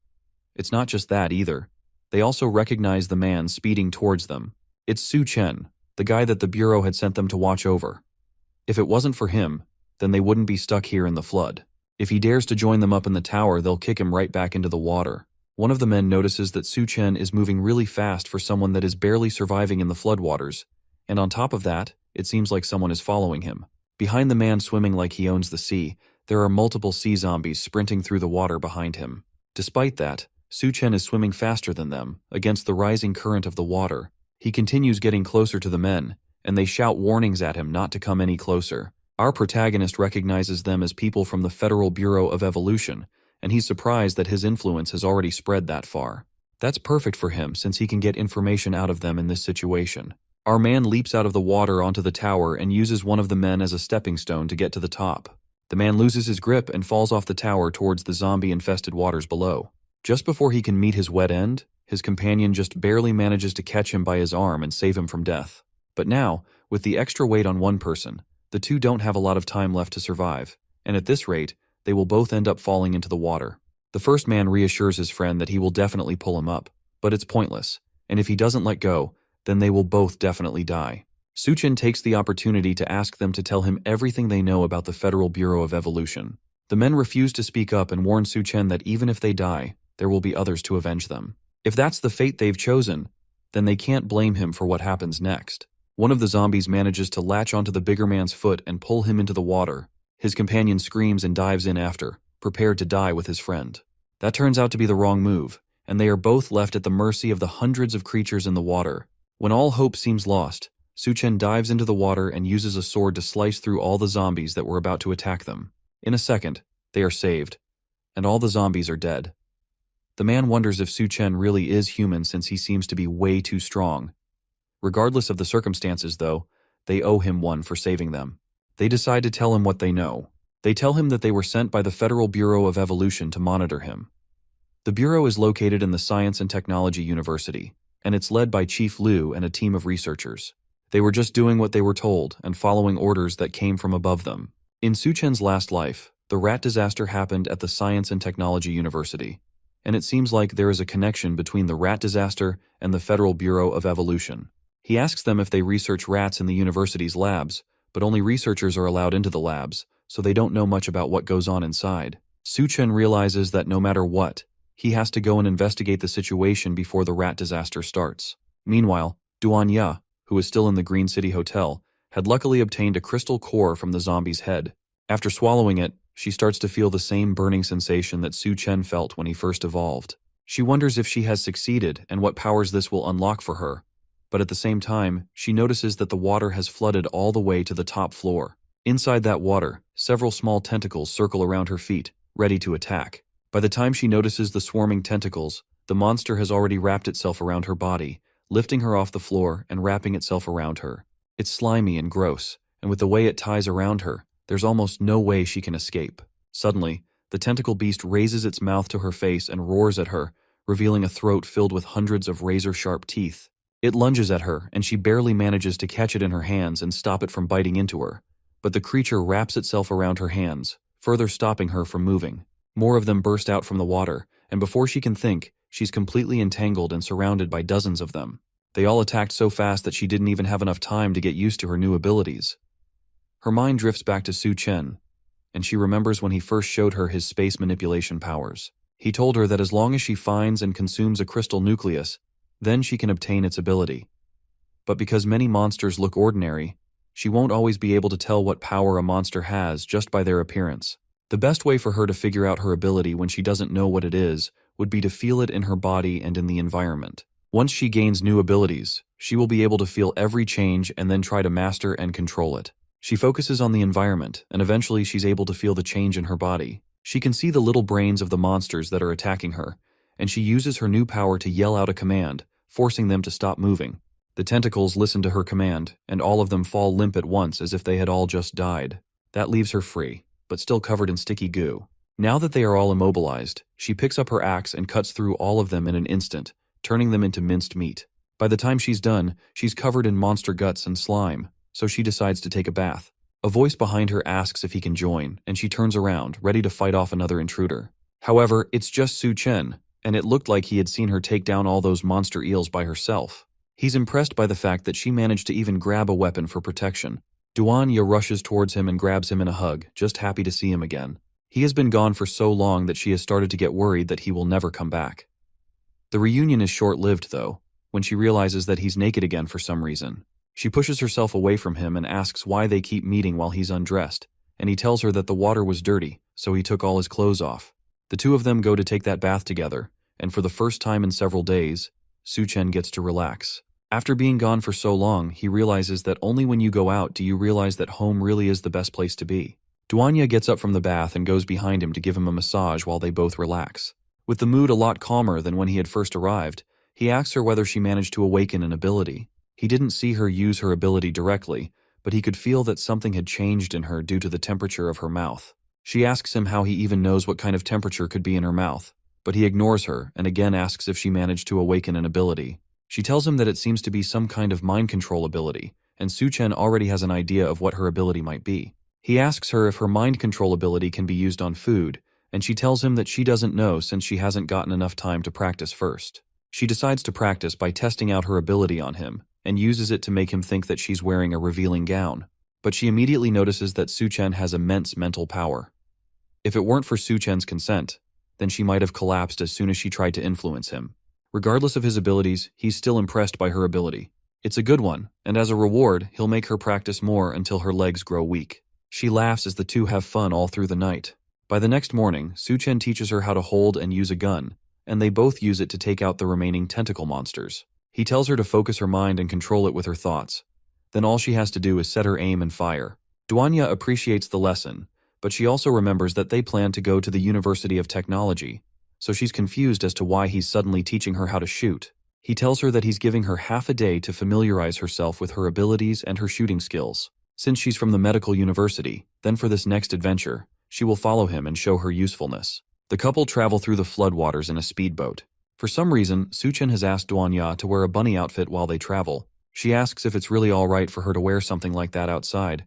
It's not just that either. They also recognize the man speeding towards them. It's Su Chen, the guy that the Bureau had sent them to watch over. If it wasn't for him, then they wouldn't be stuck here in the flood. If he dares to join them up in the tower, they'll kick him right back into the water. One of the men notices that Su Chen is moving really fast for someone that is barely surviving in the floodwaters, and on top of that, it seems like someone is following him. Behind the man swimming like he owns the sea, there are multiple sea zombies sprinting through the water behind him. Despite that, Su Chen is swimming faster than them, against the rising current of the water. He continues getting closer to the men, and they shout warnings at him not to come any closer. Our protagonist recognizes them as people from the Federal Bureau of Evolution, and he's surprised that his influence has already spread that far. That's perfect for him since he can get information out of them in this situation. Our man leaps out of the water onto the tower and uses one of the men as a stepping stone to get to the top. The man loses his grip and falls off the tower towards the zombie-infested waters below. Just before he can meet his wet end, his companion just barely manages to catch him by his arm and save him from death. But now, with the extra weight on one person, the two don't have a lot of time left to survive, and at this rate, they will both end up falling into the water. The first man reassures his friend that he will definitely pull him up, but it's pointless, and if he doesn't let go, then they will both definitely die. Su Chen takes the opportunity to ask them to tell him everything they know about the Federal Bureau of Evolution. The men refuse to speak up and warn Su Chen that even if they die, there will be others to avenge them. If that's the fate they've chosen, then they can't blame him for what happens next. One of the zombies manages to latch onto the bigger man's foot and pull him into the water. His companion screams and dives in after, prepared to die with his friend. That turns out to be the wrong move, and they are both left at the mercy of the hundreds of creatures in the water. When all hope seems lost, Su Chen dives into the water and uses a sword to slice through all the zombies that were about to attack them. In a second, they are saved, and all the zombies are dead. The man wonders if Su Chen really is human since he seems to be way too strong. Regardless of the circumstances, though, they owe him one for saving them. They decide to tell him what they know. They tell him that they were sent by the Federal Bureau of Evolution to monitor him. The Bureau is located in the Science and Technology University, and it's led by Chief Liu and a team of researchers. They were just doing what they were told and following orders that came from above them. In Su Chen's last life, The rat disaster happened at the Science and Technology University, and it seems like there is a connection between the rat disaster and the Federal Bureau of Evolution. He asks them if they research rats in the university's labs, but only researchers are allowed into the labs, so they don't know much about what goes on inside. Su-chen realizes that no matter what, he has to go and investigate the situation before the rat disaster starts. Meanwhile, Duanya, who is still in the Green City Hotel, had luckily obtained a crystal core from the zombie's head. After swallowing it, she starts to feel the same burning sensation that Su-chen felt when he first evolved. She wonders if she has succeeded and what powers this will unlock for her, but at the same time, she notices that the water has flooded all the way to the top floor. Inside that water, several small tentacles circle around her feet, ready to attack. By the time she notices the swarming tentacles, the monster has already wrapped itself around her body, lifting her off the floor and wrapping itself around her. It's slimy and gross, and with the way it ties around her, there's almost no way she can escape. Suddenly, the tentacle beast raises its mouth to her face and roars at her, revealing a throat filled with hundreds of razor-sharp teeth. It lunges at her, and she barely manages to catch it in her hands and stop it from biting into her. But the creature wraps itself around her hands, further stopping her from moving. More of them burst out from the water, and before she can think, she's completely entangled and surrounded by dozens of them. They all attacked so fast that she didn't even have enough time to get used to her new abilities. Her mind drifts back to Su-chen, and she remembers when he first showed her his space manipulation powers. He told her that as long as she finds and consumes a crystal nucleus, then she can obtain its ability. But because many monsters look ordinary, she won't always be able to tell what power a monster has just by their appearance. The best way for her to figure out her ability when she doesn't know what it is would be to feel it in her body and in the environment. Once she gains new abilities, she will be able to feel every change and then try to master and control it. She focuses on the environment, and eventually she's able to feel the change in her body. She can see the little brains of the monsters that are attacking her, and she uses her new power to yell out a command, forcing them to stop moving. The tentacles listen to her command, and all of them fall limp at once as if they had all just died. That leaves her free, but still covered in sticky goo. Now that they are all immobilized, she picks up her axe and cuts through all of them in an instant, turning them into minced meat. By the time she's done, she's covered in monster guts and slime, so she decides to take a bath. A voice behind her asks if he can join, and she turns around, ready to fight off another intruder. However, it's just Su-chen, and it looked like he had seen her take down all those monster eels by herself. He's impressed by the fact that she managed to even grab a weapon for protection. Duanya rushes towards him and grabs him in a hug, just happy to see him again. He has been gone for so long that she has started to get worried that he will never come back. The reunion is short-lived, though, when she realizes that he's naked again for some reason. She pushes herself away from him and asks why they keep meeting while he's undressed, and he tells her that the water was dirty, so he took all his clothes off. The two of them go to take that bath together, and for the first time in several days, Su-chen gets to relax. After being gone for so long, he realizes that only when you go out do you realize that home really is the best place to be. Duanya gets up from the bath and goes behind him to give him a massage while they both relax. With the mood a lot calmer than when he had first arrived, he asks her whether she managed to awaken an ability. He didn't see her use her ability directly, but he could feel that something had changed in her due to the temperature of her mouth. She asks him how he even knows what kind of temperature could be in her mouth, but he ignores her and again asks if she managed to awaken an ability. She tells him that it seems to be some kind of mind control ability, and Su-chen already has an idea of what her ability might be. He asks her if her mind control ability can be used on food, and she tells him that she doesn't know since she hasn't gotten enough time to practice first. She decides to practice by testing out her ability on him, and uses it to make him think that she's wearing a revealing gown. But she immediately notices that Su-chen has immense mental power. If it weren't for Su-chen's consent, then she might have collapsed as soon as she tried to influence him. Regardless of his abilities, he's still impressed by her ability. It's a good one, and as a reward, he'll make her practice more until her legs grow weak. She laughs as the two have fun all through the night. By the next morning, Su-chen teaches her how to hold and use a gun, and they both use it to take out the remaining tentacle monsters. He tells her to focus her mind and control it with her thoughts. Then all she has to do is set her aim and fire. Duanya appreciates the lesson, but she also remembers that they plan to go to the University of Technology, so she's confused as to why he's suddenly teaching her how to shoot. He tells her that he's giving her half a day to familiarize herself with her abilities and her shooting skills. Since she's from the medical university, then for this next adventure, she will follow him and show her usefulness. The couple travel through the floodwaters in a speedboat. For some reason, Su-chen has asked Duanya to wear a bunny outfit while they travel. She asks if it's really alright for her to wear something like that outside,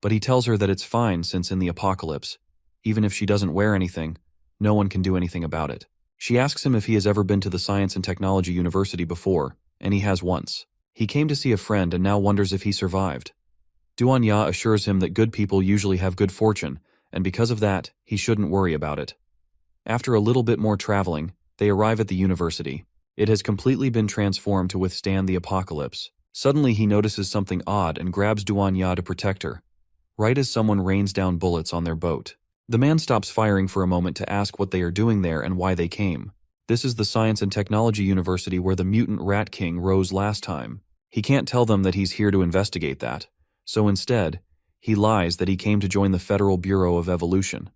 but he tells her that it's fine since in the apocalypse, even if she doesn't wear anything, no one can do anything about it. She asks him if he has ever been to the Science and Technology University before, and he has once. He came to see a friend and now wonders if he survived. Duanya assures him that good people usually have good fortune, and because of that, he shouldn't worry about it. After a little bit more traveling, they arrive at the university. It has completely been transformed to withstand the apocalypse. Suddenly he notices something odd and grabs Duanya to protect her, right as someone rains down bullets on their boat. The man stops firing for a moment to ask what they are doing there and why they came. This is the Science and Technology University where the mutant Rat King rose last time. He can't tell them that he's here to investigate that, so instead, he lies that he came to join the Federal Bureau of Evolution.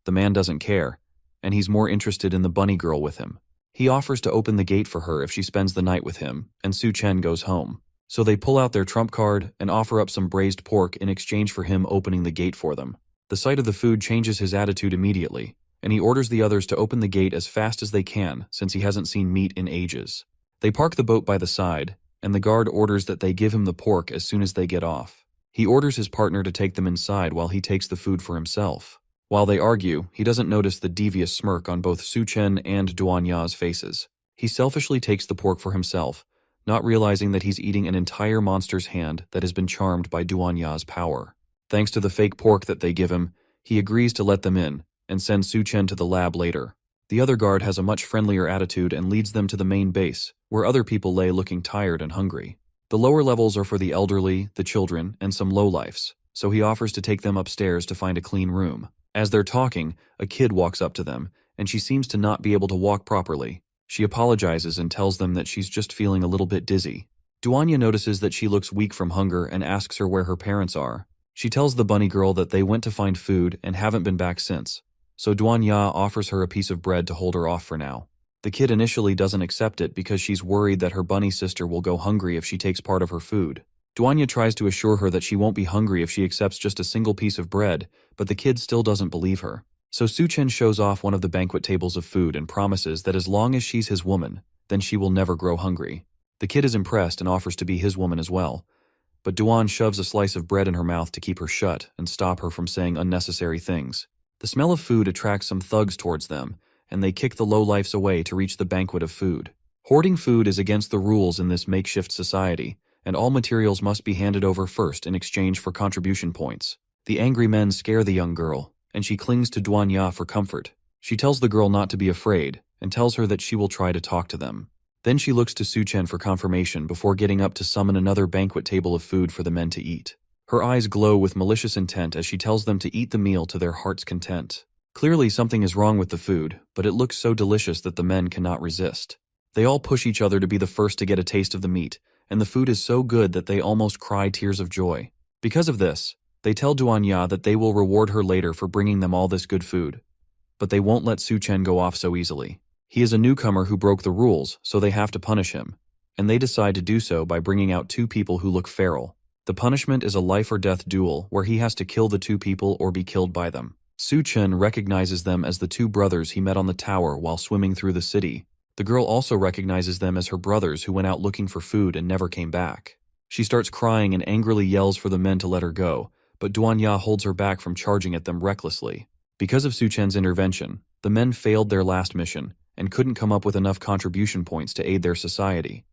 The man doesn't care, and he's more interested in the bunny girl with him. He offers to open the gate for her if she spends the night with him, and Su Chen goes home. So they pull out their trump card and offer up some braised pork in exchange for him opening the gate for them. The sight of the food changes his attitude immediately, and he orders the others to open the gate as fast as they can since he hasn't seen meat in ages. They park the boat by the side, and the guard orders that they give him the pork as soon as they get off. He orders his partner to take them inside while he takes the food for himself. While they argue, he doesn't notice the devious smirk on both Su Chen and Duanya's faces. He selfishly takes the pork for himself, not realizing that he's eating an entire monster's hand that has been charmed by Duanya's power. Thanks to the fake pork that they give him, he agrees to let them in and send Su Chen to the lab later. The other guard has a much friendlier attitude and leads them to the main base, where other people lay looking tired and hungry. The lower levels are for the elderly, the children, and some lowlifes, so he offers to take them upstairs to find a clean room. As they're talking, a kid walks up to them, and she seems to not be able to walk properly. She apologizes and tells them that she's just feeling a little bit dizzy. Duanya notices that she looks weak from hunger and asks her where her parents are. She tells the bunny girl that they went to find food and haven't been back since, so Duanya offers her a piece of bread to hold her off for now. The kid initially doesn't accept it because she's worried that her bunny sister will go hungry if she takes part of her food. Duanya tries to assure her that she won't be hungry if she accepts just a single piece of bread, but the kid still doesn't believe her. So Su Chen shows off one of the banquet tables of food and promises that as long as she's his woman, then she will never grow hungry. The kid is impressed and offers to be his woman as well, but Duan shoves a slice of bread in her mouth to keep her shut and stop her from saying unnecessary things. The smell of food attracts some thugs towards them, and they kick the lowlifes away to reach the banquet of food. Hoarding food is against the rules in this makeshift society, and all materials must be handed over first in exchange for contribution points. The angry men scare the young girl, and she clings to Duanya for comfort. She tells the girl not to be afraid, and tells her that she will try to talk to them. Then she looks to Su Chen for confirmation before getting up to summon another banquet table of food for the men to eat. Her eyes glow with malicious intent as she tells them to eat the meal to their heart's content. Clearly something is wrong with the food, but it looks so delicious that the men cannot resist. They all push each other to be the first to get a taste of the meat, and the food is so good that they almost cry tears of joy. Because of this, they tell Duanya that they will reward her later for bringing them all this good food. But they won't let Su Chen go off so easily. He is a newcomer who broke the rules, so they have to punish him, and they decide to do so by bringing out two people who look feral. The punishment is a life-or-death duel where he has to kill the two people or be killed by them. Su Chen recognizes them as the two brothers he met on the tower while swimming through the city. The girl also recognizes them as her brothers who went out looking for food and never came back. She starts crying and angrily yells for the men to let her go, but Duanya holds her back from charging at them recklessly. Because of Su Chen's intervention, the men failed their last mission and couldn't come up with enough contribution points to aid their society.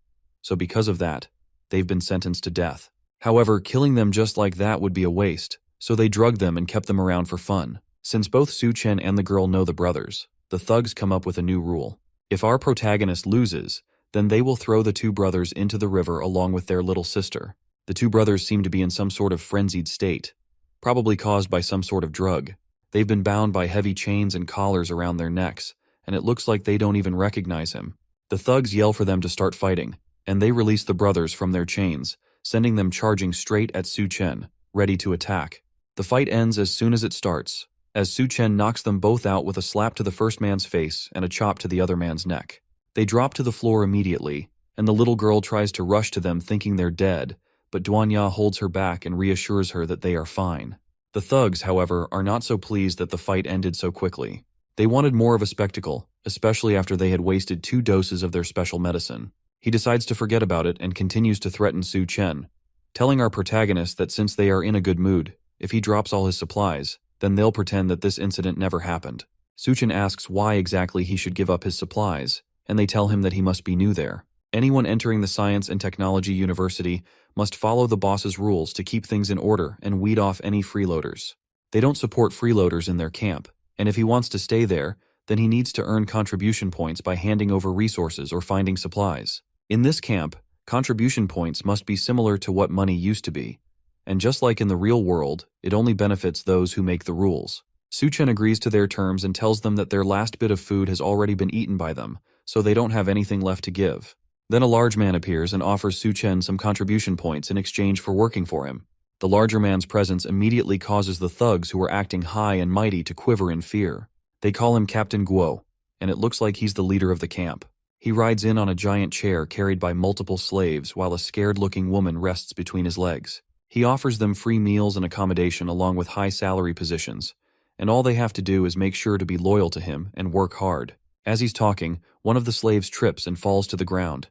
So because of that, they've been sentenced to death. However, killing them just like that would be a waste, so they drugged them and kept them around for fun. Since both Su Chen and the girl know the brothers, the thugs come up with a new rule. If our protagonist loses, then they will throw the two brothers into the river along with their little sister. The two brothers seem to be in some sort of frenzied state, probably caused by some sort of drug. They've been bound by heavy chains and collars around their necks, and it looks like they don't even recognize him. The thugs yell for them to start fighting, and they release the brothers from their chains, sending them charging straight at Su Chen, ready to attack. The fight ends as soon as it starts, as Su Chen knocks them both out with a slap to the first man's face and a chop to the other man's neck. They drop to the floor immediately, and the little girl tries to rush to them thinking they're dead, but Duanya holds her back and reassures her that they are fine. The thugs, however, are not so pleased that the fight ended so quickly. They wanted more of a spectacle, especially after they had wasted 2 doses of their special medicine. He decides to forget about it and continues to threaten Su Chen, telling our protagonist that since they are in a good mood, if he drops all his supplies, Then they'll pretend that this incident never happened. Suchen asks why exactly he should give up his supplies, and they tell him that he must be new there. Anyone entering the Science and Technology University must follow the boss's rules to keep things in order and weed off any freeloaders. They don't support freeloaders in their camp, and if he wants to stay there, then he needs to earn contribution points by handing over resources or finding supplies. In this camp, contribution points must be similar to what money used to be, and just like in the real world, it only benefits those who make the rules. Suchen agrees to their terms and tells them that their last bit of food has already been eaten by them, so they don't have anything left to give. Then a large man appears and offers Suchen some contribution points in exchange for working for him. The larger man's presence immediately causes the thugs who are acting high and mighty to quiver in fear. They call him Captain Guo, and it looks like he's the leader of the camp. He rides in on a giant chair carried by multiple slaves while a scared-looking woman rests between his legs. He offers them free meals and accommodation along with high salary positions, and all they have to do is make sure to be loyal to him and work hard. As he's talking, one of the slaves trips and falls to the ground.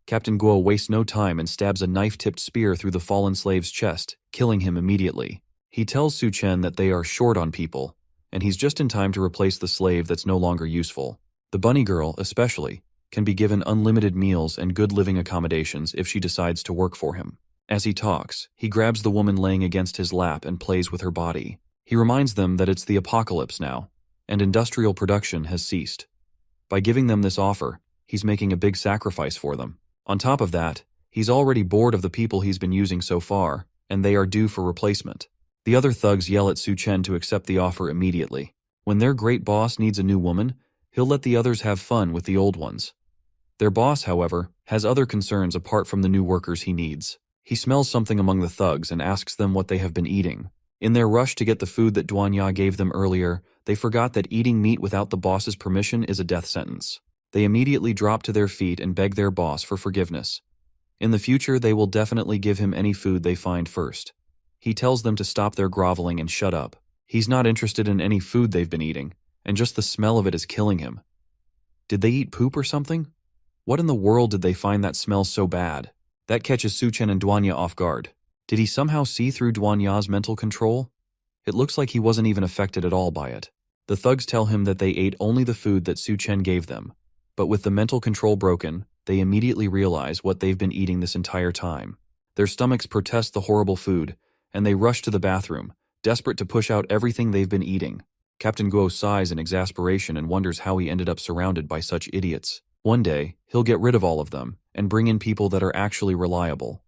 Captain Guo wastes no time and stabs a knife-tipped spear through the fallen slave's chest, killing him immediately. He tells Suchen that they are short on people, and he's just in time to replace the slave that's no longer useful. The bunny girl, especially, can be given unlimited meals and good living accommodations if she decides to work for him. As he talks, he grabs the woman laying against his lap and plays with her body. He reminds them that it's the apocalypse now, and industrial production has ceased. By giving them this offer, he's making a big sacrifice for them. On top of that, he's already bored of the people he's been using so far, and they are due for replacement. The other thugs yell at Suchen to accept the offer immediately. When their great boss needs a new woman, he'll let the others have fun with the old ones. Their boss, however, has other concerns apart from the new workers he needs. He smells something among the thugs and asks them what they have been eating. In their rush to get the food that Duanya gave them earlier, they forgot that eating meat without the boss's permission is a death sentence. They immediately drop to their feet and beg their boss for forgiveness. In the future, they will definitely give him any food they find first. He tells them to stop their groveling and shut up. He's not interested in any food they've been eating, and just the smell of it is killing him. Did they eat poop or something? What in the world did they find that smells so bad? That catches Suchen and Duanya off guard. Did he somehow see through Duanya's mental control? It looks like he wasn't even affected at all by it. The thugs tell him that they ate only the food that Suchen gave them. But with the mental control broken, they immediately realize what they've been eating this entire time. Their stomachs protest the horrible food, and they rush to the bathroom, desperate to push out everything they've been eating. Captain Guo sighs in exasperation and wonders how he ended up surrounded by such idiots. One day, he'll get rid of all of them, and bring in people that are actually reliable.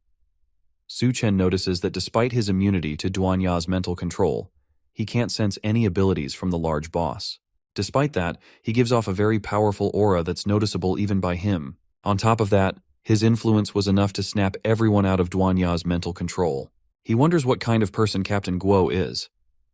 Suchen notices that despite his immunity to Duanya's mental control, he can't sense any abilities from the large boss. Despite that, he gives off a very powerful aura that's noticeable even by him. On top of that, his influence was enough to snap everyone out of Duanya's mental control. He wonders what kind of person Captain Guo is,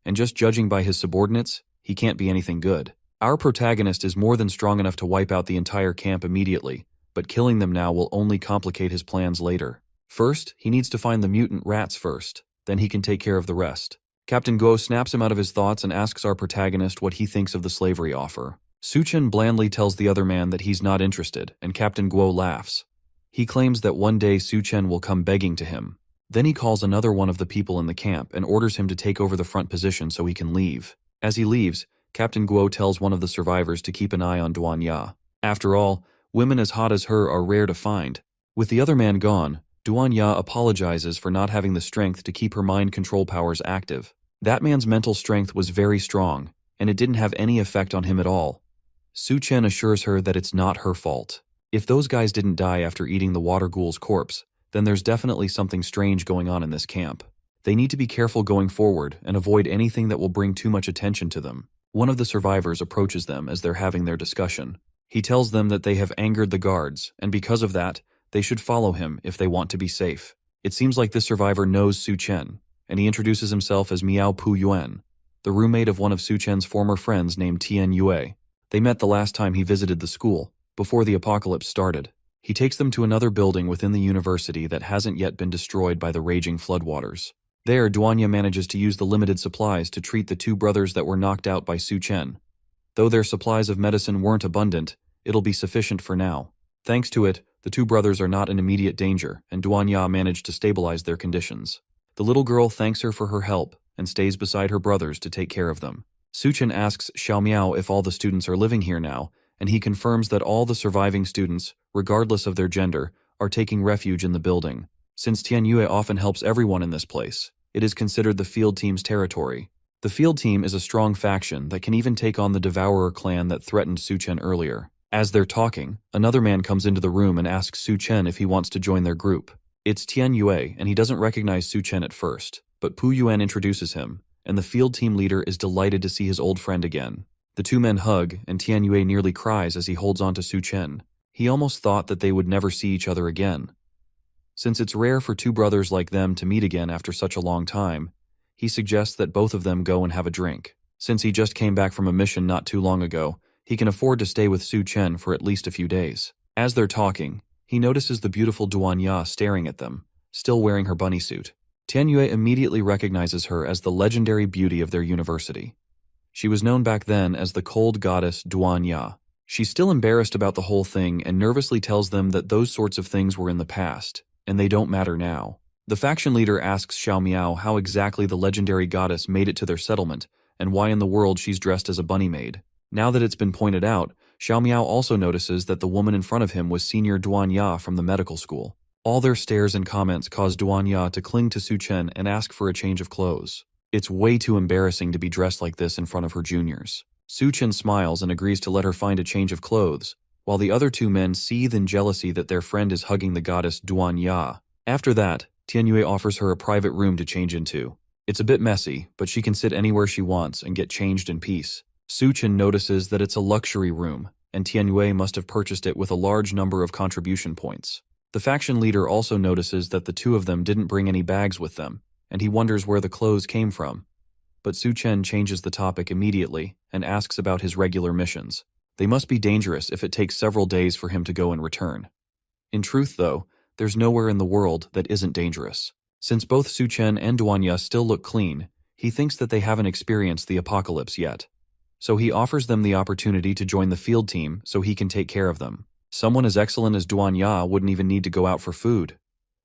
and just judging by his subordinates, he can't be anything good. Our protagonist is more than strong enough to wipe out the entire camp immediately, but killing them now will only complicate his plans later. First, he needs to find the mutant rats first, then he can take care of the rest. Captain Guo snaps him out of his thoughts and asks our protagonist what he thinks of the slavery offer. Suchen blandly tells the other man that he's not interested, and Captain Guo laughs. He claims that one day Suchen will come begging to him. Then he calls another one of the people in the camp and orders him to take over the front position so he can leave. As he leaves, Captain Guo tells one of the survivors to keep an eye on Duanya. After all, women as hot as her are rare to find. With the other man gone, Duanya apologizes for not having the strength to keep her mind control powers active. That man's mental strength was very strong, and it didn't have any effect on him at all. Suchen assures her that it's not her fault. If those guys didn't die after eating the water ghoul's corpse, then there's definitely something strange going on in this camp. They need to be careful going forward and avoid anything that will bring too much attention to them. One of the survivors approaches them as they're having their discussion. He tells them that they have angered the guards, and because of that, they should follow him if they want to be safe. It seems like this survivor knows Suchen, and he introduces himself as Miao Pu Yuan, the roommate of one of Suchen's former friends named Tian Yue. They met the last time he visited the school, before the apocalypse started. He takes them to another building within the university that hasn't yet been destroyed by the raging floodwaters. There, Duanya manages to use the limited supplies to treat the two brothers that were knocked out by Suchen. Though their supplies of medicine weren't abundant, it'll be sufficient for now. Thanks to it, the two brothers are not in immediate danger, and Duanya managed to stabilize their conditions. The little girl thanks her for her help and stays beside her brothers to take care of them. Suchen asks Xiao Miao if all the students are living here now, and he confirms that all the surviving students, regardless of their gender, are taking refuge in the building. Since Tianyue often helps everyone in this place, it is considered the field team's territory. The field team is a strong faction that can even take on the Devourer clan that threatened Suchen earlier. As they're talking, another man comes into the room and asks Suchen if he wants to join their group. It's Tianyue, and he doesn't recognize Suchen at first, but Pu Yuan introduces him, and the field team leader is delighted to see his old friend again. The two men hug, and Tianyue nearly cries as he holds on to Suchen. He almost thought that they would never see each other again. Since it's rare for two brothers like them to meet again after such a long time, he suggests that both of them go and have a drink. Since he just came back from a mission not too long ago, he can afford to stay with Suchen for at least a few days. As they're talking, he notices the beautiful Duanya staring at them, still wearing her bunny suit. Tianyue immediately recognizes her as the legendary beauty of their university. She was known back then as the cold goddess Duanya. She's still embarrassed about the whole thing and nervously tells them that those sorts of things were in the past, and they don't matter now. The faction leader asks Xiao Miao how exactly the legendary goddess made it to their settlement, and why in the world she's dressed as a bunny maid. Now that it's been pointed out, Xiao Miao also notices that the woman in front of him was Senior Duanya from the medical school. All their stares and comments cause Duanya to cling to Suchen and ask for a change of clothes. It's way too embarrassing to be dressed like this in front of her juniors. Suchen smiles and agrees to let her find a change of clothes, while the other two men seethe in jealousy that their friend is hugging the goddess Duanya. After that, Tianyue offers her a private room to change into. It's a bit messy, but she can sit anywhere she wants and get changed in peace. Suchen notices that it's a luxury room, and Tianyue must have purchased it with a large number of contribution points. The faction leader also notices that the two of them didn't bring any bags with them, and he wonders where the clothes came from. But Suchen changes the topic immediately and asks about his regular missions. They must be dangerous if it takes several days for him to go and return. In truth, though, there's nowhere in the world that isn't dangerous. Since both Suchen and Duanya still look clean, he thinks that they haven't experienced the apocalypse yet. So he offers them the opportunity to join the field team so he can take care of them. Someone as excellent as Duanya wouldn't even need to go out for food.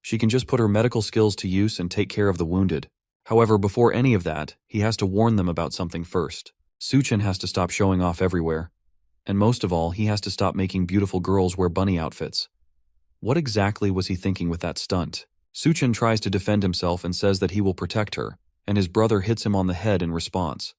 She can just put her medical skills to use and take care of the wounded. However, before any of that, he has to warn them about something first. Suchen has to stop showing off everywhere. And most of all, he has to stop making beautiful girls wear bunny outfits. What exactly was he thinking with that stunt? Suchen tries to defend himself and says that he will protect her, and his brother hits him on the head in response.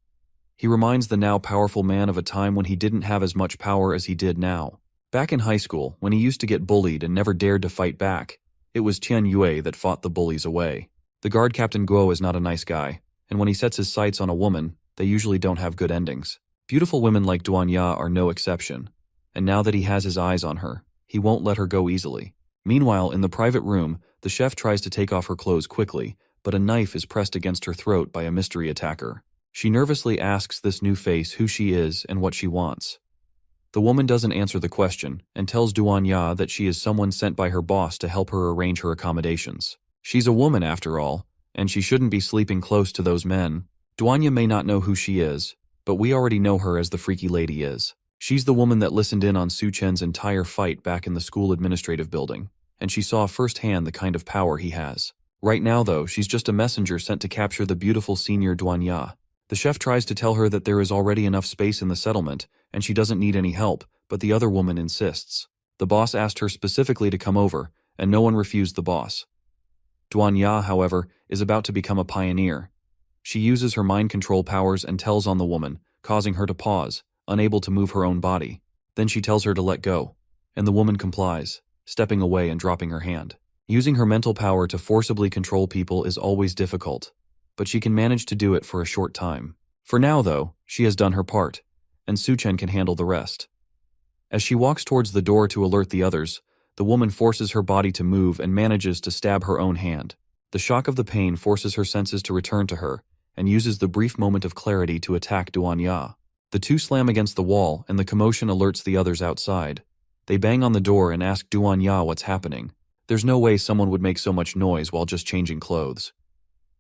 He reminds the now powerful man of a time when he didn't have as much power as he did now. Back in high school, when he used to get bullied and never dared to fight back, it was Tianyue that fought the bullies away. The guard captain Guo is not a nice guy, and when he sets his sights on a woman, they usually don't have good endings. Beautiful women like Duanya are no exception, and now that he has his eyes on her, he won't let her go easily. Meanwhile, in the private room, the chef tries to take off her clothes quickly, but a knife is pressed against her throat by a mystery attacker. She nervously asks this new face who she is and what she wants. The woman doesn't answer the question and tells Duanya that she is someone sent by her boss to help her arrange her accommodations. She's a woman after all, and she shouldn't be sleeping close to those men. Duanya may not know who she is, but we already know her as the freaky lady is. She's the woman that listened in on Suchen's entire fight back in the school administrative building, and she saw firsthand the kind of power he has. Right now, though, she's just a messenger sent to capture the beautiful senior Duanya. The chef tries to tell her that there is already enough space in the settlement, and she doesn't need any help, but the other woman insists. The boss asked her specifically to come over, and no one refused the boss. Duanya, however, is about to become a pioneer. She uses her mind control powers and tells on the woman, causing her to pause, unable to move her own body. Then she tells her to let go, and the woman complies, stepping away and dropping her hand. Using her mental power to forcibly control people is always difficult, but she can manage to do it for a short time. For now, though, she has done her part, and Suchen can handle the rest. As she walks towards the door to alert the others, the woman forces her body to move and manages to stab her own hand. The shock of the pain forces her senses to return to her, and uses the brief moment of clarity to attack Duanya. The two slam against the wall, and the commotion alerts the others outside. They bang on the door and ask Duanya what's happening. There's no way someone would make so much noise while just changing clothes.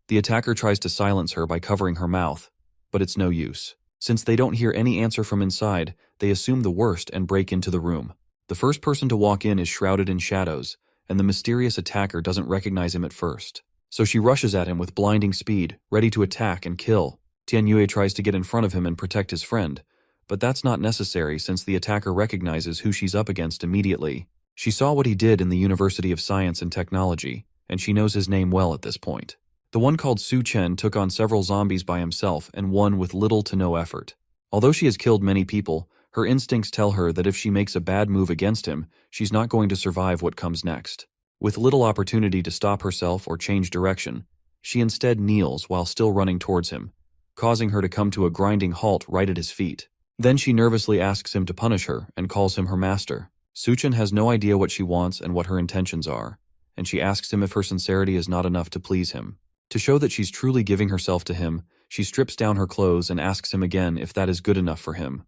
The attacker tries to silence her by covering her mouth, but it's no use. Since they don't hear any answer from inside, they assume the worst and break into the room. The first person to walk in is shrouded in shadows, and the mysterious attacker doesn't recognize him at first. so she rushes at him with blinding speed, ready to attack and kill. Tianyue tries to get in front of him and protect his friend, but that's not necessary since the attacker recognizes who she's up against immediately. She saw what he did in the University of Science and Technology, and she knows his name well at this point. The one called Su Chen took on several zombies by himself and won with little to no effort. Although she has killed many people, her instincts tell her that if she makes a bad move against him, she's not going to survive what comes next. With little opportunity to stop herself or change direction, she instead kneels while still running towards him, causing her to come to a grinding halt right at his feet. Then she nervously asks him to punish her and calls him her master. Su Chen has no idea what she wants and what her intentions are, and she asks him if her sincerity is not enough to please him. To show that she's truly giving herself to him, she strips down her clothes and asks him again if that is good enough for him.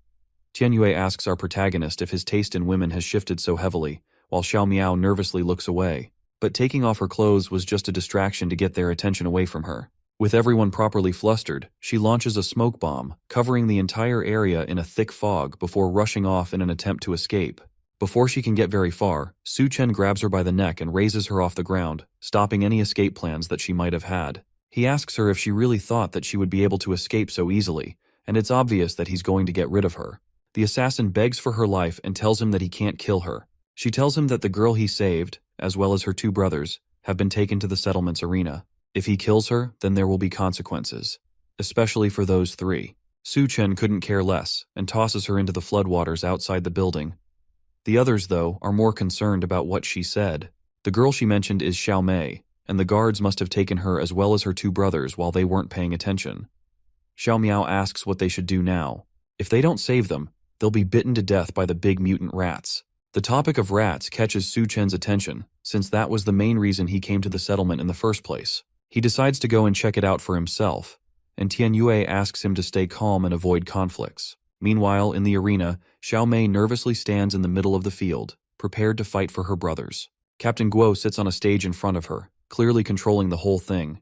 Tianyue asks our protagonist if his taste in women has shifted so heavily, while Xiao Miao nervously looks away. But taking off her clothes was just a distraction to get their attention away from her. With everyone properly flustered, she launches a smoke bomb, covering the entire area in a thick fog before rushing off in an attempt to escape. Before she can get very far, Su Chen grabs her by the neck and raises her off the ground, stopping any escape plans that she might have had. He asks her if she really thought that she would be able to escape so easily, and it's obvious that he's going to get rid of her. The assassin begs for her life and tells him that he can't kill her. She tells him that the girl he saved, as well as her two brothers, have been taken to the settlement's arena. If he kills her, then there will be consequences, especially for those three. Su Chen couldn't care less and tosses her into the floodwaters outside the building. The others, though, are more concerned about what she said. The girl she mentioned is Xiao Mei, and the guards must have taken her as well as her two brothers while they weren't paying attention. Xiao Miao asks what they should do now. If they don't save them, they'll be bitten to death by the big mutant rats. The topic of rats catches Su Chen's attention, since that was the main reason he came to the settlement in the first place. He decides to go and check it out for himself, and Tianyue asks him to stay calm and avoid conflicts. Meanwhile, in the arena, Xiao Mei nervously stands in the middle of the field, prepared to fight for her brothers. Captain Guo sits on a stage in front of her, clearly controlling the whole thing.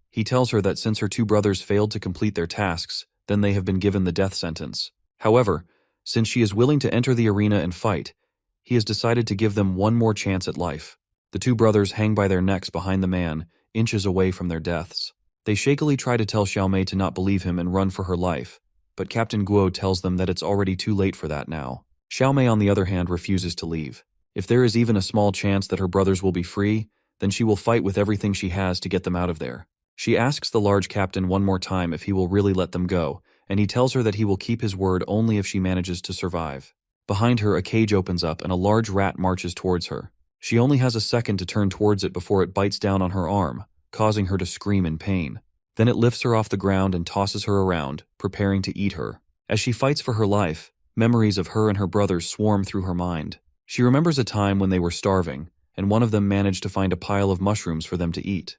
He tells her that since her two brothers failed to complete their tasks, then they have been given the death sentence. However, since she is willing to enter the arena and fight, he has decided to give them one more chance at life. The two brothers hang by their necks behind the man, inches away from their deaths. They shakily try to tell Xiao Mei to not believe him and run for her life, but Captain Guo tells them that it's already too late for that now. Xiao Mei, on the other hand, refuses to leave. If there is even a small chance that her brothers will be free, then she will fight with everything she has to get them out of there. She asks the large captain one more time if he will really let them go, and he tells her that he will keep his word only if she manages to survive. Behind her, a cage opens up and a large rat marches towards her. She only has a second to turn towards it before it bites down on her arm, causing her to scream in pain. Then it lifts her off the ground and tosses her around, preparing to eat her. As she fights for her life, memories of her and her brothers swarm through her mind. She remembers a time when they were starving, and one of them managed to find a pile of mushrooms for them to eat.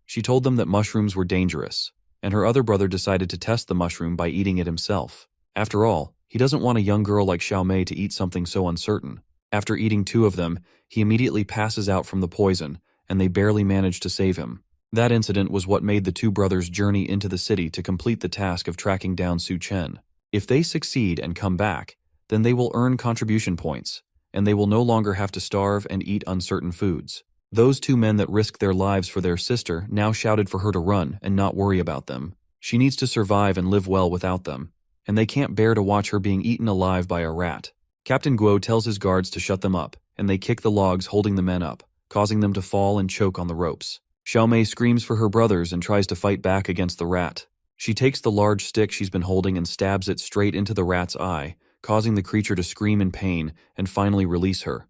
She told them that mushrooms were dangerous, and her other brother decided to test the mushroom by eating it himself. After all, he doesn't want a young girl like Xiao Mei to eat something so uncertain. After eating two of them, he immediately passes out from the poison, and they barely manage to save him. That incident was what made the two brothers journey into the city to complete the task of tracking down Su Chen. If they succeed and come back, then they will earn contribution points, and they will no longer have to starve and eat uncertain foods. Those two men that risked their lives for their sister now shouted for her to run and not worry about them. She needs to survive and live well without them, and they can't bear to watch her being eaten alive by a rat. Captain Guo tells his guards to shut them up, and they kick the logs holding the men up, causing them to fall and choke on the ropes. Xiao Mei screams for her brothers and tries to fight back against the rat. She takes the large stick she's been holding and stabs it straight into the rat's eye, causing the creature to scream in pain and finally release her.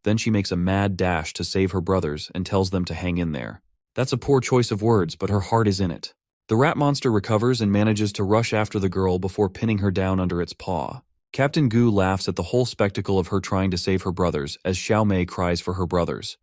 Then she makes a mad dash to save her brothers and tells them to hang in there. That's a poor choice of words, but her heart is in it. The rat monster recovers and manages to rush after the girl before pinning her down under its paw. Captain Gu laughs at the whole spectacle of her trying to save her brothers as Xiao Mei cries for her brothers.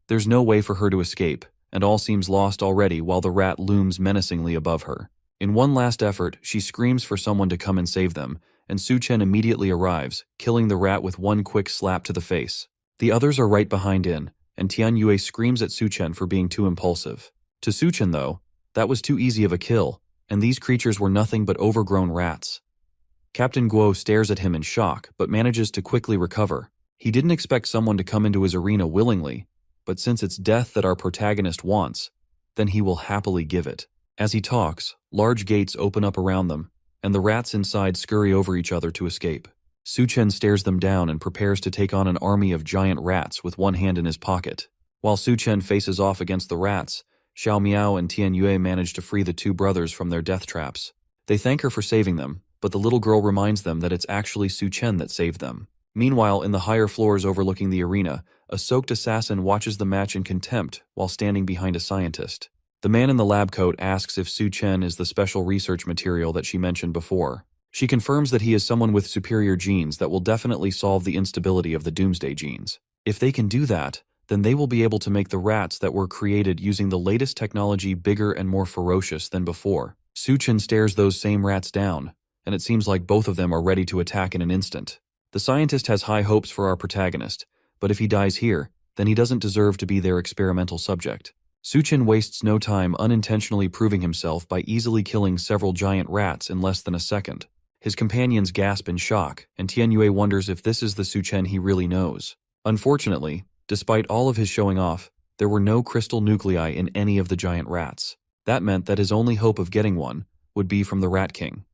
There's no way for her to escape, and all seems lost already while the rat looms menacingly above her. In one last effort, she screams for someone to come and save them, and Su Chen immediately arrives, killing the rat with one quick slap to the face. The others are right behind in, and Tianyue screams at Su Chen for being too impulsive. To Su Chen, though, that was too easy of a kill, and these creatures were nothing but overgrown rats. Captain Guo stares at him in shock, but manages to quickly recover. He didn't expect someone to come into his arena willingly, but since it's death that our protagonist wants, then he will happily give it. As he talks, large gates open up around them, and the rats inside scurry over each other to escape. Su-chen stares them down and prepares to take on an army of giant rats with one hand in his pocket. While Su-chen faces off against the rats, Xiao Miao and Tian Yue manage to free the two brothers from their death traps. They thank her for saving them, but the little girl reminds them that it's actually Su-chen that saved them. Meanwhile, in the higher floors overlooking the arena, a soaked assassin watches the match in contempt while standing behind a scientist. The man in the lab coat asks if Su-chen is the special research material that she mentioned before. She confirms that he is someone with superior genes that will definitely solve the instability of the Doomsday genes. If they can do that, then they will be able to make the rats that were created using the latest technology bigger and more ferocious than before. Su-chen stares those same rats down, and it seems like both of them are ready to attack in an instant. The scientist has high hopes for our protagonist, but if he dies here, then he doesn't deserve to be their experimental subject. Su-chen wastes no time unintentionally proving himself by easily killing several giant rats in less than a second. His companions gasp in shock, and Tian Yue wonders if this is the Su-chen he really knows. Unfortunately, despite all of his showing off, there were no crystal nuclei in any of the giant rats. That meant that his only hope of getting one would be from the Rat King.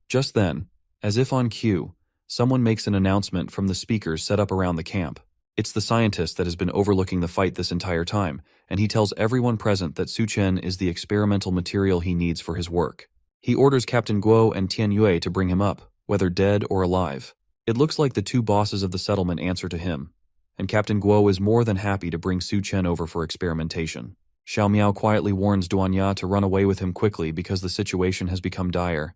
Just then, as if on cue, someone makes an announcement from the speakers set up around the camp. It's the scientist that has been overlooking the fight this entire time, and he tells everyone present that Su-chen is the experimental material he needs for his work. He orders Captain Guo and Tian Yue to bring him up, whether dead or alive. It looks like the two bosses of the settlement answer to him, and Captain Guo is more than happy to bring Su-chen over for experimentation. Xiao Miao quietly warns Duanya to run away with him quickly because the situation has become dire.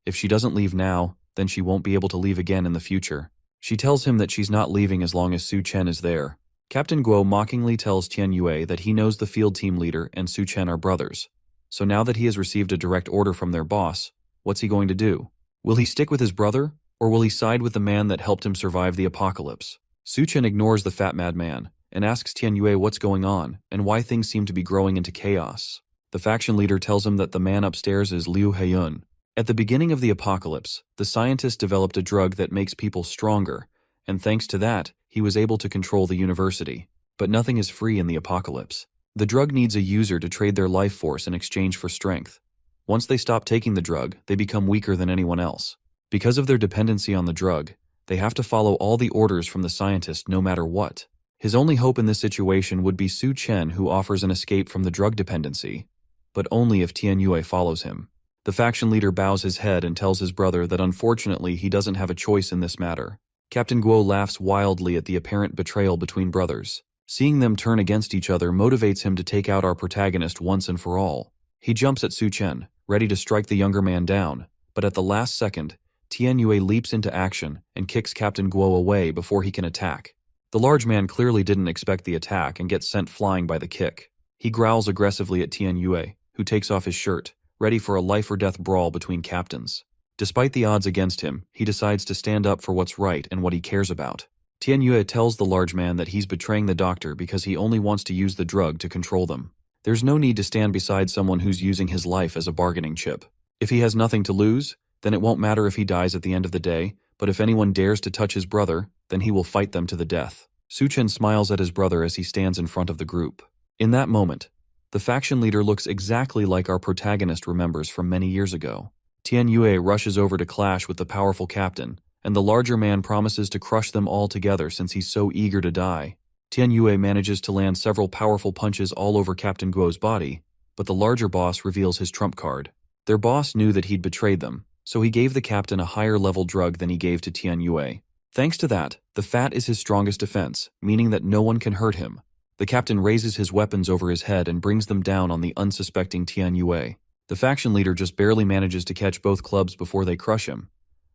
If she doesn't leave now, then she won't be able to leave again in the future. She tells him that she's not leaving as long as Su-chen is there. Captain Guo mockingly tells Tian Yue that he knows the field team leader and Su-chen are brothers. So now that he has received a direct order from their boss, what's he going to do? Will he stick with his brother, or will he side with the man that helped him survive the apocalypse? Su-chen ignores the fat madman and asks Tian Yue what's going on and why things seem to be growing into chaos. The faction leader tells him that the man upstairs is Liu Heiyun. At the beginning of the apocalypse, the scientist developed a drug that makes people stronger, and thanks to that, he was able to control the university. But nothing is free in the apocalypse. The drug needs a user to trade their life force in exchange for strength. Once they stop taking the drug, they become weaker than anyone else. Because of their dependency on the drug, they have to follow all the orders from the scientist no matter what. His only hope in this situation would be Su-chen, who offers an escape from the drug dependency, but only if Tian Yue follows him. The faction leader bows his head and tells his brother that unfortunately he doesn't have a choice in this matter. Captain Guo laughs wildly at the apparent betrayal between brothers. Seeing them turn against each other motivates him to take out our protagonist once and for all. He jumps at Su-chen, ready to strike the younger man down, but at the last second, Tian Yue leaps into action and kicks Captain Guo away before he can attack. The large man clearly didn't expect the attack and gets sent flying by the kick. He growls aggressively at Tian Yue, who takes off his shirt, ready for a life-or-death brawl between captains. Despite the odds against him, he decides to stand up for what's right and what he cares about. Tian Yue tells the large man that he's betraying the doctor because he only wants to use the drug to control them. There's no need to stand beside someone who's using his life as a bargaining chip. If he has nothing to lose, then it won't matter if he dies at the end of the day, but if anyone dares to touch his brother, then he will fight them to the death. Su-chen smiles at his brother as he stands in front of the group. In that moment, the faction leader looks exactly like our protagonist remembers from many years ago. Tian Yue rushes over to clash with the powerful captain, and the larger man promises to crush them all together since he's so eager to die. Tian Yue manages to land several powerful punches all over Captain Guo's body, but the larger boss reveals his trump card. Their boss knew that he'd betrayed them, so he gave the captain a higher level drug than he gave to Tian Yue. Thanks to that, the fat is his strongest defense, meaning that no one can hurt him. The captain raises his weapons over his head and brings them down on the unsuspecting Tian Yue. The faction leader just barely manages to catch both clubs before they crush him,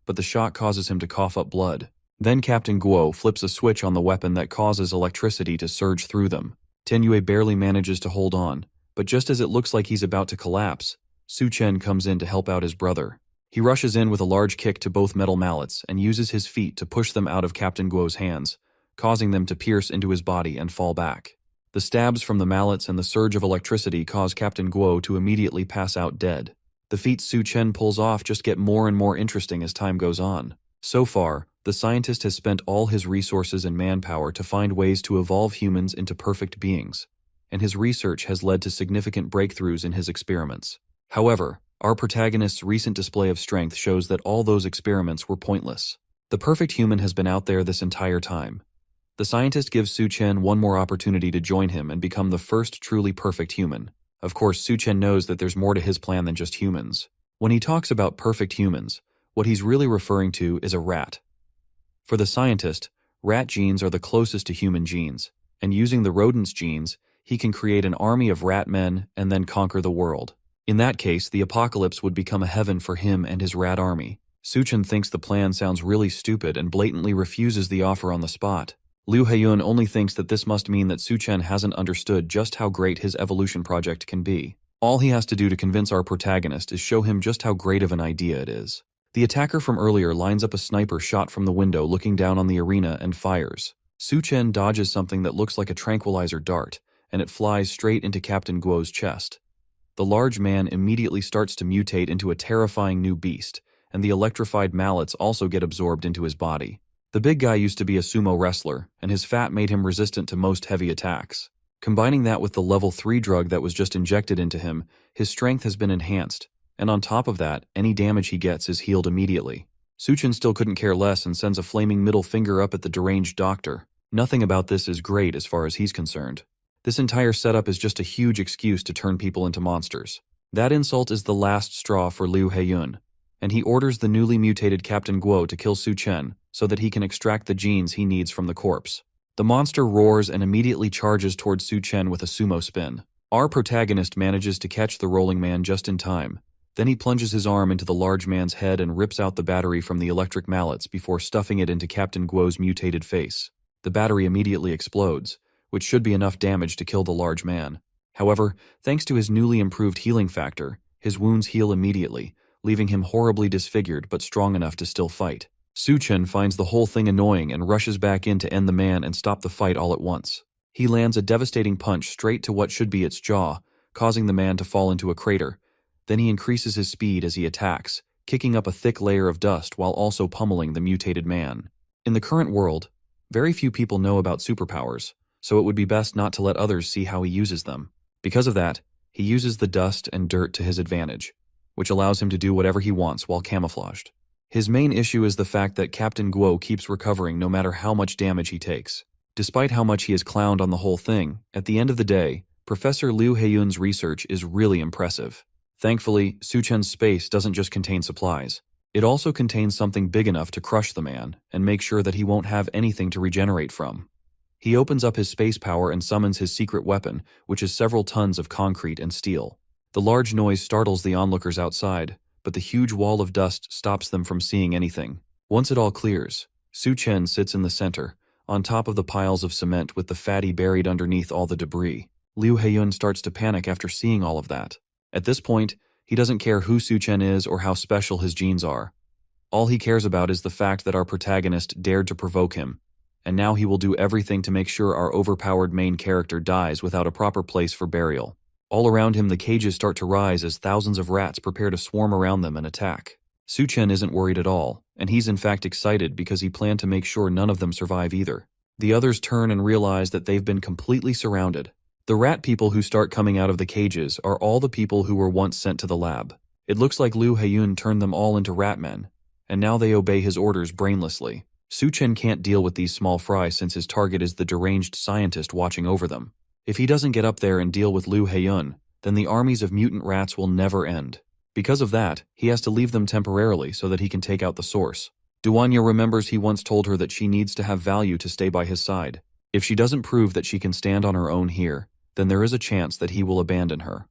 but the shock causes him to cough up blood. Then Captain Guo flips a switch on the weapon that causes electricity to surge through them. Tian Yue barely manages to hold on, but just as it looks like he's about to collapse, Su-chen comes in to help out his brother. He rushes in with a large kick to both metal mallets and uses his feet to push them out of Captain Guo's hands, causing them to pierce into his body and fall back. The stabs from the mallets and the surge of electricity cause Captain Guo to immediately pass out dead. The feats Su-chen pulls off just get more and more interesting as time goes on. So far, the scientist has spent all his resources and manpower to find ways to evolve humans into perfect beings. and his research has led to significant breakthroughs in his experiments. However, our protagonist's recent display of strength shows that all those experiments were pointless. The perfect human has been out there this entire time. The scientist gives Su-chen one more opportunity to join him and become the first truly perfect human. Of course, Su-chen knows that there's more to his plan than just humans. When he talks about perfect humans, what he's really referring to is a rat. For the scientist, rat genes are the closest to human genes, and using the rodent's genes, he can create an army of rat men and then conquer the world. In that case, the apocalypse would become a heaven for him and his rat army. Su-chen thinks the plan sounds really stupid and blatantly refuses the offer on the spot. Liu Heiyun only thinks that this must mean that Su-chen hasn't understood just how great his evolution project can be. All he has to do to convince our protagonist is show him just how great of an idea it is. The attacker from earlier lines up a sniper shot from the window looking down on the arena and fires. Su-chen dodges something that looks like a tranquilizer dart, and it flies straight into Captain Guo's chest. The large man immediately starts to mutate into a terrifying new beast, and the electrified mallets also get absorbed into his body. The big guy used to be a sumo wrestler, and his fat made him resistant to most heavy attacks. Combining that with the level 3 drug that was just injected into him, his strength has been enhanced, and on top of that, any damage he gets is healed immediately. Su-chen still couldn't care less and sends a flaming middle finger up at the deranged doctor. Nothing about this is great as far as he's concerned. This entire setup is just a huge excuse to turn people into monsters. That insult is the last straw for Liu Heiyun, and he orders the newly mutated Captain Guo to kill Su-chen so that he can extract the genes he needs from the corpse. The monster roars and immediately charges towards Su-chen with a sumo spin. Our protagonist manages to catch the rolling man just in time. Then he plunges his arm into the large man's head and rips out the battery from the electric mallets before stuffing it into Captain Guo's mutated face. The battery immediately explodes, which should be enough damage to kill the large man. However, thanks to his newly improved healing factor, his wounds heal immediately, leaving him horribly disfigured but strong enough to still fight. Su-chen finds the whole thing annoying and rushes back in to end the man and stop the fight all at once. He lands a devastating punch straight to what should be its jaw, causing the man to fall into a crater. Then he increases his speed as he attacks, kicking up a thick layer of dust while also pummeling the mutated man. In the current world, very few people know about superpowers, so it would be best not to let others see how he uses them. Because of that, he uses the dust and dirt to his advantage, which allows him to do whatever he wants while camouflaged. His main issue is the fact that Captain Guo keeps recovering no matter how much damage he takes. Despite how much he has clowned on the whole thing, at the end of the day, Professor Liu Heiyun's research is really impressive. Thankfully, Su-chen's space doesn't just contain supplies. It also contains something big enough to crush the man and make sure that he won't have anything to regenerate from. He opens up his space power and summons his secret weapon, which is several tons of concrete and steel. The large noise startles the onlookers outside, but the huge wall of dust stops them from seeing anything. Once it all clears, Su-chen sits in the center, on top of the piles of cement with the fatty buried underneath all the debris. Liu Heiyun starts to panic after seeing all of that. At this point, he doesn't care who Su-chen is or how special his genes are. All he cares about is the fact that our protagonist dared to provoke him, and now he will do everything to make sure our overpowered main character dies without a proper place for burial. All around him, the cages start to rise as thousands of rats prepare to swarm around them and attack. Su-chen isn't worried at all, and he's in fact excited because he planned to make sure none of them survive either. The others turn and realize that they've been completely surrounded. The rat people who start coming out of the cages are all the people who were once sent to the lab. It looks like Liu Heiyun turned them all into rat men, and now they obey his orders brainlessly. Su-chen can't deal with these small fry since his target is the deranged scientist watching over them. If he doesn't get up there and deal with Liu Heiyun, then the armies of mutant rats will never end. Because of that, he has to leave them temporarily so that he can take out the source. Duanya remembers he once told her that she needs to have value to stay by his side. If she doesn't prove that she can stand on her own here, then there is a chance that he will abandon her.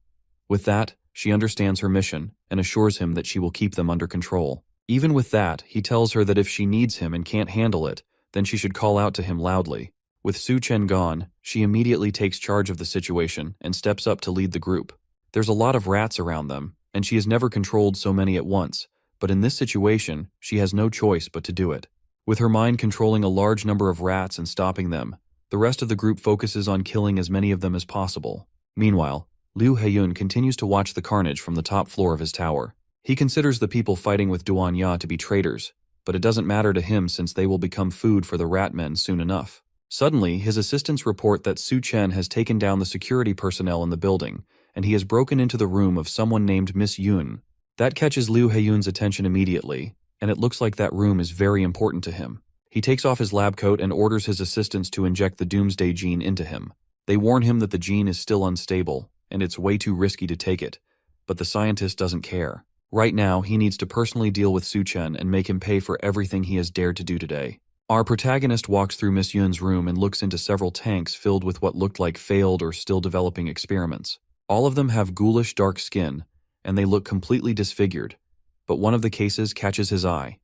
With that, she understands her mission and assures him that she will keep them under control. Even with that, he tells her that if she needs him and can't handle it, then she should call out to him loudly. With Su-chen gone, she immediately takes charge of the situation and steps up to lead the group. There's a lot of rats around them, and she has never controlled so many at once, but in this situation, she has no choice but to do it. With her mind controlling a large number of rats and stopping them, the rest of the group focuses on killing as many of them as possible. Meanwhile, Liu Heiyun continues to watch the carnage from the top floor of his tower. He considers the people fighting with Duanya to be traitors, but it doesn't matter to him since they will become food for the rat men soon enough. Suddenly, his assistants report that Su Chen has taken down the security personnel in the building, and he has broken into the room of someone named Miss Yun. That catches Liu Heiyun's attention immediately, and it looks like that room is very important to him. He takes off his lab coat and orders his assistants to inject the Doomsday gene into him. They warn him that the gene is still unstable, and it's way too risky to take it, but the scientist doesn't care. Right now, he needs to personally deal with Su Chen and make him pay for everything he has dared to do today. Our protagonist walks through Miss Yun's room and looks into several tanks filled with what looked like failed or still developing experiments. All of them have ghoulish dark skin, and they look completely disfigured, but one of the cases catches his eye.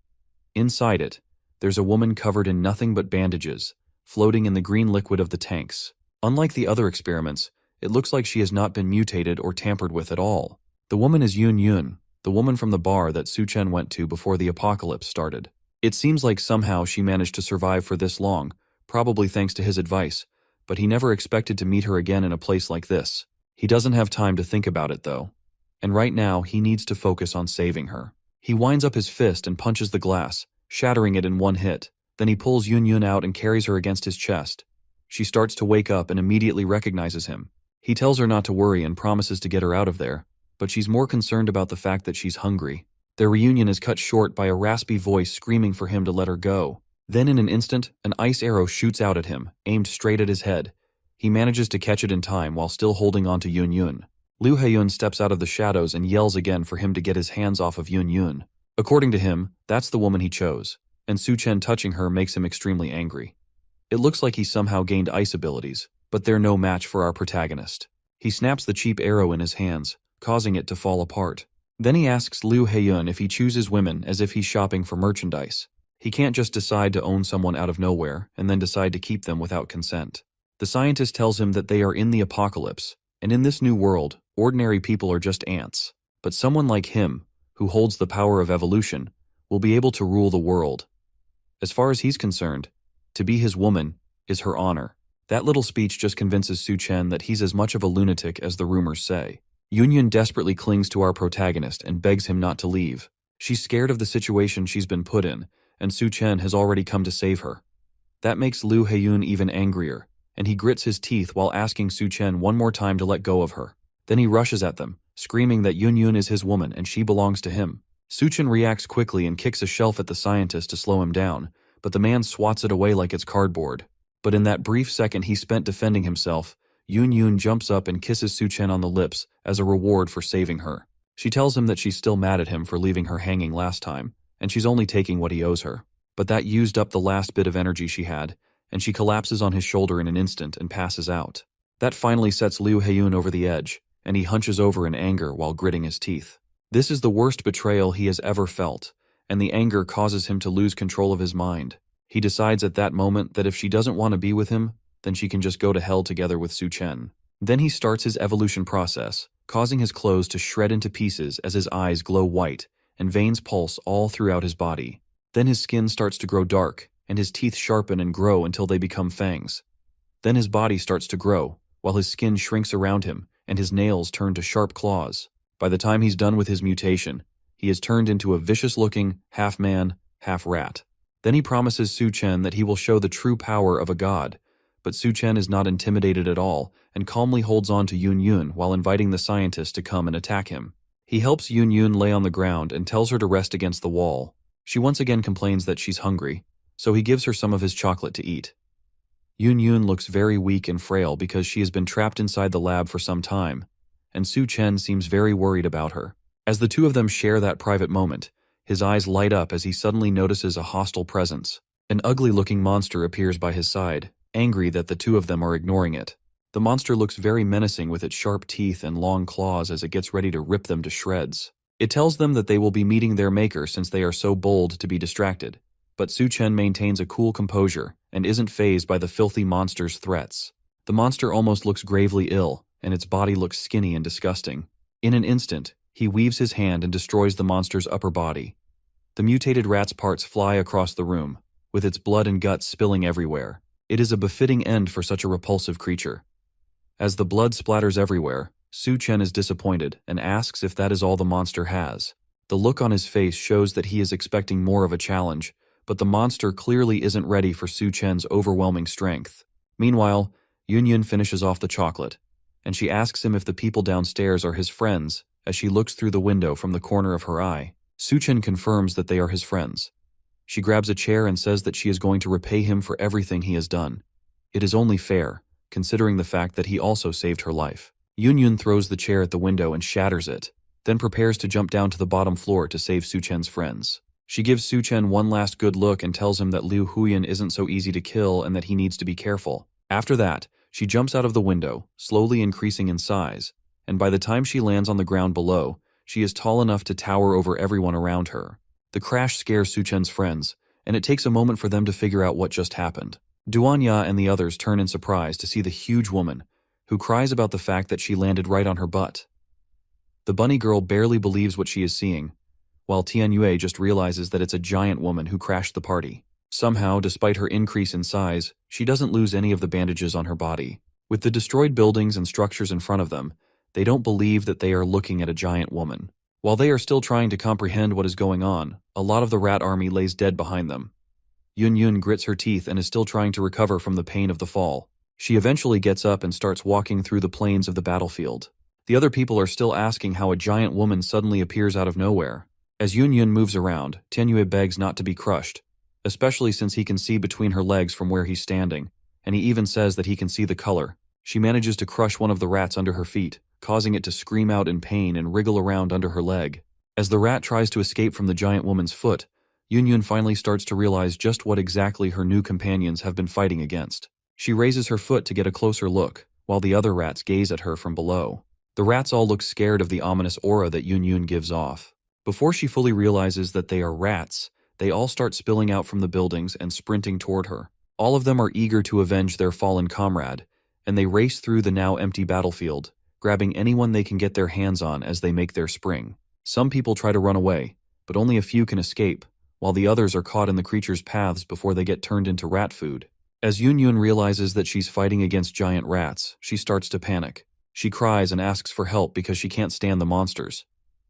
Inside it, there's a woman covered in nothing but bandages, floating in the green liquid of the tanks. Unlike the other experiments, it looks like she has not been mutated or tampered with at all. The woman is Yun Yun, the woman from the bar that Su Chen went to before the apocalypse started. It seems like somehow she managed to survive for this long, probably thanks to his advice, but he never expected to meet her again in a place like this. He doesn't have time to think about it though, and right now he needs to focus on saving her. He winds up his fist and punches the glass, shattering it in one hit. Then he pulls Yun Yun out and carries her against his chest. She starts to wake up and immediately recognizes him. He tells her not to worry and promises to get her out of there, but she's more concerned about the fact that she's hungry. Their reunion is cut short by a raspy voice screaming for him to let her go. Then in an instant, an ice arrow shoots out at him, aimed straight at his head. He manages to catch it in time while still holding on to Yun Yun. Liu Heiyun steps out of the shadows and yells again for him to get his hands off of Yun Yun. According to him, that's the woman he chose, and Su Chen touching her makes him extremely angry. It looks like he somehow gained ice abilities, but they're no match for our protagonist. He snaps the cheap arrow in his hands, causing it to fall apart. Then he asks Liu Heiyun if he chooses women as if he's shopping for merchandise. He can't just decide to own someone out of nowhere and then decide to keep them without consent. The scientist tells him that they are in the apocalypse, and in this new world, ordinary people are just ants. But someone like him, who holds the power of evolution, will be able to rule the world. As far as he's concerned, to be his woman is her honor. That little speech just convinces Su Chen that he's as much of a lunatic as the rumors say. Yun Yun desperately clings to our protagonist and begs him not to leave. She's scared of the situation she's been put in, and Su Chen has already come to save her. That makes Liu Heiyun even angrier, and he grits his teeth while asking Su Chen one more time to let go of her. Then he rushes at them, screaming that Yun Yun is his woman and she belongs to him. Su Chen reacts quickly and kicks a shelf at the scientist to slow him down, but the man swats it away like it's cardboard. But in that brief second he spent defending himself, Yun Yun jumps up and kisses Su Chen on the lips as a reward for saving her. She tells him that she's still mad at him for leaving her hanging last time, and she's only taking what he owes her. But that used up the last bit of energy she had, and she collapses on his shoulder in an instant and passes out. That finally sets Liu Heiyun over the edge, and he hunches over in anger while gritting his teeth. This is the worst betrayal he has ever felt, and the anger causes him to lose control of his mind. He decides at that moment that if she doesn't want to be with him, then she can just go to hell together with Su Chen. Then he starts his evolution process, causing his clothes to shred into pieces as his eyes glow white and veins pulse all throughout his body. Then his skin starts to grow dark, and his teeth sharpen and grow until they become fangs. Then his body starts to grow, while his skin shrinks around him, and his nails turn to sharp claws. By the time he's done with his mutation, he is turned into a vicious-looking, half-man, half-rat. Then he promises Su Chen that he will show the true power of a god, but Su Chen is not intimidated at all and calmly holds on to Yun Yun while inviting the scientist to come and attack him. He helps Yun Yun lay on the ground and tells her to rest against the wall. She once again complains that she's hungry, so he gives her some of his chocolate to eat. Yun Yun looks very weak and frail because she has been trapped inside the lab for some time, and Su Chen seems very worried about her. As the two of them share that private moment, his eyes light up as he suddenly notices a hostile presence. An ugly-looking monster appears by his side, angry that the two of them are ignoring it. The monster looks very menacing with its sharp teeth and long claws as it gets ready to rip them to shreds. It tells them that they will be meeting their maker since they are so bold to be distracted, but Su Chen maintains a cool composure and isn't fazed by the filthy monster's threats. The monster almost looks gravely ill, and its body looks skinny and disgusting. In an instant, he weaves his hand and destroys the monster's upper body. The mutated rat's parts fly across the room, with its blood and guts spilling everywhere. It is a befitting end for such a repulsive creature. As the blood splatters everywhere, Su Chen is disappointed and asks if that is all the monster has. The look on his face shows that he is expecting more of a challenge, but the monster clearly isn't ready for Su Chen's overwhelming strength. Meanwhile, Yun finishes off the chocolate, and she asks him if the people downstairs are his friends as she looks through the window from the corner of her eye. Su Chen confirms that they are his friends. She grabs a chair and says that she is going to repay him for everything he has done. It is only fair, considering the fact that he also saved her life. Yun throws the chair at the window and shatters it, then prepares to jump down to the bottom floor to save Su Chen's friends. She gives Su Chen one last good look and tells him that Liu Huyan isn't so easy to kill and that he needs to be careful. After that, she jumps out of the window, slowly increasing in size, and by the time she lands on the ground below, she is tall enough to tower over everyone around her. The crash scares Su Chen's friends, and it takes a moment for them to figure out what just happened. Duanya and the others turn in surprise to see the huge woman, who cries about the fact that she landed right on her butt. The bunny girl barely believes what she is seeing, while Tianyue just realizes that it's a giant woman who crashed the party. Somehow, despite her increase in size, she doesn't lose any of the bandages on her body. With the destroyed buildings and structures in front of them, they don't believe that they are looking at a giant woman. While they are still trying to comprehend what is going on, a lot of the rat army lays dead behind them. Yun grits her teeth and is still trying to recover from the pain of the fall. She eventually gets up and starts walking through the plains of the battlefield. The other people are still asking how a giant woman suddenly appears out of nowhere. As Yun moves around, Tianyue begs not to be crushed, especially since he can see between her legs from where he's standing, and he even says that he can see the color. She manages to crush one of the rats under her feet, causing it to scream out in pain and wriggle around under her leg. As the rat tries to escape from the giant woman's foot, Yun finally starts to realize just what exactly her new companions have been fighting against. She raises her foot to get a closer look, while the other rats gaze at her from below. The rats all look scared of the ominous aura that Yun gives off. Before she fully realizes that they are rats, they all start spilling out from the buildings and sprinting toward her. All of them are eager to avenge their fallen comrade, and they race through the now empty battlefield, grabbing anyone they can get their hands on as they make their spring. Some people try to run away, but only a few can escape, while the others are caught in the creature's paths before they get turned into rat food. As Yun realizes that she's fighting against giant rats, she starts to panic. She cries and asks for help because she can't stand the monsters.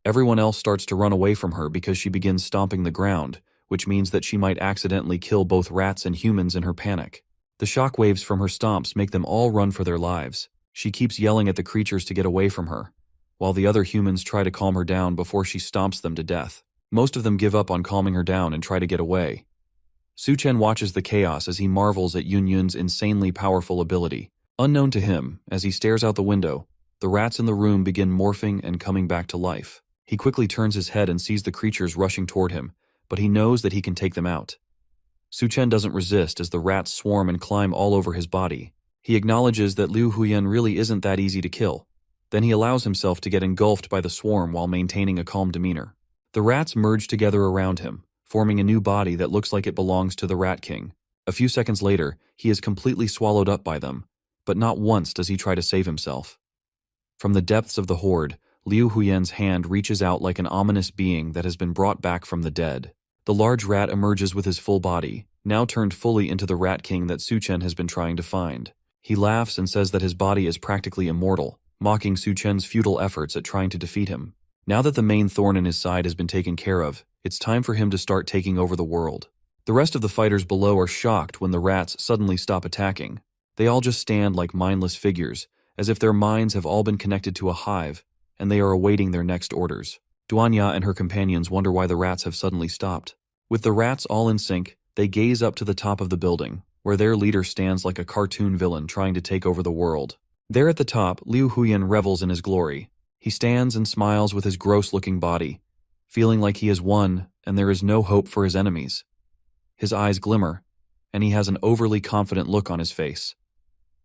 Everyone else starts to run away from her because she begins stomping the ground, which means that she might accidentally kill both rats and humans in her panic. The shockwaves from her stomps make them all run for their lives. She keeps yelling at the creatures to get away from her, while the other humans try to calm her down before she stomps them to death. Most of them give up on calming her down and try to get away. Su Chen watches the chaos as he marvels at Yun's insanely powerful ability. Unknown to him, as he stares out the window, the rats in the room begin morphing and coming back to life. He quickly turns his head and sees the creatures rushing toward him, but he knows that he can take them out. Su Chen doesn't resist as the rats swarm and climb all over his body. He acknowledges that Liu Huyan really isn't that easy to kill. Then he allows himself to get engulfed by the swarm while maintaining a calm demeanor. The rats merge together around him, forming a new body that looks like it belongs to the Rat King. A few seconds later, he is completely swallowed up by them, but not once does he try to save himself. From the depths of the horde, Liu Huyan's hand reaches out like an ominous being that has been brought back from the dead. The large rat emerges with his full body, now turned fully into the Rat King that Su Chen has been trying to find. He laughs and says that his body is practically immortal, mocking Su Chen's futile efforts at trying to defeat him. Now that the main thorn in his side has been taken care of, it's time for him to start taking over the world. The rest of the fighters below are shocked when the rats suddenly stop attacking. They all just stand like mindless figures, as if their minds have all been connected to a hive, and they are awaiting their next orders. Duanya and her companions wonder why the rats have suddenly stopped. With the rats all in sync, they gaze up to the top of the building, where their leader stands like a cartoon villain trying to take over the world. There at the top, Liu Huyan revels in his glory. He stands and smiles with his gross-looking body, feeling like he has won and there is no hope for his enemies. His eyes glimmer, and he has an overly confident look on his face.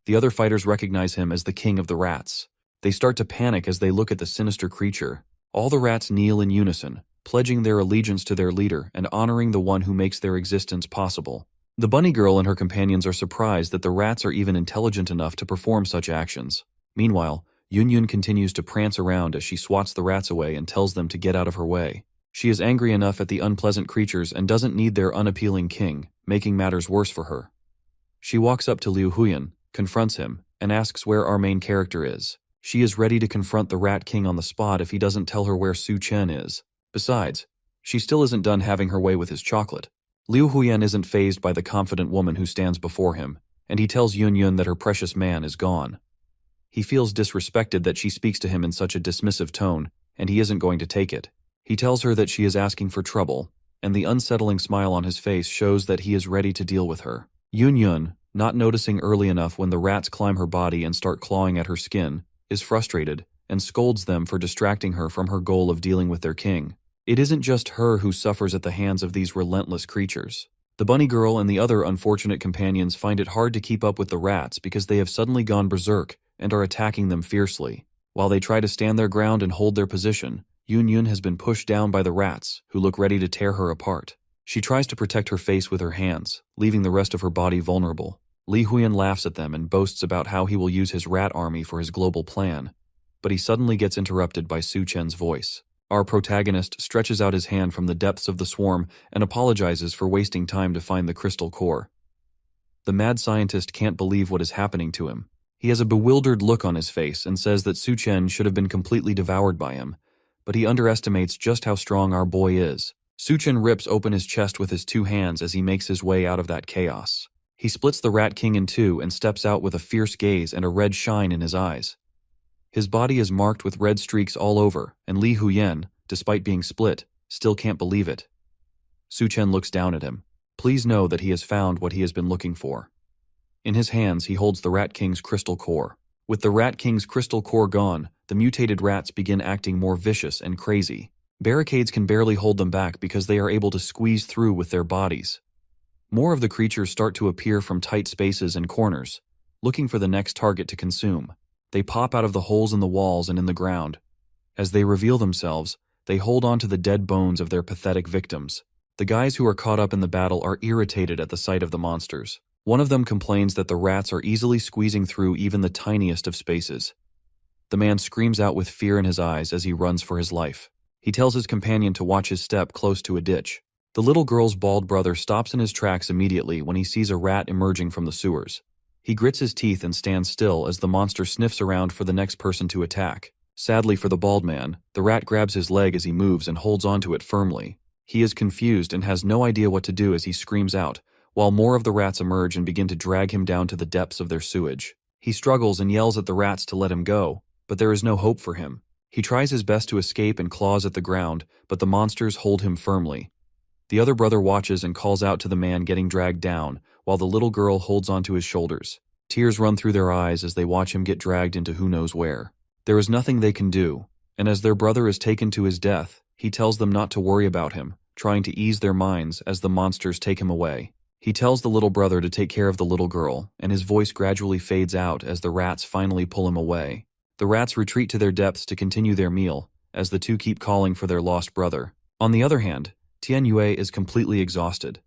The other fighters recognize him as the king of the rats. They start to panic as they look at the sinister creature. All the rats kneel in unison, pledging their allegiance to their leader and honoring the one who makes their existence possible. The bunny girl and her companions are surprised that the rats are even intelligent enough to perform such actions. Meanwhile, Yun continues to prance around as she swats the rats away and tells them to get out of her way. She is angry enough at the unpleasant creatures and doesn't need their unappealing king, making matters worse for her. She walks up to Liu Huyan, confronts him, and asks where our main character is. She is ready to confront the Rat King on the spot if he doesn't tell her where Su Chen is. Besides, she still isn't done having her way with his chocolate. Liu Huyan isn't fazed by the confident woman who stands before him, and he tells Yun Yun that her precious man is gone. He feels disrespected that she speaks to him in such a dismissive tone, and he isn't going to take it. He tells her that she is asking for trouble, and the unsettling smile on his face shows that he is ready to deal with her. Yun Yun, not noticing early enough when the rats climb her body and start clawing at her skin, is frustrated and scolds them for distracting her from her goal of dealing with their king. It isn't just her who suffers at the hands of these relentless creatures. The bunny girl and the other unfortunate companions find it hard to keep up with the rats because they have suddenly gone berserk and are attacking them fiercely. While they try to stand their ground and hold their position, Yun Yun has been pushed down by the rats, who look ready to tear her apart. She tries to protect her face with her hands, leaving the rest of her body vulnerable. Li Huyan laughs at them and boasts about how he will use his rat army for his global plan, but he suddenly gets interrupted by Su Chen's voice. Our protagonist stretches out his hand from the depths of the swarm and apologizes for wasting time to find the crystal core. The mad scientist can't believe what is happening to him. He has a bewildered look on his face and says that Su Chen should have been completely devoured by him, but he underestimates just how strong our boy is. Su Chen rips open his chest with his two hands as he makes his way out of that chaos. He splits the Rat King in two and steps out with a fierce gaze and a red shine in his eyes. His body is marked with red streaks all over, and Li Huyan, despite being split, still can't believe it. Su Chen looks down at him. Please know that he has found what he has been looking for. In his hands, he holds the Rat King's crystal core. With the Rat King's crystal core gone, the mutated rats begin acting more vicious and crazy. Barricades can barely hold them back because they are able to squeeze through with their bodies. More of the creatures start to appear from tight spaces and corners, looking for the next target to consume. They pop out of the holes in the walls and in the ground. As they reveal themselves, they hold on to the dead bones of their pathetic victims. The guys who are caught up in the battle are irritated at the sight of the monsters. One of them complains that the rats are easily squeezing through even the tiniest of spaces. The man screams out with fear in his eyes as he runs for his life. He tells his companion to watch his step close to a ditch. The little girl's bald brother stops in his tracks immediately when he sees a rat emerging from the sewers. He grits his teeth and stands still as the monster sniffs around for the next person to attack. Sadly for the bald man, the rat grabs his leg as he moves and holds onto it firmly. He is confused and has no idea what to do as he screams out, while more of the rats emerge and begin to drag him down to the depths of their sewage. He struggles and yells at the rats to let him go, but there is no hope for him. He tries his best to escape and claws at the ground, but the monsters hold him firmly. The other brother watches and calls out to the man getting dragged down, while the little girl holds onto his shoulders. Tears run through their eyes as they watch him get dragged into who knows where. There is nothing they can do, and as their brother is taken to his death, he tells them not to worry about him, trying to ease their minds as the monsters take him away. He tells the little brother to take care of the little girl, and his voice gradually fades out as the rats finally pull him away. The rats retreat to their depths to continue their meal, as the two keep calling for their lost brother. On the other hand, Tian Yue is completely exhausted.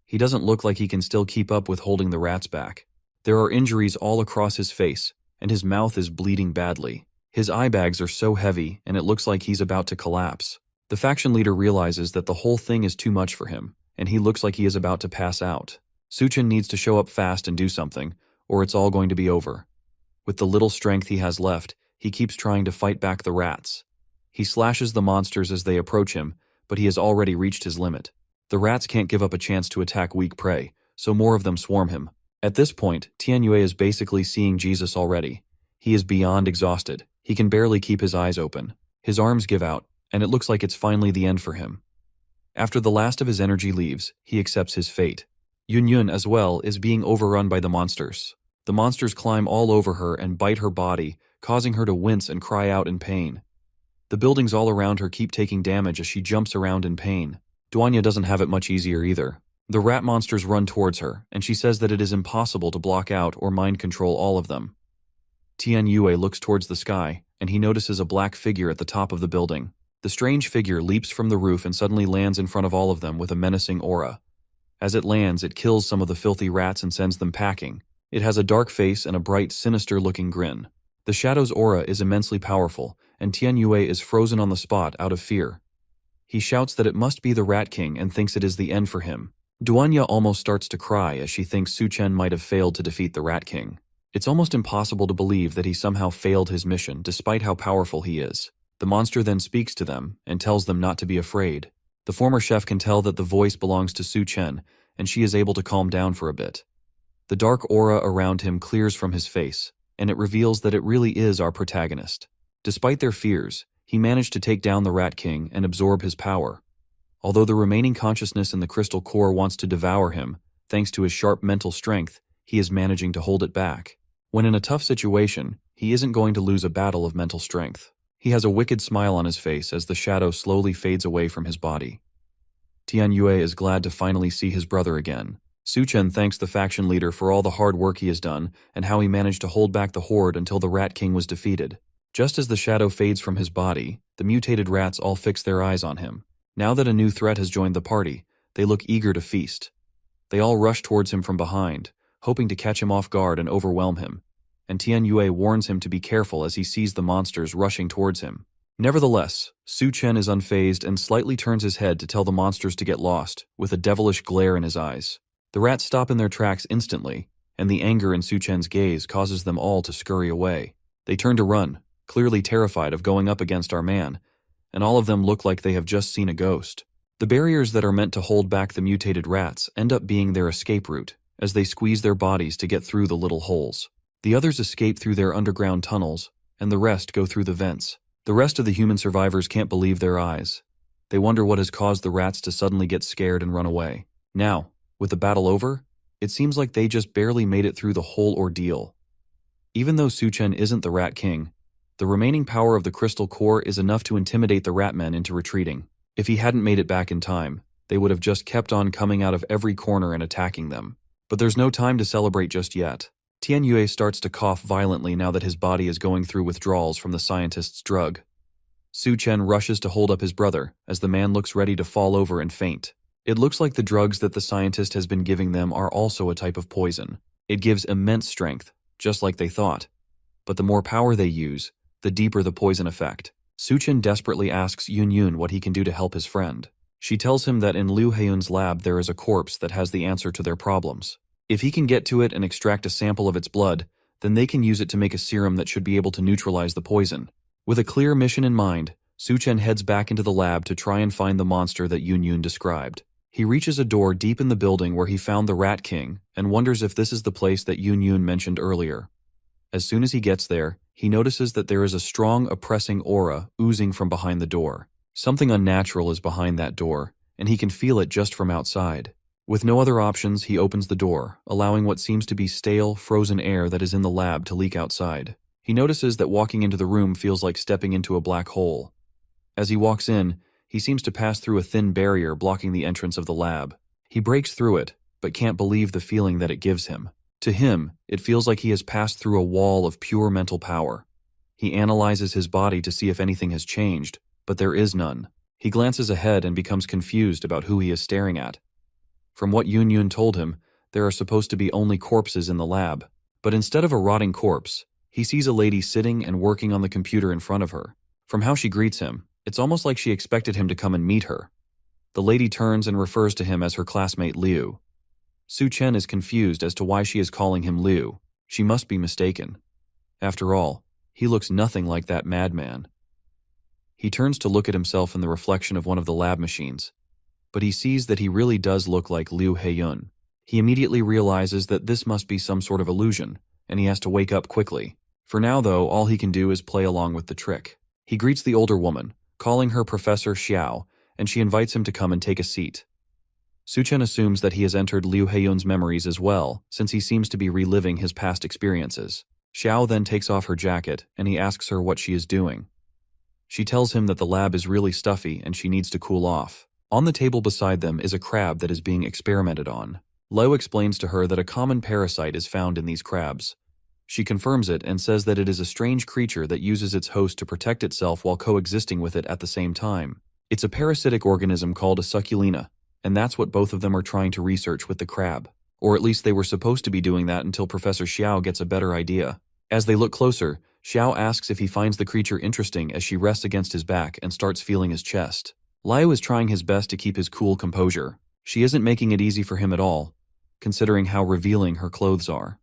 He doesn't look like he can still keep up with holding the rats back. There are injuries all across his face, and his mouth is bleeding badly. His eye bags are so heavy, and it looks like he's about to collapse. The faction leader realizes that the whole thing is too much for him, and he looks like he is about to pass out. Su Chen needs to show up fast and do something, or it's all going to be over. With the little strength he has left, he keeps trying to fight back the rats. He slashes the monsters as they approach him, but he has already reached his limit. The rats can't give up a chance to attack weak prey, so more of them swarm him. At this point, Tian Yue is basically seeing Jesus already. He is beyond exhausted. He can barely keep his eyes open. His arms give out, and it looks like it's finally the end for him. After the last of his energy leaves, he accepts his fate. Yun Yun, as well, is being overrun by the monsters. The monsters climb all over her and bite her body, causing her to wince and cry out in pain. The buildings all around her keep taking damage as she jumps around in pain. Duanya doesn't have it much easier either. The rat monsters run towards her, and she says that it is impossible to block out or mind control all of them. Tian Yue looks towards the sky, and he notices a black figure at the top of the building. The strange figure leaps from the roof and suddenly lands in front of all of them with a menacing aura. As it lands, it kills some of the filthy rats and sends them packing. It has a dark face and a bright, sinister-looking grin. The shadow's aura is immensely powerful, and Tian Yue is frozen on the spot out of fear. He shouts that it must be the Rat King and thinks it is the end for him. Duanya almost starts to cry as she thinks Su Chen might have failed to defeat the Rat King. It's almost impossible to believe that he somehow failed his mission despite how powerful he is. The monster then speaks to them and tells them not to be afraid. The former chef can tell that the voice belongs to Su Chen, and she is able to calm down for a bit. The dark aura around him clears from his face, and it reveals that it really is our protagonist. Despite their fears, he managed to take down the Rat King and absorb his power. Although the remaining consciousness in the crystal core wants to devour him, thanks to his sharp mental strength, he is managing to hold it back. When in a tough situation, he isn't going to lose a battle of mental strength. He has a wicked smile on his face as the shadow slowly fades away from his body. Tianyue is glad to finally see his brother again. Su Chen thanks the faction leader for all the hard work he has done and how he managed to hold back the horde until the Rat King was defeated. Just as the shadow fades from his body, the mutated rats all fix their eyes on him. Now that a new threat has joined the party, they look eager to feast. They all rush towards him from behind, hoping to catch him off guard and overwhelm him, and Tianyue warns him to be careful as he sees the monsters rushing towards him. Nevertheless, Su Chen is unfazed and slightly turns his head to tell the monsters to get lost, with a devilish glare in his eyes. The rats stop in their tracks instantly, and the anger in Su Chen's gaze causes them all to scurry away. They turn to run, clearly terrified of going up against our man, and all of them look like they have just seen a ghost. The barriers that are meant to hold back the mutated rats end up being their escape route, as they squeeze their bodies to get through the little holes. The others escape through their underground tunnels, and the rest go through the vents. The rest of the human survivors can't believe their eyes. They wonder what has caused the rats to suddenly get scared and run away. Now, with the battle over, it seems like they just barely made it through the whole ordeal. Even though Su Chen isn't the Rat King, the remaining power of the crystal core is enough to intimidate the Ratmen into retreating. If he hadn't made it back in time, they would have just kept on coming out of every corner and attacking them. But there's no time to celebrate just yet. Tianyue starts to cough violently now that his body is going through withdrawals from the scientist's drug. Su Chen rushes to hold up his brother as the man looks ready to fall over and faint. It looks like the drugs that the scientist has been giving them are also a type of poison. It gives immense strength, just like they thought. But the more power they use, the deeper the poison effect. Su Chen desperately asks Yun Yun what he can do to help his friend. She tells him that in Liu Heiyun's lab there is a corpse that has the answer to their problems. If he can get to it and extract a sample of its blood, then they can use it to make a serum that should be able to neutralize the poison. With a clear mission in mind, Su Chen heads back into the lab to try and find the monster that Yun Yun described. He reaches a door deep in the building where he found the Rat King and wonders if this is the place that Yun Yun mentioned earlier. As soon as he gets there, he notices that there is a strong, oppressing aura oozing from behind the door. Something unnatural is behind that door, and he can feel it just from outside. With no other options, he opens the door, allowing what seems to be stale, frozen air that is in the lab to leak outside. He notices that walking into the room feels like stepping into a black hole. As he walks in, he seems to pass through a thin barrier blocking the entrance of the lab. He breaks through it, but can't believe the feeling that it gives him. To him, it feels like he has passed through a wall of pure mental power. He analyzes his body to see if anything has changed, but there is none. He glances ahead and becomes confused about who he is staring at. From what Yun Yun told him, there are supposed to be only corpses in the lab. But instead of a rotting corpse, he sees a lady sitting and working on the computer in front of her. From how she greets him, it's almost like she expected him to come and meet her. The lady turns and refers to him as her classmate Liu. Su Chen is confused as to why she is calling him Liu. She must be mistaken. After all, he looks nothing like that madman. He turns to look at himself in the reflection of one of the lab machines, but he sees that he really does look like Liu Heiyun. He immediately realizes that this must be some sort of illusion, and he has to wake up quickly. For now, though, all he can do is play along with the trick. He greets the older woman, calling her Professor Xiao, and she invites him to come and take a seat. Su Chen assumes that he has entered Liu Heiyun's memories as well, since he seems to be reliving his past experiences. Xiao then takes off her jacket, and he asks her what she is doing. She tells him that the lab is really stuffy and she needs to cool off. On the table beside them is a crab that is being experimented on. Liu explains to her that a common parasite is found in these crabs. She confirms it and says that it is a strange creature that uses its host to protect itself while coexisting with it at the same time. It's a parasitic organism called a succulina, and that's what both of them are trying to research with the crab. Or at least they were supposed to be doing that until Professor Xiao gets a better idea. As they look closer, Xiao asks if he finds the creature interesting as she rests against his back and starts feeling his chest. Liu is trying his best to keep his cool composure. She isn't making it easy for him at all, considering how revealing her clothes are.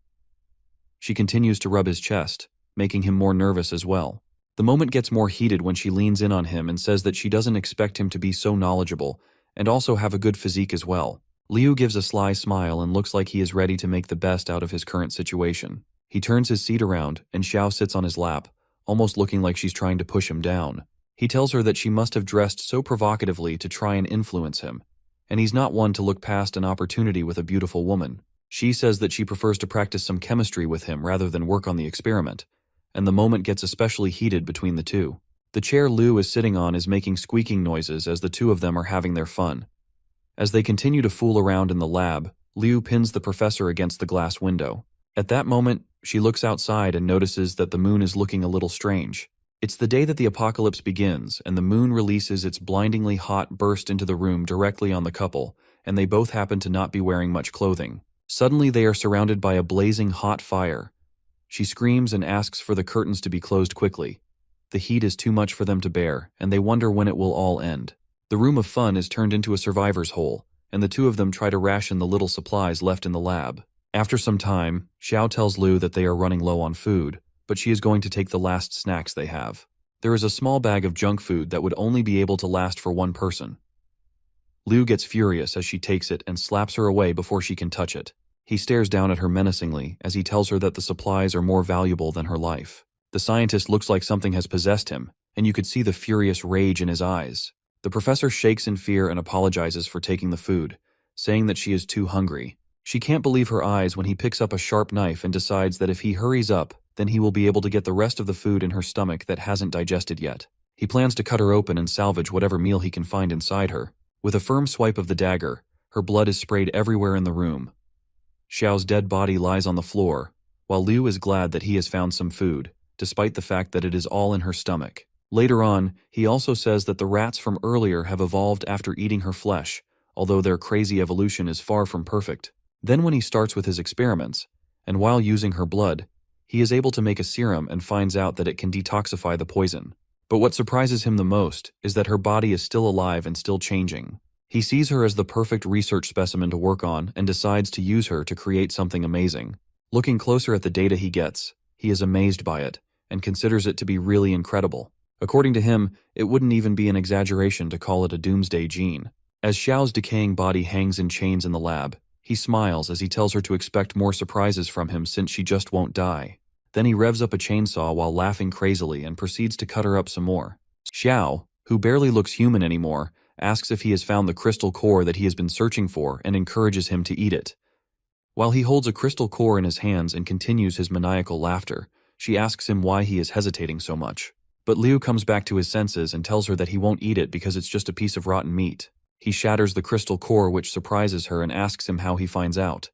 She continues to rub his chest, making him more nervous as well. The moment gets more heated when she leans in on him and says that she doesn't expect him to be so knowledgeable and also have a good physique as well. Liu gives a sly smile and looks like he is ready to make the best out of his current situation. He turns his seat around and Xiao sits on his lap, almost looking like she's trying to push him down. He tells her that she must have dressed so provocatively to try and influence him, and he's not one to look past an opportunity with a beautiful woman. She says that she prefers to practice some chemistry with him rather than work on the experiment, and the moment gets especially heated between the two. The chair Liu is sitting on is making squeaking noises as the two of them are having their fun. As they continue to fool around in the lab, Liu pins the professor against the glass window. At that moment, she looks outside and notices that the moon is looking a little strange. It's the day that the apocalypse begins, and the moon releases its blindingly hot burst into the room directly on the couple, and they both happen to not be wearing much clothing. Suddenly they are surrounded by a blazing hot fire. She screams and asks for the curtains to be closed quickly. The heat is too much for them to bear, and they wonder when it will all end. The room of fun is turned into a survivor's hole, and the two of them try to ration the little supplies left in the lab. After some time, Xiao tells Liu that they are running low on food, but she is going to take the last snacks they have. There is a small bag of junk food that would only be able to last for one person. Liu gets furious as she takes it and slaps her away before she can touch it. He stares down at her menacingly as he tells her that the supplies are more valuable than her life. The scientist looks like something has possessed him, and you could see the furious rage in his eyes. The professor shakes in fear and apologizes for taking the food, saying that she is too hungry. She can't believe her eyes when he picks up a sharp knife and decides that if he hurries up, then he will be able to get the rest of the food in her stomach that hasn't digested yet. He plans to cut her open and salvage whatever meal he can find inside her. With a firm swipe of the dagger, her blood is sprayed everywhere in the room. Xiao's dead body lies on the floor, while Liu is glad that he has found some food, despite the fact that it is all in her stomach. Later on, he also says that the rats from earlier have evolved after eating her flesh, although their crazy evolution is far from perfect. Then when he starts with his experiments, and while using her blood, he is able to make a serum and finds out that it can detoxify the poison. But what surprises him the most is that her body is still alive and still changing. He sees her as the perfect research specimen to work on and decides to use her to create something amazing. Looking closer at the data he gets, he is amazed by it and considers it to be really incredible. According to him, it wouldn't even be an exaggeration to call it a doomsday gene. As Xiao's decaying body hangs in chains in the lab, he smiles as he tells her to expect more surprises from him since she just won't die. Then he revs up a chainsaw while laughing crazily and proceeds to cut her up some more. Xiao, who barely looks human anymore, asks if he has found the crystal core that he has been searching for and encourages him to eat it. While he holds a crystal core in his hands and continues his maniacal laughter, she asks him why he is hesitating so much. But Liu comes back to his senses and tells her that he won't eat it because it's just a piece of rotten meat. He shatters the crystal core, which surprises her, and asks him how he finds out.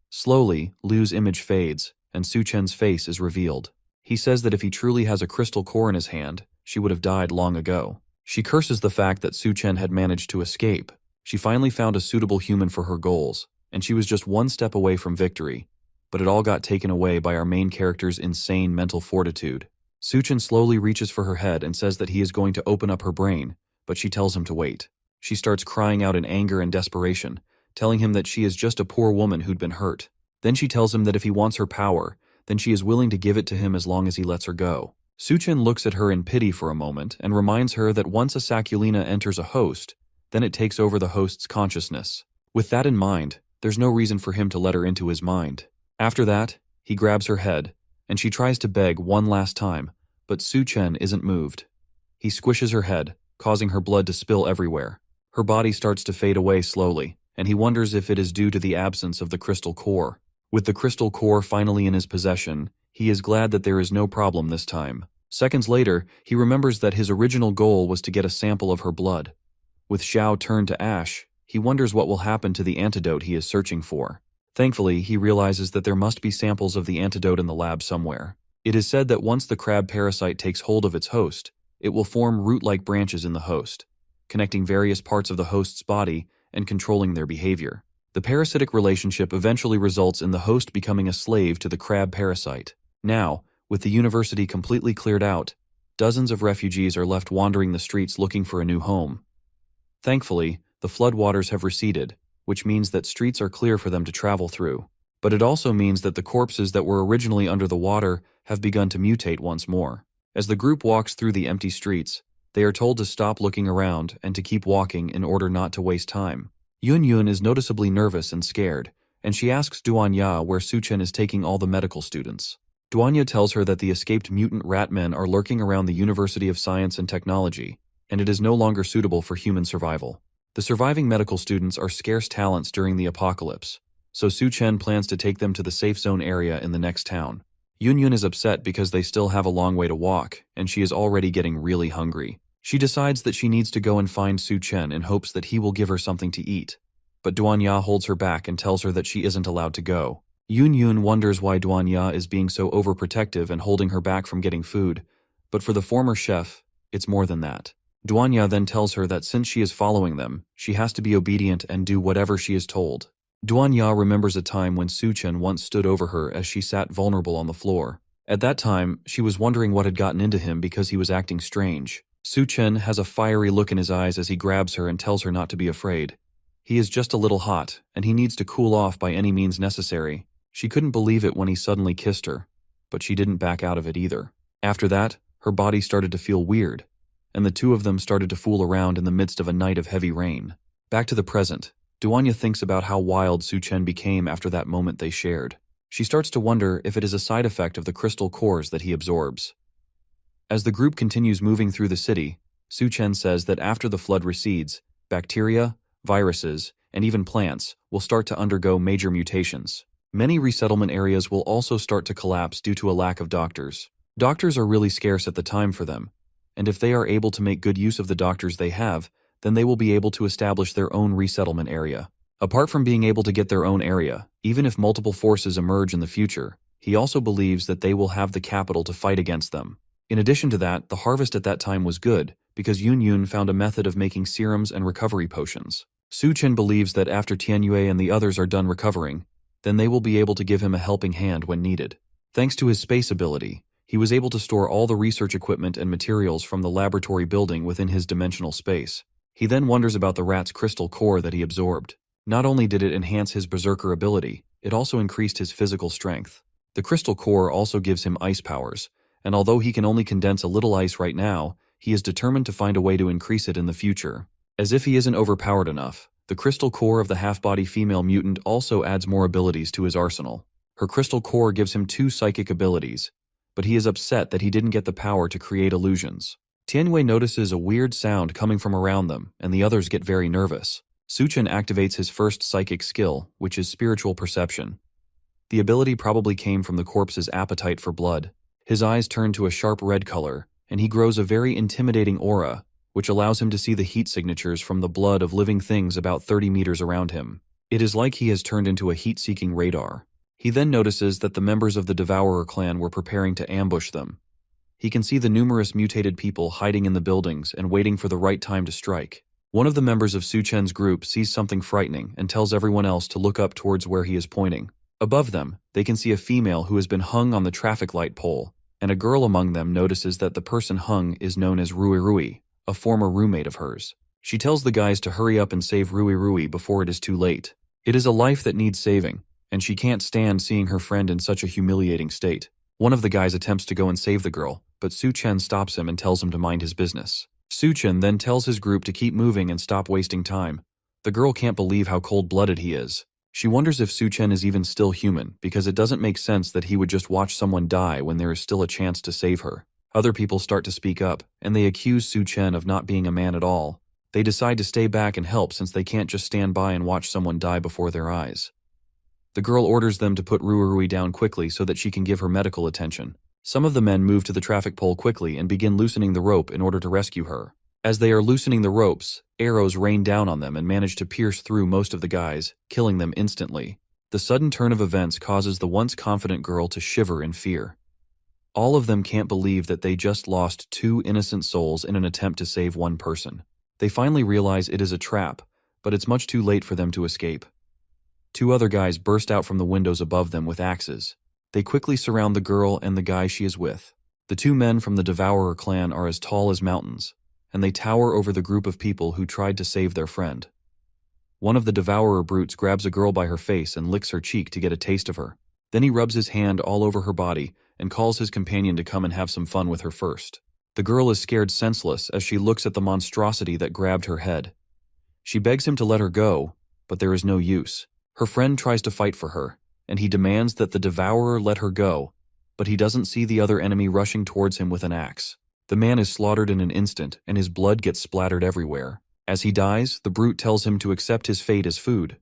Slowly, Liu's image fades, and Su Chen's face is revealed. He says that if he truly has a crystal core in his hand, she would have died long ago. She curses the fact that Su Chen had managed to escape. She finally found a suitable human for her goals, and she was just one step away from victory. But it all got taken away by our main character's insane mental fortitude. Su Chen slowly reaches for her head and says that he is going to open up her brain, but she tells him to wait. She starts crying out in anger and desperation, telling him that she is just a poor woman who'd been hurt. Then she tells him that if he wants her power, then she is willing to give it to him as long as he lets her go. Su Chen looks at her in pity for a moment and reminds her that once a Sakulina enters a host, then it takes over the host's consciousness. With that in mind, there's no reason for him to let her into his mind. After that, he grabs her head, and she tries to beg one last time, but Su Chen isn't moved. He squishes her head, causing her blood to spill everywhere. Her body starts to fade away slowly, and he wonders if it is due to the absence of the crystal core. With the crystal core finally in his possession, he is glad that there is no problem this time. Seconds later, he remembers that his original goal was to get a sample of her blood. With Xiao turned to ash, he wonders what will happen to the antidote he is searching for. Thankfully, he realizes that there must be samples of the antidote in the lab somewhere. It is said that once the crab parasite takes hold of its host, it will form root-like branches in the host, connecting various parts of the host's body and controlling their behavior. The parasitic relationship eventually results in the host becoming a slave to the crab parasite. Now, with the university completely cleared out, dozens of refugees are left wandering the streets looking for a new home. Thankfully, the floodwaters have receded, which means that streets are clear for them to travel through. But it also means that the corpses that were originally under the water have begun to mutate once more. As the group walks through the empty streets, they are told to stop looking around and to keep walking in order not to waste time. Yun Yun is noticeably nervous and scared, and she asks Duanya where Suchen is taking all the medical students. Duanya tells her that the escaped mutant rat men are lurking around the University of Science and Technology, and it is no longer suitable for human survival. The surviving medical students are scarce talents during the apocalypse, so Suchen plans to take them to the safe zone area in the next town. Yun Yun is upset because they still have a long way to walk, and she is already getting really hungry. She decides that she needs to go and find Suchen in hopes that he will give her something to eat, but Duanya holds her back and tells her that she isn't allowed to go. Yun Yun wonders why Duanya is being so overprotective and holding her back from getting food, but for the former chef, it's more than that. Duanya then tells her that since she is following them, she has to be obedient and do whatever she is told. Duanya remembers a time when Suchen once stood over her as she sat vulnerable on the floor. At that time, she was wondering what had gotten into him because he was acting strange. Suchen has a fiery look in his eyes as he grabs her and tells her not to be afraid. He is just a little hot, and he needs to cool off by any means necessary. She couldn't believe it when he suddenly kissed her, but she didn't back out of it either. After that, her body started to feel weird, and the two of them started to fool around in the midst of a night of heavy rain. Back to the present, Duanya thinks about how wild Suchen became after that moment they shared. She starts to wonder if it is a side effect of the crystal cores that he absorbs. As the group continues moving through the city, Suchen says that after the flood recedes, bacteria, viruses, and even plants will start to undergo major mutations. Many resettlement areas will also start to collapse due to a lack of doctors. Doctors are really scarce at the time for them, and if they are able to make good use of the doctors they have, then they will be able to establish their own resettlement area. Apart from being able to get their own area, even if multiple forces emerge in the future, he also believes that they will have the capital to fight against them. In addition to that, the harvest at that time was good, because Yun Yun found a method of making serums and recovery potions. Suchen believes that after Tianyue and the others are done recovering, then they will be able to give him a helping hand when needed. Thanks to his space ability, he was able to store all the research equipment and materials from the laboratory building within his dimensional space. He then wonders about the rat's crystal core that he absorbed. Not only did it enhance his berserker ability, it also increased his physical strength. The crystal core also gives him ice powers, and although he can only condense a little ice right now, he is determined to find a way to increase it in the future. As if he isn't overpowered enough, the crystal core of the half-body female mutant also adds more abilities to his arsenal. Her crystal core gives him 2 psychic abilities, but he is upset that he didn't get the power to create illusions. Tianwei notices a weird sound coming from around them, and the others get very nervous. Suchen activates his first psychic skill, which is spiritual perception. The ability probably came from the corpse's appetite for blood. His eyes turn to a sharp red color, and he grows a very intimidating aura, which allows him to see the heat signatures from the blood of living things about 30 meters around him. It is like he has turned into a heat-seeking radar. He then notices that the members of the Devourer clan were preparing to ambush them. He can see the numerous mutated people hiding in the buildings and waiting for the right time to strike. One of the members of Suchen's group sees something frightening and tells everyone else to look up towards where he is pointing. Above them, they can see a female who has been hung on the traffic light pole, and a girl among them notices that the person hung is known as Rui Rui, a former roommate of hers. She tells the guys to hurry up and save Rui Rui before it is too late. It is a life that needs saving, and she can't stand seeing her friend in such a humiliating state. One of the guys attempts to go and save the girl, but Suchen stops him and tells him to mind his business. Suchen then tells his group to keep moving and stop wasting time. The girl can't believe how cold-blooded he is. She wonders if Suchen is even still human, because it doesn't make sense that he would just watch someone die when there is still a chance to save her. Other people start to speak up, and they accuse Suchen of not being a man at all. They decide to stay back and help since they can't just stand by and watch someone die before their eyes. The girl orders them to put Rui down quickly so that she can give her medical attention. Some of the men move to the traffic pole quickly and begin loosening the rope in order to rescue her. As they are loosening the ropes, arrows rain down on them and manage to pierce through most of the guys, killing them instantly. The sudden turn of events causes the once confident girl to shiver in fear. All of them can't believe that they just lost 2 innocent souls in an attempt to save one person. They finally realize it is a trap, but it's much too late for them to escape. 2 other guys burst out from the windows above them with axes. They quickly surround the girl and the guy she is with. The 2 men from the Devourer clan are as tall as mountains, and they tower over the group of people who tried to save their friend. One of the Devourer brutes grabs a girl by her face and licks her cheek to get a taste of her. Then he rubs his hand all over her body and calls his companion to come and have some fun with her first. The girl is scared senseless as she looks at the monstrosity that grabbed her head. She begs him to let her go, but there is no use. Her friend tries to fight for her, and he demands that the devourer let her go, but he doesn't see the other enemy rushing towards him with an axe. The man is slaughtered in an instant, and his blood gets splattered everywhere. As he dies, the brute tells him to accept his fate as food.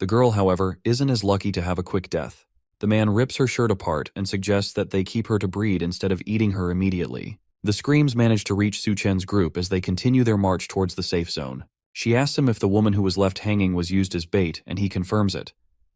The girl, however, isn't as lucky to have a quick death. The man rips her shirt apart and suggests that they keep her to breed instead of eating her immediately. The screams manage to reach Su-chen's group as they continue their march towards the safe zone. She asks him if the woman who was left hanging was used as bait, and he confirms it.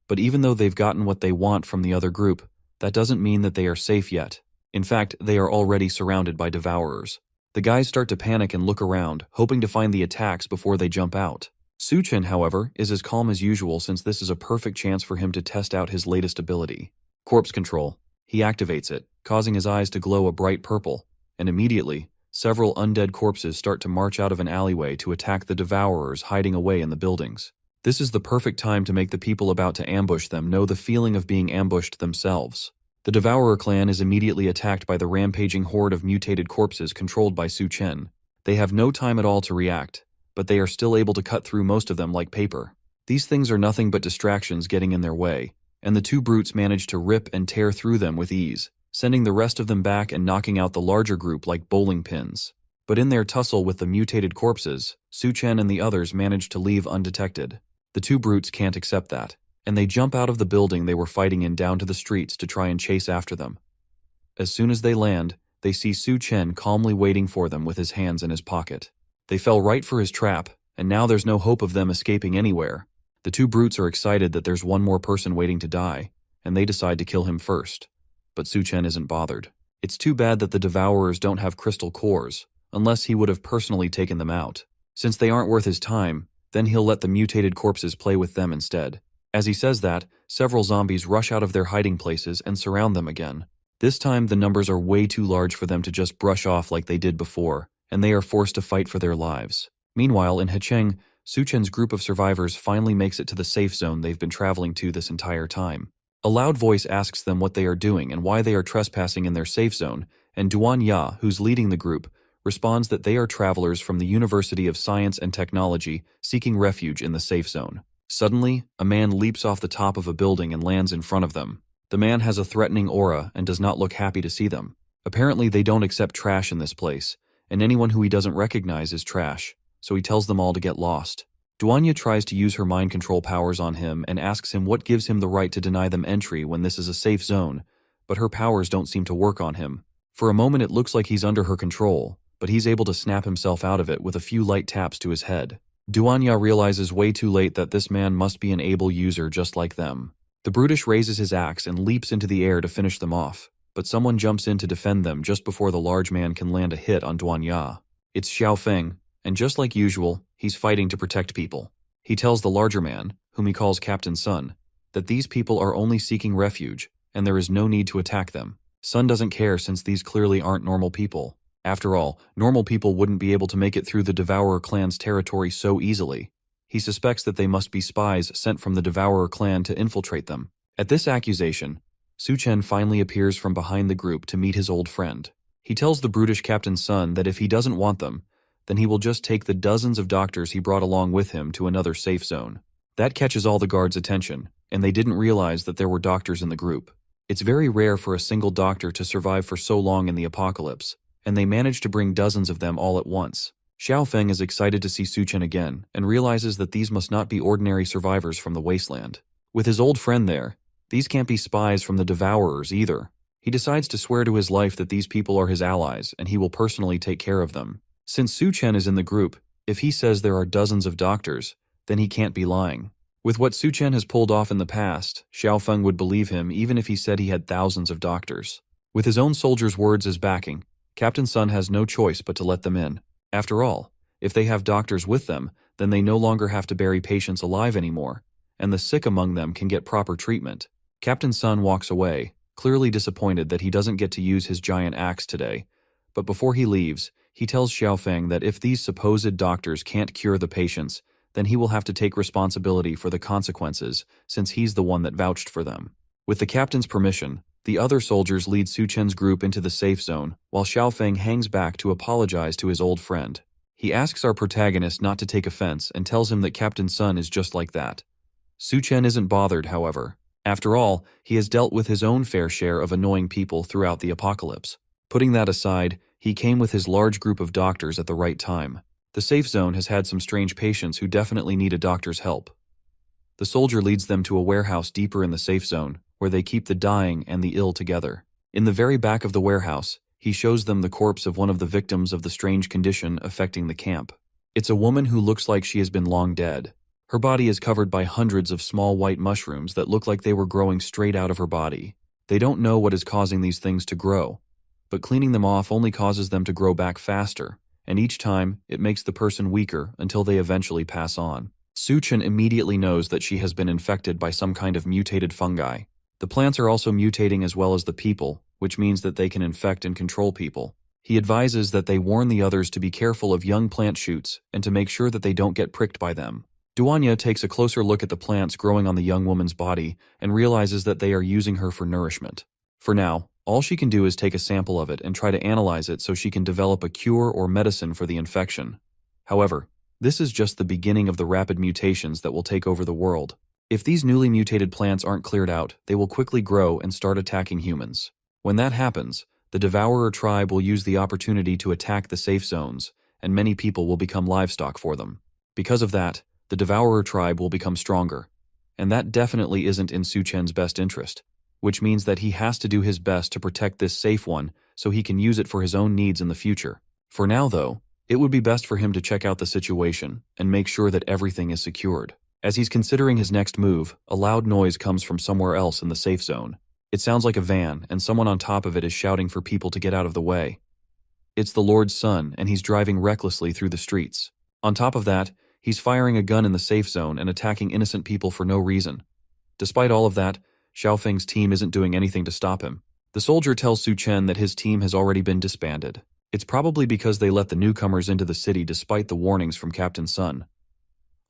But even though they've gotten what they want from the other group, that doesn't mean that they are safe yet. In fact, they are already surrounded by devourers. The guys start to panic and look around, hoping to find the attacks before they jump out. Su-chen, however, is as calm as usual since this is a perfect chance for him to test out his latest ability. Corpse control. He activates it, causing his eyes to glow a bright purple, and immediately, several undead corpses start to march out of an alleyway to attack the devourers hiding away in the buildings. This is the perfect time to make the people about to ambush them know the feeling of being ambushed themselves. The Devourer clan is immediately attacked by the rampaging horde of mutated corpses controlled by Su-chen. They have no time at all to react, but they are still able to cut through most of them like paper. These things are nothing but distractions getting in their way, and the two brutes manage to rip and tear through them with ease, sending the rest of them back and knocking out the larger group like bowling pins. But in their tussle with the mutated corpses, Su-chen and the others manage to leave undetected. The two brutes can't accept that, and they jump out of the building they were fighting in down to the streets to try and chase after them. As soon as they land, they see Su-chen calmly waiting for them with his hands in his pocket. They fell right for his trap, and now there's no hope of them escaping anywhere. The two brutes are excited that there's one more person waiting to die, and they decide to kill him first. But Su-chen isn't bothered. It's too bad that the Devourers don't have crystal cores, unless he would have personally taken them out. Since they aren't worth his time, then he'll let the mutated corpses play with them instead. As he says that, several zombies rush out of their hiding places and surround them again. This time the numbers are way too large for them to just brush off like they did before, and they are forced to fight for their lives. Meanwhile, in Hecheng, Su-chen's group of survivors finally makes it to the safe zone they've been traveling to this entire time. A loud voice asks them what they are doing and why they are trespassing in their safe zone, and Duan Ya, who's leading the group, responds that they are travelers from the University of Science and Technology seeking refuge in the safe zone. Suddenly, a man leaps off the top of a building and lands in front of them. The man has a threatening aura and does not look happy to see them. Apparently they don't accept trash in this place, and anyone who he doesn't recognize is trash, so he tells them all to get lost. Duanya tries to use her mind control powers on him and asks him what gives him the right to deny them entry when this is a safe zone, but her powers don't seem to work on him. For a moment it looks like he's under her control, but he's able to snap himself out of it with a few light taps to his head. Duanya realizes way too late that this man must be an able user just like them. The brutish raises his axe and leaps into the air to finish them off, but someone jumps in to defend them just before the large man can land a hit on Duanya. It's Xiao Feng, and just like usual, he's fighting to protect people. He tells the larger man, whom he calls Captain Sun, that these people are only seeking refuge, and there is no need to attack them. Sun doesn't care since these clearly aren't normal people. After all, normal people wouldn't be able to make it through the Devourer clan's territory so easily. He suspects that they must be spies sent from the Devourer clan to infiltrate them. At this accusation, Su-chen finally appears from behind the group to meet his old friend. He tells the brutish Captain Sun that if he doesn't want them, then he will just take the dozens of doctors he brought along with him to another safe zone. That catches all the guards' attention, and they didn't realize that there were doctors in the group. It's very rare for a single doctor to survive for so long in the apocalypse, and they managed to bring dozens of them all at once. Xiao Feng is excited to see Su-chen again, and realizes that these must not be ordinary survivors from the wasteland. With his old friend there, these can't be spies from the Devourers either. He decides to swear to his life that these people are his allies, and he will personally take care of them. Since Su-chen is in the group, if he says there are dozens of doctors, then he can't be lying. With what Su-chen has pulled off in the past, Xiao Feng would believe him even if he said he had thousands of doctors. With his own soldiers' words as backing, Captain Sun has no choice but to let them in. After all, if they have doctors with them, then they no longer have to bury patients alive anymore, and the sick among them can get proper treatment. Captain Sun walks away, clearly disappointed that he doesn't get to use his giant axe today, but before he leaves, he tells Xiao Feng that if these supposed doctors can't cure the patients, then he will have to take responsibility for the consequences since he's the one that vouched for them. With the captain's permission, The other soldiers lead Su Chen's group into the safe zone, while Xiaofeng hangs back to apologize to his old friend. He asks our protagonist not to take offense and tells him that Captain Sun is just like that. Su Chen isn't bothered, however. After all, he has dealt with his own fair share of annoying people throughout the apocalypse. Putting that aside, he came with his large group of doctors at the right time. The safe zone has had some strange patients who definitely need a doctor's help. The soldier leads them to a warehouse deeper in the safe zone, where they keep the dying and the ill together. In the very back of the warehouse, he shows them the corpse of one of the victims of the strange condition affecting the camp. It's a woman who looks like she has been long dead. Her body is covered by hundreds of small white mushrooms that look like they were growing straight out of her body. They don't know what is causing these things to grow, but cleaning them off only causes them to grow back faster, and each time, it makes the person weaker until they eventually pass on. Su Chen immediately knows that she has been infected by some kind of mutated fungi. The plants are also mutating as well as the people, which means that they can infect and control people. He advises that they warn the others to be careful of young plant shoots and to make sure that they don't get pricked by them. Duanya takes a closer look at the plants growing on the young woman's body and realizes that they are using her for nourishment. For now, all she can do is take a sample of it and try to analyze it so she can develop a cure or medicine for the infection. However, this is just the beginning of the rapid mutations that will take over the world. If these newly mutated plants aren't cleared out, they will quickly grow and start attacking humans. When that happens, the Devourer tribe will use the opportunity to attack the safe zones, and many people will become livestock for them. Because of that, the Devourer tribe will become stronger. And that definitely isn't in Su Chen's best interest, which means that he has to do his best to protect this safe one so he can use it for his own needs in the future. For now, though, it would be best for him to check out the situation and make sure that everything is secured. As he's considering his next move, a loud noise comes from somewhere else in the safe zone. It sounds like a van, and someone on top of it is shouting for people to get out of the way. It's the Lord's son, and he's driving recklessly through the streets. On top of that, he's firing a gun in the safe zone and attacking innocent people for no reason. Despite all of that, Xiaofeng's team isn't doing anything to stop him. The soldier tells Su Chen that his team has already been disbanded. It's probably because they let the newcomers into the city despite the warnings from Captain Sun.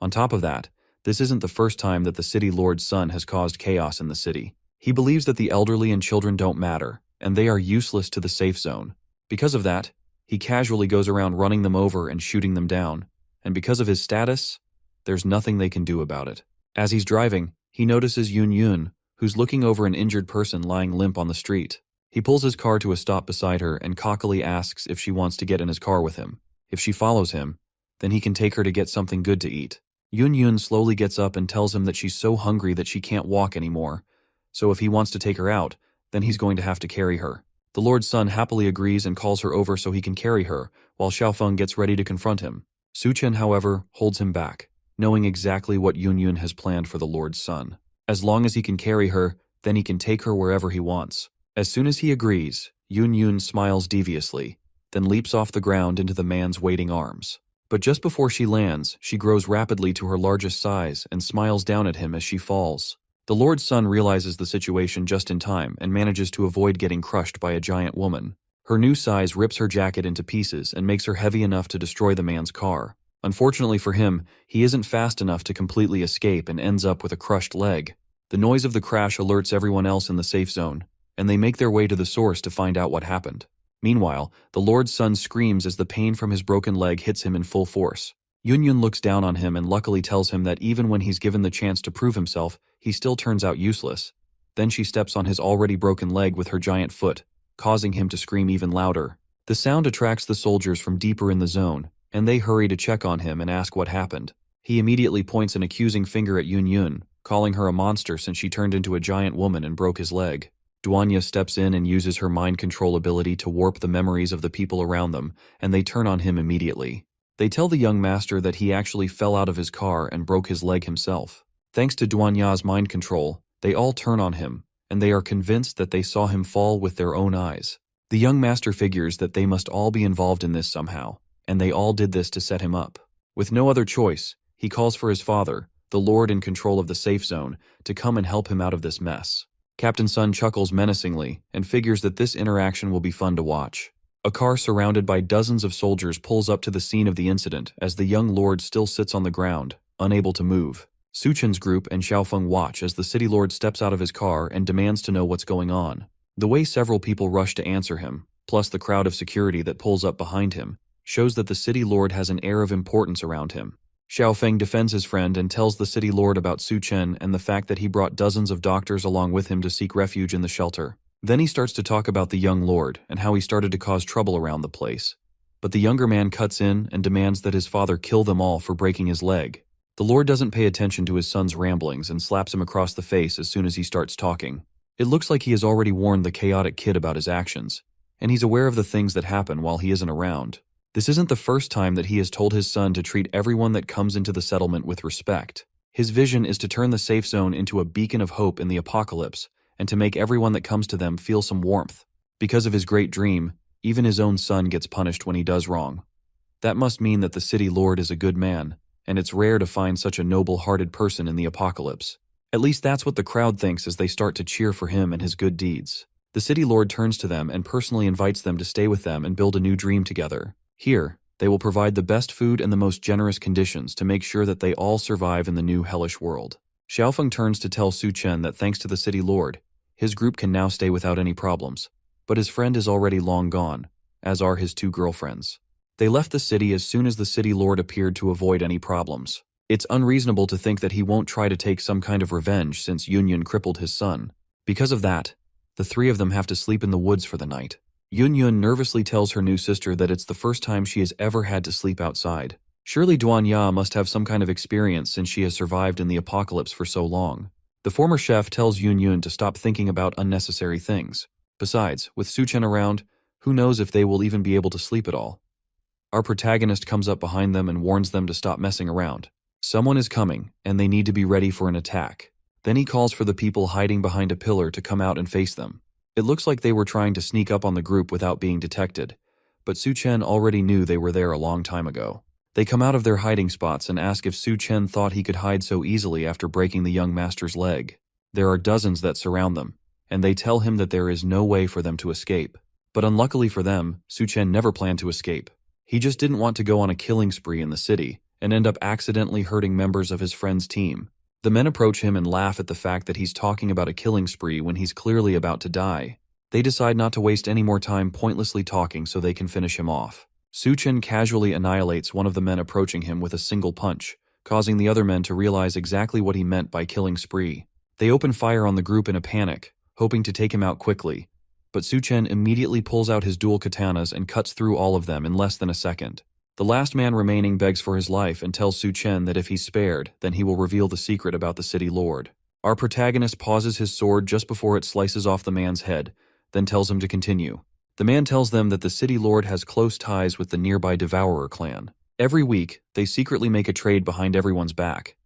On top of that, this isn't the first time that the city lord's son has caused chaos in the city. He believes that the elderly and children don't matter, and they are useless to the safe zone. Because of that, he casually goes around running them over and shooting them down, and because of his status, there's nothing they can do about it. As he's driving, he notices Yun Yun, who's looking over an injured person lying limp on the street. He pulls his car to a stop beside her and cockily asks if she wants to get in his car with him. If she follows him, then he can take her to get something good to eat. Yun Yun slowly gets up and tells him that she's so hungry that she can't walk anymore, so if he wants to take her out, then he's going to have to carry her. The Lord's son happily agrees and calls her over so he can carry her, while Xiaofeng gets ready to confront him. Su Chen, however, holds him back, knowing exactly what Yun Yun has planned for the Lord's son. As long as he can carry her, then he can take her wherever he wants. As soon as he agrees, Yun Yun smiles deviously, then leaps off the ground into the man's waiting arms. But just before she lands, she grows rapidly to her largest size and smiles down at him as she falls. The Lord's son realizes the situation just in time and manages to avoid getting crushed by a giant woman. Her new size rips her jacket into pieces and makes her heavy enough to destroy the man's car. Unfortunately for him, he isn't fast enough to completely escape and ends up with a crushed leg. The noise of the crash alerts everyone else in the safe zone, and they make their way to the source to find out what happened. Meanwhile, the Lord's son screams as the pain from his broken leg hits him in full force. Yun Yun looks down on him and luckily tells him that even when he's given the chance to prove himself, he still turns out useless. Then she steps on his already broken leg with her giant foot, causing him to scream even louder. The sound attracts the soldiers from deeper in the zone, and they hurry to check on him and ask what happened. He immediately points an accusing finger at Yun Yun, calling her a monster since she turned into a giant woman and broke his leg. Duanya steps in and uses her mind control ability to warp the memories of the people around them, and they turn on him immediately. They tell the young master that he actually fell out of his car and broke his leg himself. Thanks to Duanya's mind control, they all turn on him, and they are convinced that they saw him fall with their own eyes. The young master figures that they must all be involved in this somehow, and they all did this to set him up. With no other choice, he calls for his father, the Lord in control of the safe zone, to come and help him out of this mess. Captain Sun chuckles menacingly and figures that this interaction will be fun to watch. A car surrounded by dozens of soldiers pulls up to the scene of the incident as the young lord still sits on the ground, unable to move. Su Chen's group and Xiaofeng watch as the city lord steps out of his car and demands to know what's going on. The way several people rush to answer him, plus the crowd of security that pulls up behind him, shows that the city lord has an air of importance around him. Xiaofeng defends his friend and tells the city lord about Su Chen and the fact that he brought dozens of doctors along with him to seek refuge in the shelter. Then he starts to talk about the young lord and how he started to cause trouble around the place. But the younger man cuts in and demands that his father kill them all for breaking his leg. The lord doesn't pay attention to his son's ramblings and slaps him across the face as soon as he starts talking. It looks like he has already warned the chaotic kid about his actions, and he's aware of the things that happen while he isn't around. This isn't the first time that he has told his son to treat everyone that comes into the settlement with respect. His vision is to turn the safe zone into a beacon of hope in the apocalypse, and to make everyone that comes to them feel some warmth. Because of his great dream, even his own son gets punished when he does wrong. That must mean that the city lord is a good man, and it's rare to find such a noble-hearted person in the apocalypse. At least that's what the crowd thinks as they start to cheer for him and his good deeds. The city lord turns to them and personally invites them to stay with them and build a new dream together. Here, they will provide the best food and the most generous conditions to make sure that they all survive in the new hellish world. Xiaofeng turns to tell Su Chen that thanks to the city lord, his group can now stay without any problems. But his friend is already long gone, as are his two girlfriends. They left the city as soon as the city lord appeared to avoid any problems. It's unreasonable to think that he won't try to take some kind of revenge since Yunyun crippled his son. Because of that, the three of them have to sleep in the woods for the night. Yunyun nervously tells her new sister that it's the first time she has ever had to sleep outside. Surely Duanya must have some kind of experience since she has survived in the apocalypse for so long. The former chef tells Yunyun to stop thinking about unnecessary things. Besides, with Su Chen around, who knows if they will even be able to sleep at all. Our protagonist comes up behind them and warns them to stop messing around. Someone is coming, and they need to be ready for an attack. Then he calls for the people hiding behind a pillar to come out and face them. It looks like they were trying to sneak up on the group without being detected, but Su Chen already knew they were there a long time ago. They come out of their hiding spots and ask if Su Chen thought he could hide so easily after breaking the young master's leg. There are dozens that surround them, and they tell him that there is no way for them to escape. But unluckily for them, Su Chen never planned to escape. He just didn't want to go on a killing spree in the city and end up accidentally hurting members of his friend's team. The men approach him and laugh at the fact that he's talking about a killing spree when he's clearly about to die. They decide not to waste any more time pointlessly talking so they can finish him off. Su Chen casually annihilates one of the men approaching him with a single punch, causing the other men to realize exactly what he meant by killing spree. They open fire on the group in a panic, hoping to take him out quickly, but Su Chen immediately pulls out his dual katanas and cuts through all of them in less than a second. The last man remaining begs for his life and tells Su Chen that if he's spared, then he will reveal the secret about the city lord. Our protagonist pauses his sword just before it slices off the man's head, then tells him to continue. The man tells them that the city lord has close ties with the nearby Devourer clan. Every week, they secretly make a trade behind everyone's back.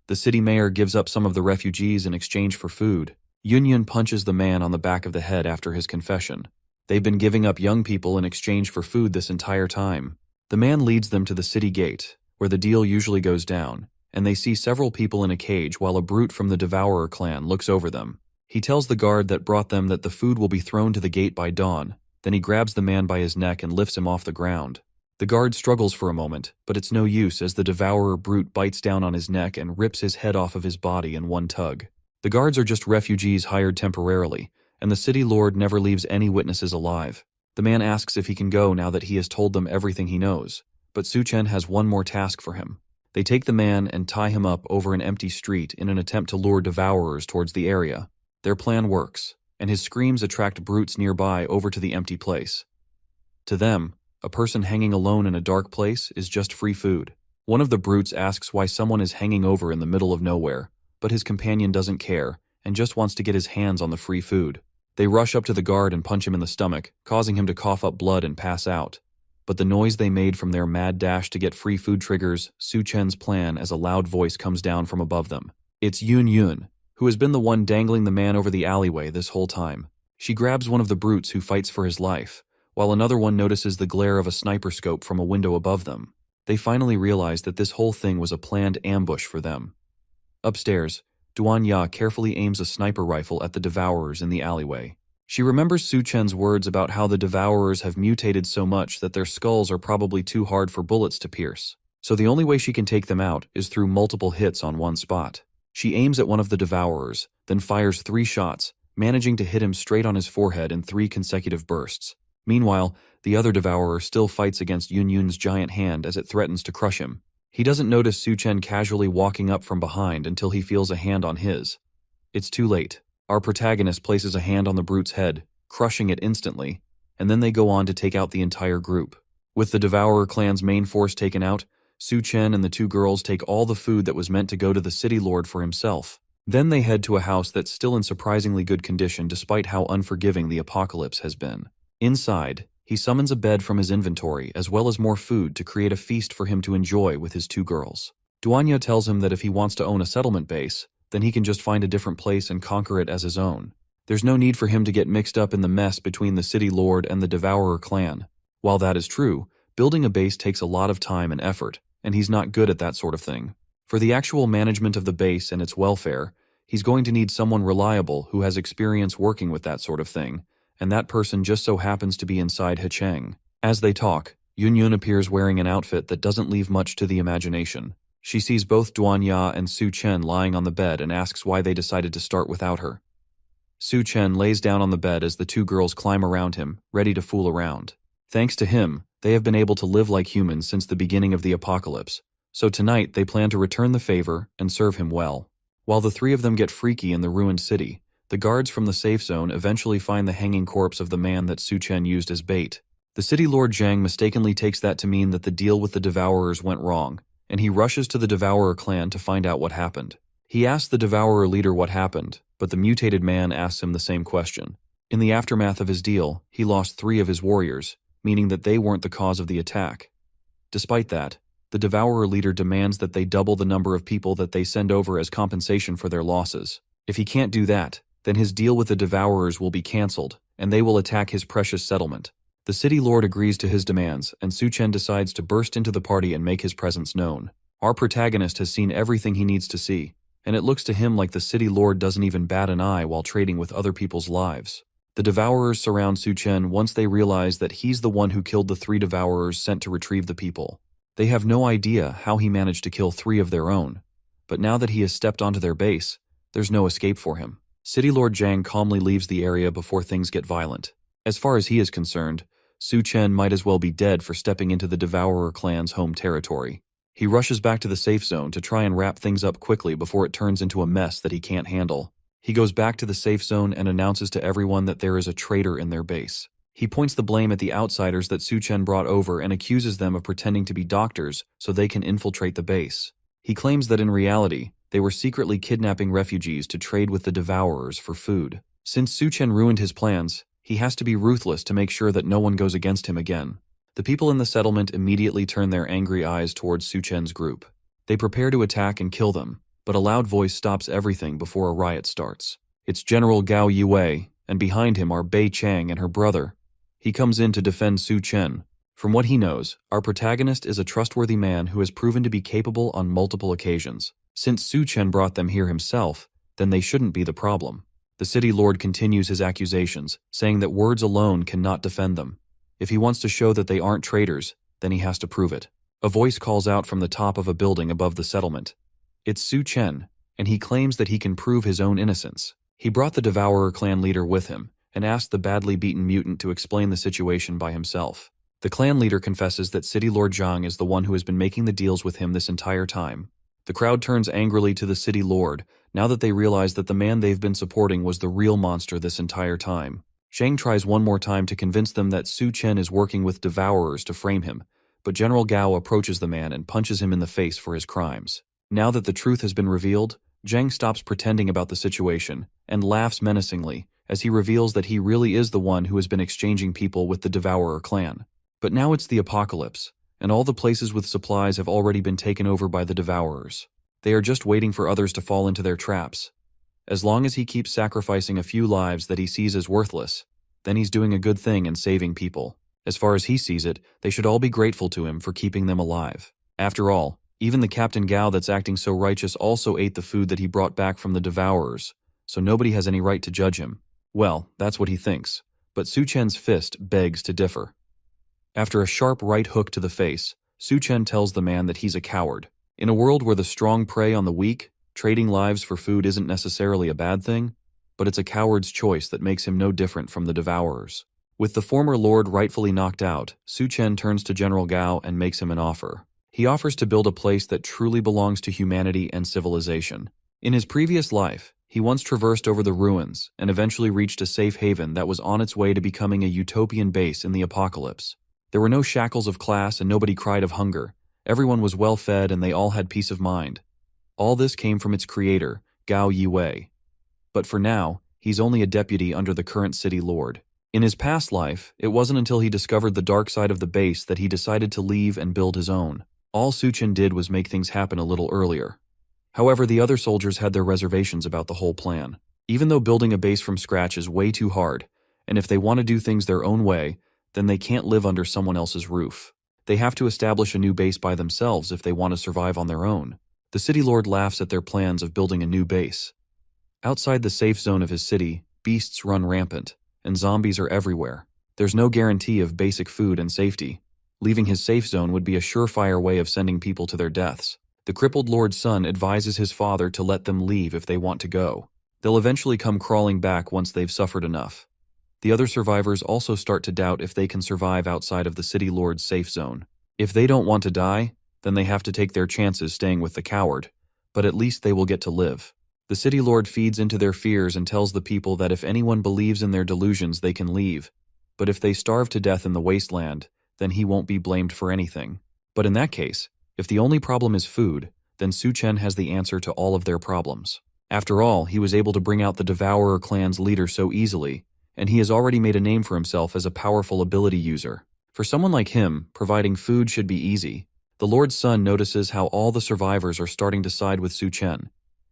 The city mayor gives up some of the refugees in exchange for food. Yunyun punches the man on the back of the head after his confession. They've been giving up young people in exchange for food this entire time. The man leads them to the city gate, where the deal usually goes down, and they see several people in a cage while a brute from the Devourer clan looks over them. He tells the guard that brought them that the food will be thrown to the gate by dawn, then he grabs the man by his neck and lifts him off the ground. The guard struggles for a moment, but it's no use as the Devourer brute bites down on his neck and rips his head off of his body in one tug. The guards are just refugees hired temporarily, and the city lord never leaves any witnesses alive. The man asks if he can go now that he has told them everything he knows, but Su Chen has one more task for him. They take the man and tie him up over an empty street in an attempt to lure devourers towards the area. Their plan works, and his screams attract brutes nearby over to the empty place. To them, a person hanging alone in a dark place is just free food. One of the brutes asks why someone is hanging over in the middle of nowhere, but his companion doesn't care and just wants to get his hands on the free food. They rush up to the guard and punch him in the stomach, causing him to cough up blood and pass out. But the noise they made from their mad dash to get free food triggers Su Chen's plan as a loud voice comes down from above them. It's Yunyun, who has been the one dangling the man over the alleyway this whole time. She grabs one of the brutes who fights for his life, while another one notices the glare of a sniper scope from a window above them. They finally realize that this whole thing was a planned ambush for them. Upstairs, Duanya carefully aims a sniper rifle at the devourers in the alleyway. She remembers Su Chen's words about how the devourers have mutated so much that their skulls are probably too hard for bullets to pierce. So the only way she can take them out is through multiple hits on one spot. She aims at one of the devourers, then fires 3 shots, managing to hit him straight on his forehead in 3 consecutive bursts. Meanwhile, the other devourer still fights against Yun Yun's giant hand as it threatens to crush him. He doesn't notice Su Chen casually walking up from behind until he feels a hand on his. It's too late. Our protagonist places a hand on the brute's head, crushing it instantly, and then they go on to take out the entire group. With the Devourer clan's main force taken out, Su Chen and the 2 girls take all the food that was meant to go to the city lord for himself. Then they head to a house that's still in surprisingly good condition despite how unforgiving the apocalypse has been. Inside, he summons a bed from his inventory as well as more food to create a feast for him to enjoy with his 2 girls. Duanya tells him that if he wants to own a settlement base, then he can just find a different place and conquer it as his own. There's no need for him to get mixed up in the mess between the city lord and the Devourer clan. While that is true, building a base takes a lot of time and effort, and he's not good at that sort of thing. For the actual management of the base and its welfare, he's going to need someone reliable who has experience working with that sort of thing, and that person just so happens to be inside Hecheng. As they talk, Yun Yun appears wearing an outfit that doesn't leave much to the imagination. She sees both Duanya and Su Chen lying on the bed and asks why they decided to start without her. Su Chen lays down on the bed as the 2 girls climb around him, ready to fool around. Thanks to him, they have been able to live like humans since the beginning of the apocalypse, so tonight they plan to return the favor and serve him well. While the 3 of them get freaky in the ruined city, the guards from the safe zone eventually find the hanging corpse of the man that Su Chen used as bait. The city lord Zhang mistakenly takes that to mean that the deal with the Devourers went wrong, and he rushes to the Devourer clan to find out what happened. He asks the Devourer leader what happened, but the mutated man asks him the same question. In the aftermath of his deal, he lost 3 of his warriors, meaning that they weren't the cause of the attack. Despite that, the Devourer leader demands that they double the number of people that they send over as compensation for their losses. If he can't do that, then his deal with the Devourers will be cancelled, and they will attack his precious settlement. The city lord agrees to his demands, and Su Chen decides to burst into the party and make his presence known. Our protagonist has seen everything he needs to see, and it looks to him like the city lord doesn't even bat an eye while trading with other people's lives. The Devourers surround Su Chen once they realize that he's the one who killed the 3 Devourers sent to retrieve the people. They have no idea how he managed to kill 3 of their own, but now that he has stepped onto their base, there's no escape for him. City Lord Zhang calmly leaves the area before things get violent. As far as he is concerned, Su Chen might as well be dead for stepping into the Devourer clan's home territory. He rushes back to the safe zone to try and wrap things up quickly before it turns into a mess that he can't handle. He goes back to the safe zone and announces to everyone that there is a traitor in their base. He points the blame at the outsiders that Su Chen brought over and accuses them of pretending to be doctors so they can infiltrate the base. He claims that in reality, they were secretly kidnapping refugees to trade with the Devourers for food. Since Su Chen ruined his plans, he has to be ruthless to make sure that no one goes against him again. The people in the settlement immediately turn their angry eyes towards Su Chen's group. They prepare to attack and kill them, but a loud voice stops everything before a riot starts. It's General Gao Yue, and behind him are Bei Chang and her brother. He comes in to defend Su Chen. From what he knows, our protagonist is a trustworthy man who has proven to be capable on multiple occasions. Since Su Chen brought them here himself, then they shouldn't be the problem. The city lord continues his accusations, saying that words alone cannot defend them. If he wants to show that they aren't traitors, then he has to prove it. A voice calls out from the top of a building above the settlement. It's Su Chen, and he claims that he can prove his own innocence. He brought the Devourer clan leader with him, and asked the badly beaten mutant to explain the situation by himself. The clan leader confesses that City Lord Zhang is the one who has been making the deals with him this entire time. The crowd turns angrily to the city lord, now that they realize that the man they've been supporting was the real monster this entire time. Zhang tries one more time to convince them that Su Chen is working with Devourers to frame him, but General Gao approaches the man and punches him in the face for his crimes. Now that the truth has been revealed, Zhang stops pretending about the situation and laughs menacingly as he reveals that he really is the one who has been exchanging people with the Devourer clan. But now it's the apocalypse, and all the places with supplies have already been taken over by the Devourers. They are just waiting for others to fall into their traps. As long as he keeps sacrificing a few lives that he sees as worthless, then he's doing a good thing and saving people. As far as he sees it, they should all be grateful to him for keeping them alive. After all, even the Captain Gao that's acting so righteous also ate the food that he brought back from the Devourers, so nobody has any right to judge him. Well, that's what he thinks, but Su Chen's fist begs to differ. After a sharp right hook to the face, Su Chen tells the man that he's a coward. In a world where the strong prey on the weak, trading lives for food isn't necessarily a bad thing. but it's a coward's choice that makes him no different from the Devourers. With the former lord rightfully knocked out, Su Chen turns to General Gao and makes him an offer. He offers to build a place that truly belongs to humanity and civilization. In his previous life, he once traversed over the ruins and eventually reached a safe haven that was on its way to becoming a utopian base in the apocalypse. There were no shackles of class and nobody cried of hunger. Everyone was well fed and they all had peace of mind. All this came from its creator, Gao Yiwei. But for now, he's only a deputy under the current city lord. In his past life, it wasn't until he discovered the dark side of the base that he decided to leave and build his own. All Su Chen did was make things happen a little earlier. However, the other soldiers had their reservations about the whole plan. Even though building a base from scratch is way too hard, and if they want to do things their own way, then they can't live under someone else's roof. They have to establish a new base by themselves if they want to survive on their own. The city lord laughs at their plans of building a new base. Outside the safe zone of his city, beasts run rampant, and zombies are everywhere. There's no guarantee of basic food and safety. Leaving his safe zone would be a surefire way of sending people to their deaths. The crippled lord's son advises his father to let them leave if they want to go. They'll eventually come crawling back once they've suffered enough. The other survivors also start to doubt if they can survive outside of the city lord's safe zone. If they don't want to die, then they have to take their chances staying with the coward, but at least they will get to live. The city lord feeds into their fears and tells the people that if anyone believes in their delusions they can leave, but if they starve to death in the wasteland, then he won't be blamed for anything. But in that case, if the only problem is food, then Su Chen has the answer to all of their problems. After all, he was able to bring out the Devourer clan's leader so easily, and he has already made a name for himself as a powerful ability user. For someone like him, providing food should be easy. The Lord's son notices how all the survivors are starting to side with Su Chen,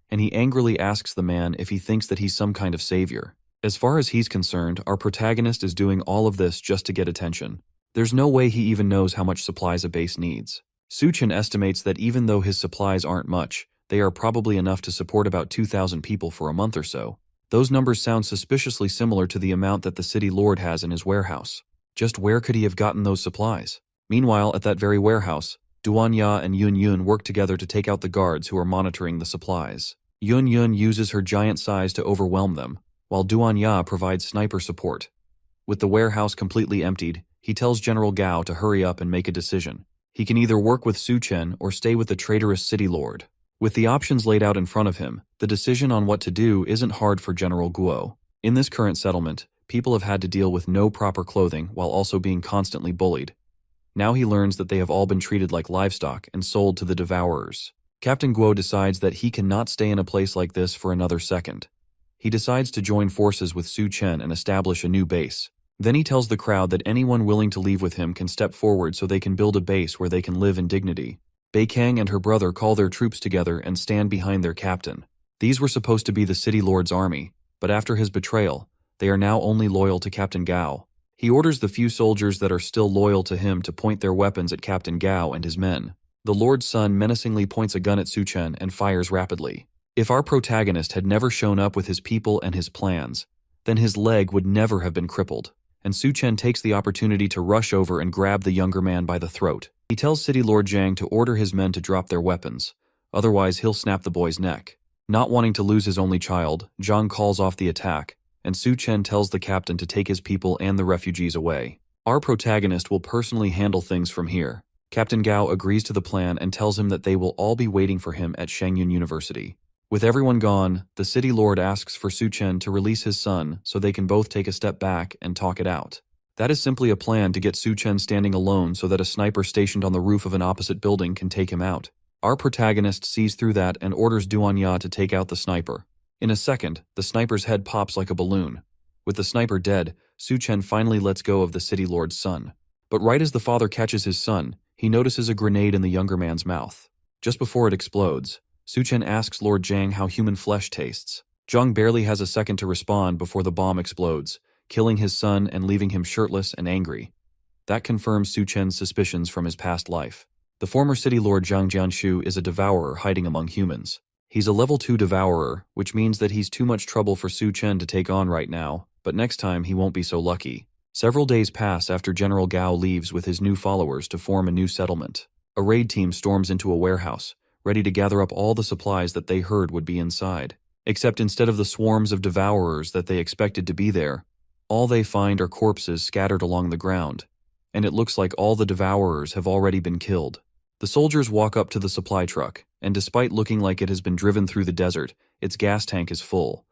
and he angrily asks the man if he thinks that he's some kind of savior. As far as he's concerned, our protagonist is doing all of this just to get attention. There's no way he even knows how much supplies a base needs. Su Chen estimates that even though his supplies aren't much, they are probably enough to support about 2,000 people for a month or so. Those numbers sound suspiciously similar to the amount that the city lord has in his warehouse. Just where could he have gotten those supplies? Meanwhile, at that very warehouse, Duan Ya and Yun Yun work together to take out the guards who are monitoring the supplies. Yun Yun uses her giant size to overwhelm them, while Duan Ya provides sniper support. With the warehouse completely emptied, he tells General Gao to hurry up and make a decision. He can either work with Su Chen or stay with the traitorous city lord. With the options laid out in front of him, the decision on what to do isn't hard for General Guo. In this current settlement, people have had to deal with no proper clothing while also being constantly bullied. Now he learns that they have all been treated like livestock and sold to the Devourers. Captain Guo decides that he cannot stay in a place like this for another second. He decides to join forces with Su Chen and establish a new base. Then he tells the crowd that anyone willing to leave with him can step forward so they can build a base where they can live in dignity. Bei Kang and her brother call their troops together and stand behind their captain. These were supposed to be the city lord's army, but after his betrayal, they are now only loyal to Captain Gao. He orders the few soldiers that are still loyal to him to point their weapons at Captain Gao and his men. The lord's son menacingly points a gun at Su Chen and fires rapidly. If our protagonist had never shown up with his people and his plans, then his leg would never have been crippled, and Su Chen takes the opportunity to rush over and grab the younger man by the throat. He tells City Lord Zhang to order his men to drop their weapons, otherwise he'll snap the boy's neck. Not wanting to lose his only child, Zhang calls off the attack, and Su Chen tells the captain to take his people and the refugees away. Our protagonist will personally handle things from here. Captain Gao agrees to the plan and tells him that they will all be waiting for him at Shangyun University. With everyone gone, the city lord asks for Su Chen to release his son so they can both take a step back and talk it out. That is simply a plan to get Su Chen standing alone so that a sniper stationed on the roof of an opposite building can take him out. Our protagonist sees through that and orders Duan Ya to take out the sniper. In a second, the sniper's head pops like a balloon. With the sniper dead, Su Chen finally lets go of the city lord's son. But right as the father catches his son, he notices a grenade in the younger man's mouth. Just before it explodes, Su Chen asks Lord Zhang how human flesh tastes. Zhang barely has a second to respond before the bomb explodes, killing his son and leaving him shirtless and angry. That confirms Su Chen's suspicions from his past life. The former city lord Zhang Jianshu is a devourer hiding among humans. He's a level 2 devourer, which means that he's too much trouble for Su Chen to take on right now, but next time he won't be so lucky. Several days pass after General Gao leaves with his new followers to form a new settlement. A raid team storms into a warehouse, ready to gather up all the supplies that they heard would be inside. Except instead of the swarms of devourers that they expected to be there, all they find are corpses scattered along the ground, and it looks like all the devourers have already been killed. The soldiers walk up to the supply truck, and despite looking like it has been driven through the desert, its gas tank is full.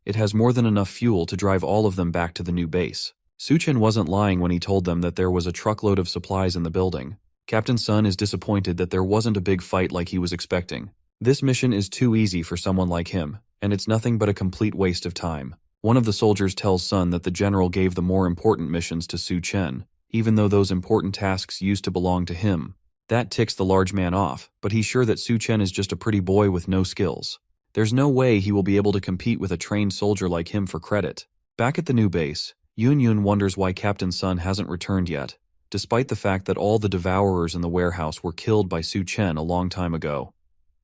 It has more than enough fuel to drive all of them back to the new base. Suchen wasn't lying when he told them that there was a truckload of supplies in the building. Captain Sun is disappointed that there wasn't a big fight like he was expecting. This mission is too easy for someone like him, and it's nothing but a complete waste of time. One of the soldiers tells Sun that the general gave the more important missions to Su Chen, even though those important tasks used to belong to him. That ticks the large man off, but he's sure that Su Chen is just a pretty boy with no skills. There's no way he will be able to compete with a trained soldier like him for credit. Back at the new base, Yun wonders why Captain Sun hasn't returned yet, despite the fact that all the devourers in the warehouse were killed by Su Chen a long time ago.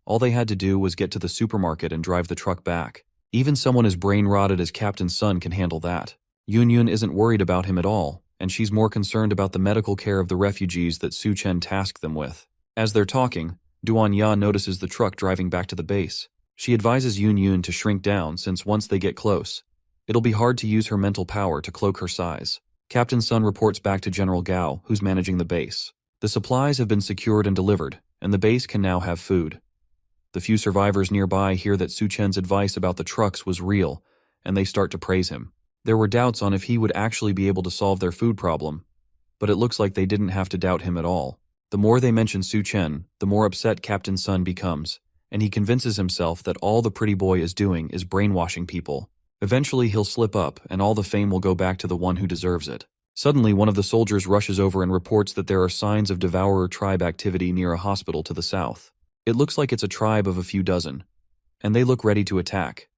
All they had to do was get to the supermarket and drive the truck back. Even someone as brain-rotted as Captain Sun can handle that. Yun isn't worried about him at all, and she's more concerned about the medical care of the refugees that Su Chen tasked them with. As they're talking, Duan Ya notices the truck driving back to the base. She advises Yun to shrink down since once they get close, it'll be hard to use her mental power to cloak her size. Captain Sun reports back to General Gao, who's managing the base. The supplies have been secured and delivered, and the base can now have food. The few survivors nearby hear that Su Chen's advice about the trucks was real, and they start to praise him. There were doubts on if he would actually be able to solve their food problem, but it looks like they didn't have to doubt him at all. The more they mention Su Chen, the more upset Captain Sun becomes, and he convinces himself that all the pretty boy is doing is brainwashing people. Eventually he'll slip up, and all the fame will go back to the one who deserves it. Suddenly, one of the soldiers rushes over and reports that there are signs of devourer tribe activity near a hospital to the south. It looks like it's a tribe of a few dozen, and they look ready to attack.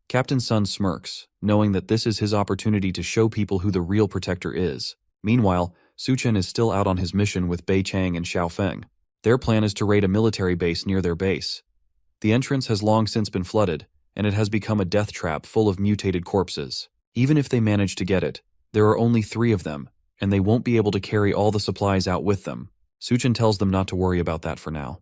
Captain Sun smirks, knowing that this is his opportunity to show people who the real protector is. Meanwhile, Su Chen is still out on his mission with Bei Chang and Xiao Feng. Their plan is to raid a military base near their base. The entrance has long since been flooded, and it has become a death trap full of mutated corpses. Even if they manage to get it, there are only 3 of them, and they won't be able to carry all the supplies out with them. Su Chen tells them not to worry about that for now.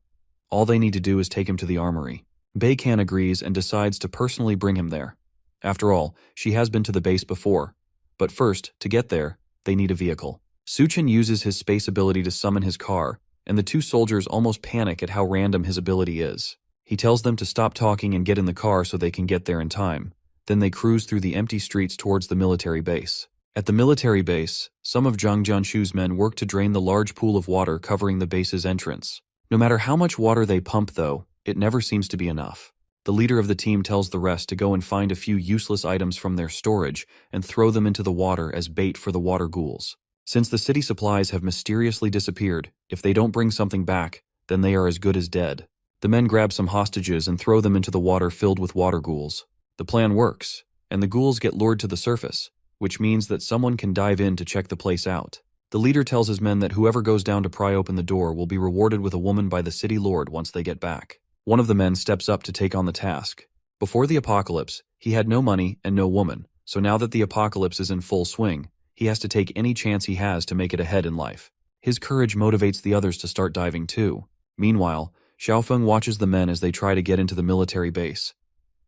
All they need to do is take him to the armory. Bei Kan agrees and decides to personally bring him there. After all, she has been to the base before. But first, to get there, they need a vehicle. Su Chen uses his space ability to summon his car, and the 2 soldiers almost panic at how random his ability is. He tells them to stop talking and get in the car so they can get there in time. Then they cruise through the empty streets towards the military base. At the military base, some of Zhang Jianshu's men work to drain the large pool of water covering the base's entrance. No matter how much water they pump, though, it never seems to be enough. The leader of the team tells the rest to go and find a few useless items from their storage and throw them into the water as bait for the water ghouls. Since the city supplies have mysteriously disappeared, if they don't bring something back, then they are as good as dead. The men grab some hostages and throw them into the water filled with water ghouls. The plan works, and the ghouls get lured to the surface, which means that someone can dive in to check the place out. The leader tells his men that whoever goes down to pry open the door will be rewarded with a woman by the city lord once they get back. One of the men steps up to take on the task. Before the apocalypse, he had no money and no woman, so now that the apocalypse is in full swing, he has to take any chance he has to make it ahead in life. His courage motivates the others to start diving too. Meanwhile, Xiaofeng watches the men as they try to get into the military base.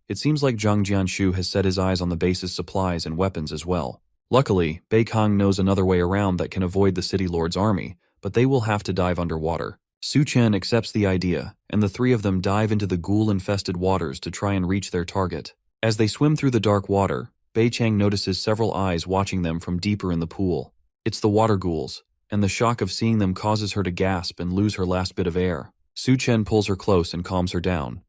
It seems like Zhang Jianshu has set his eyes on the base's supplies and weapons as well. Luckily, Bei Kang knows another way around that can avoid the city lord's army, but they will have to dive underwater. Su Chen accepts the idea, and the 3 of them dive into the ghoul-infested waters to try and reach their target. As they swim through the dark water, Bei Chang notices several eyes watching them from deeper in the pool. It's the water ghouls, and the shock of seeing them causes her to gasp and lose her last bit of air. Su Chen pulls her close and calms her down.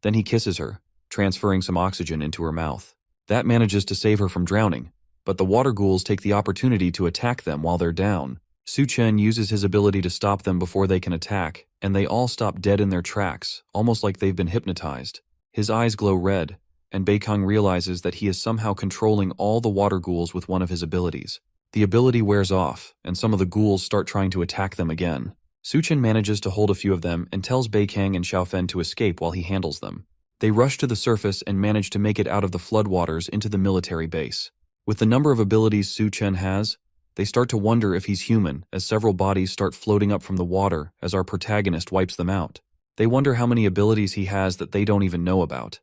Then he kisses her, transferring some oxygen into her mouth. That manages to save her from drowning, but the water ghouls take the opportunity to attack them while they're down. Su Chen uses his ability to stop them before they can attack, and they all stop dead in their tracks, almost like they've been hypnotized. His eyes glow red, and Bei Kang realizes that he is somehow controlling all the water ghouls with one of his abilities. The ability wears off, and some of the ghouls start trying to attack them again. Su Chen manages to hold a few of them and tells Bei Kang and Xiaofen to escape while he handles them. They rush to the surface and manage to make it out of the floodwaters into the military base. With the number of abilities Su Chen has, they start to wonder if he's human as several bodies start floating up from the water as our protagonist wipes them out. They wonder how many abilities he has that they don't even know about.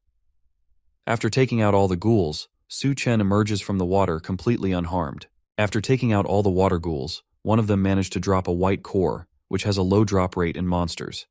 After taking out all the ghouls, Su Chen emerges from the water completely unharmed. After taking out all the water ghouls, one of them managed to drop a white core, which has a low drop rate in monsters.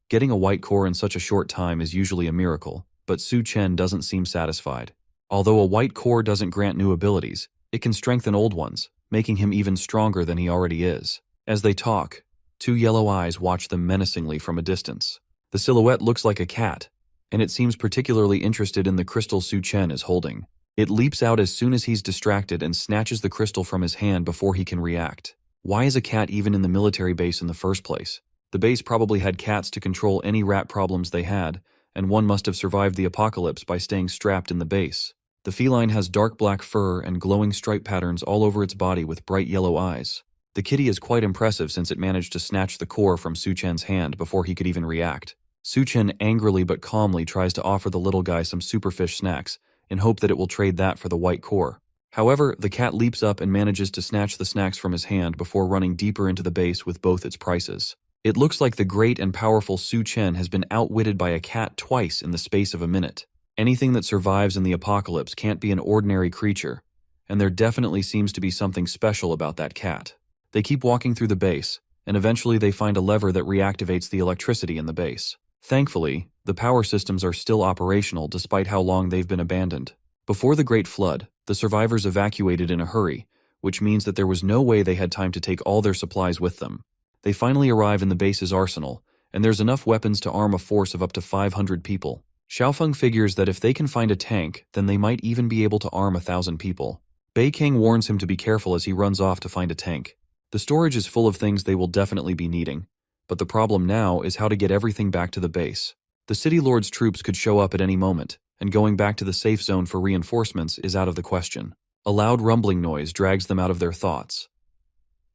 Getting a white core in such a short time is usually a miracle, but Su Chen doesn't seem satisfied. Although a white core doesn't grant new abilities, it can strengthen old ones, making him even stronger than he already is. As they talk, two yellow eyes watch them menacingly from a distance. The silhouette looks like a cat, and it seems particularly interested in the crystal Su Chen is holding. It leaps out as soon as he's distracted and snatches the crystal from his hand before he can react. Why is a cat even in the military base in the first place? The base probably had cats to control any rat problems they had, and one must have survived the apocalypse by staying strapped in the base. The feline has dark black fur and glowing stripe patterns all over its body with bright yellow eyes. The kitty is quite impressive since it managed to snatch the core from Su Chen's hand before he could even react. Su Chen angrily but calmly tries to offer the little guy some superfish snacks in hope that it will trade that for the white core. However, the cat leaps up and manages to snatch the snacks from his hand before running deeper into the base with both its prices. It looks like the great and powerful Su Chen has been outwitted by a cat twice in the space of a minute. Anything that survives in the apocalypse can't be an ordinary creature, and there definitely seems to be something special about that cat. They keep walking through the base, and eventually they find a lever that reactivates the electricity in the base. Thankfully, the power systems are still operational despite how long they've been abandoned. Before the Great Flood, the survivors evacuated in a hurry, which means that there was no way they had time to take all their supplies with them. They finally arrive in the base's arsenal, and there's enough weapons to arm a force of up to 500 people. Xiaofeng figures that if they can find a tank, then they might even be able to arm 1,000 people. Bei King warns him to be careful as he runs off to find a tank. The storage is full of things they will definitely be needing, but the problem now is how to get everything back to the base. The City Lord's troops could show up at any moment, and going back to the safe zone for reinforcements is out of the question. A loud rumbling noise drags them out of their thoughts.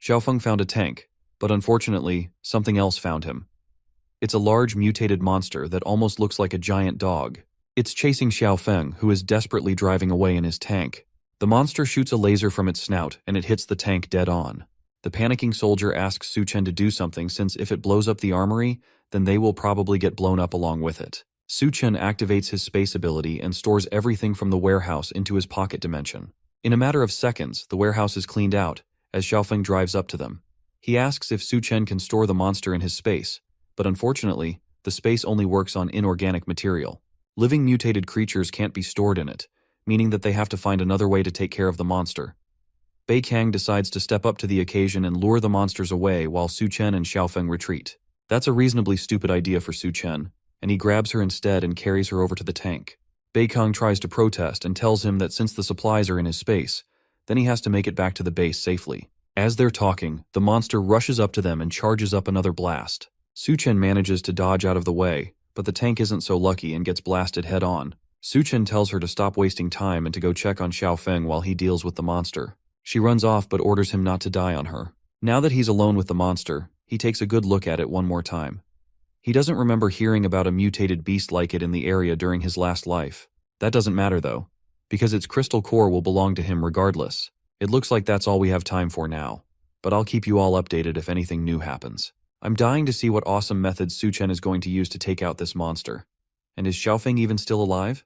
Xiaofeng found a tank, but unfortunately, something else found him. It's a large mutated monster that almost looks like a giant dog. It's chasing Xiaofeng, who is desperately driving away in his tank. The monster shoots a laser from its snout, and it hits the tank dead on. The panicking soldier asks Su Chen to do something since if it blows up the armory, then they will probably get blown up along with it. Su Chen activates his space ability and stores everything from the warehouse into his pocket dimension. In a matter of seconds, the warehouse is cleaned out, as Xiaofeng drives up to them. He asks if Su Chen can store the monster in his space, but unfortunately, the space only works on inorganic material. Living mutated creatures can't be stored in it, meaning that they have to find another way to take care of the monster. Bei Kang decides to step up to the occasion and lure the monsters away while Su Chen and Xiaofeng retreat. That's a reasonably stupid idea for Su Chen, and he grabs her instead and carries her over to the tank. Bei Kang tries to protest and tells him that since the supplies are in his space, then he has to make it back to the base safely. As they're talking, the monster rushes up to them and charges up another blast. Su Chen manages to dodge out of the way, but the tank isn't so lucky and gets blasted head-on. Su Chen tells her to stop wasting time and to go check on Xiaofeng while he deals with the monster. She runs off but orders him not to die on her. Now that he's alone with the monster, he takes a good look at it one more time. He doesn't remember hearing about a mutated beast like it in the area during his last life. That doesn't matter though, because its crystal core will belong to him regardless. It looks like that's all we have time for now, but I'll keep you all updated if anything new happens. I'm dying to see what awesome methods Su Chen is going to use to take out this monster. And is Xiaofeng even still alive?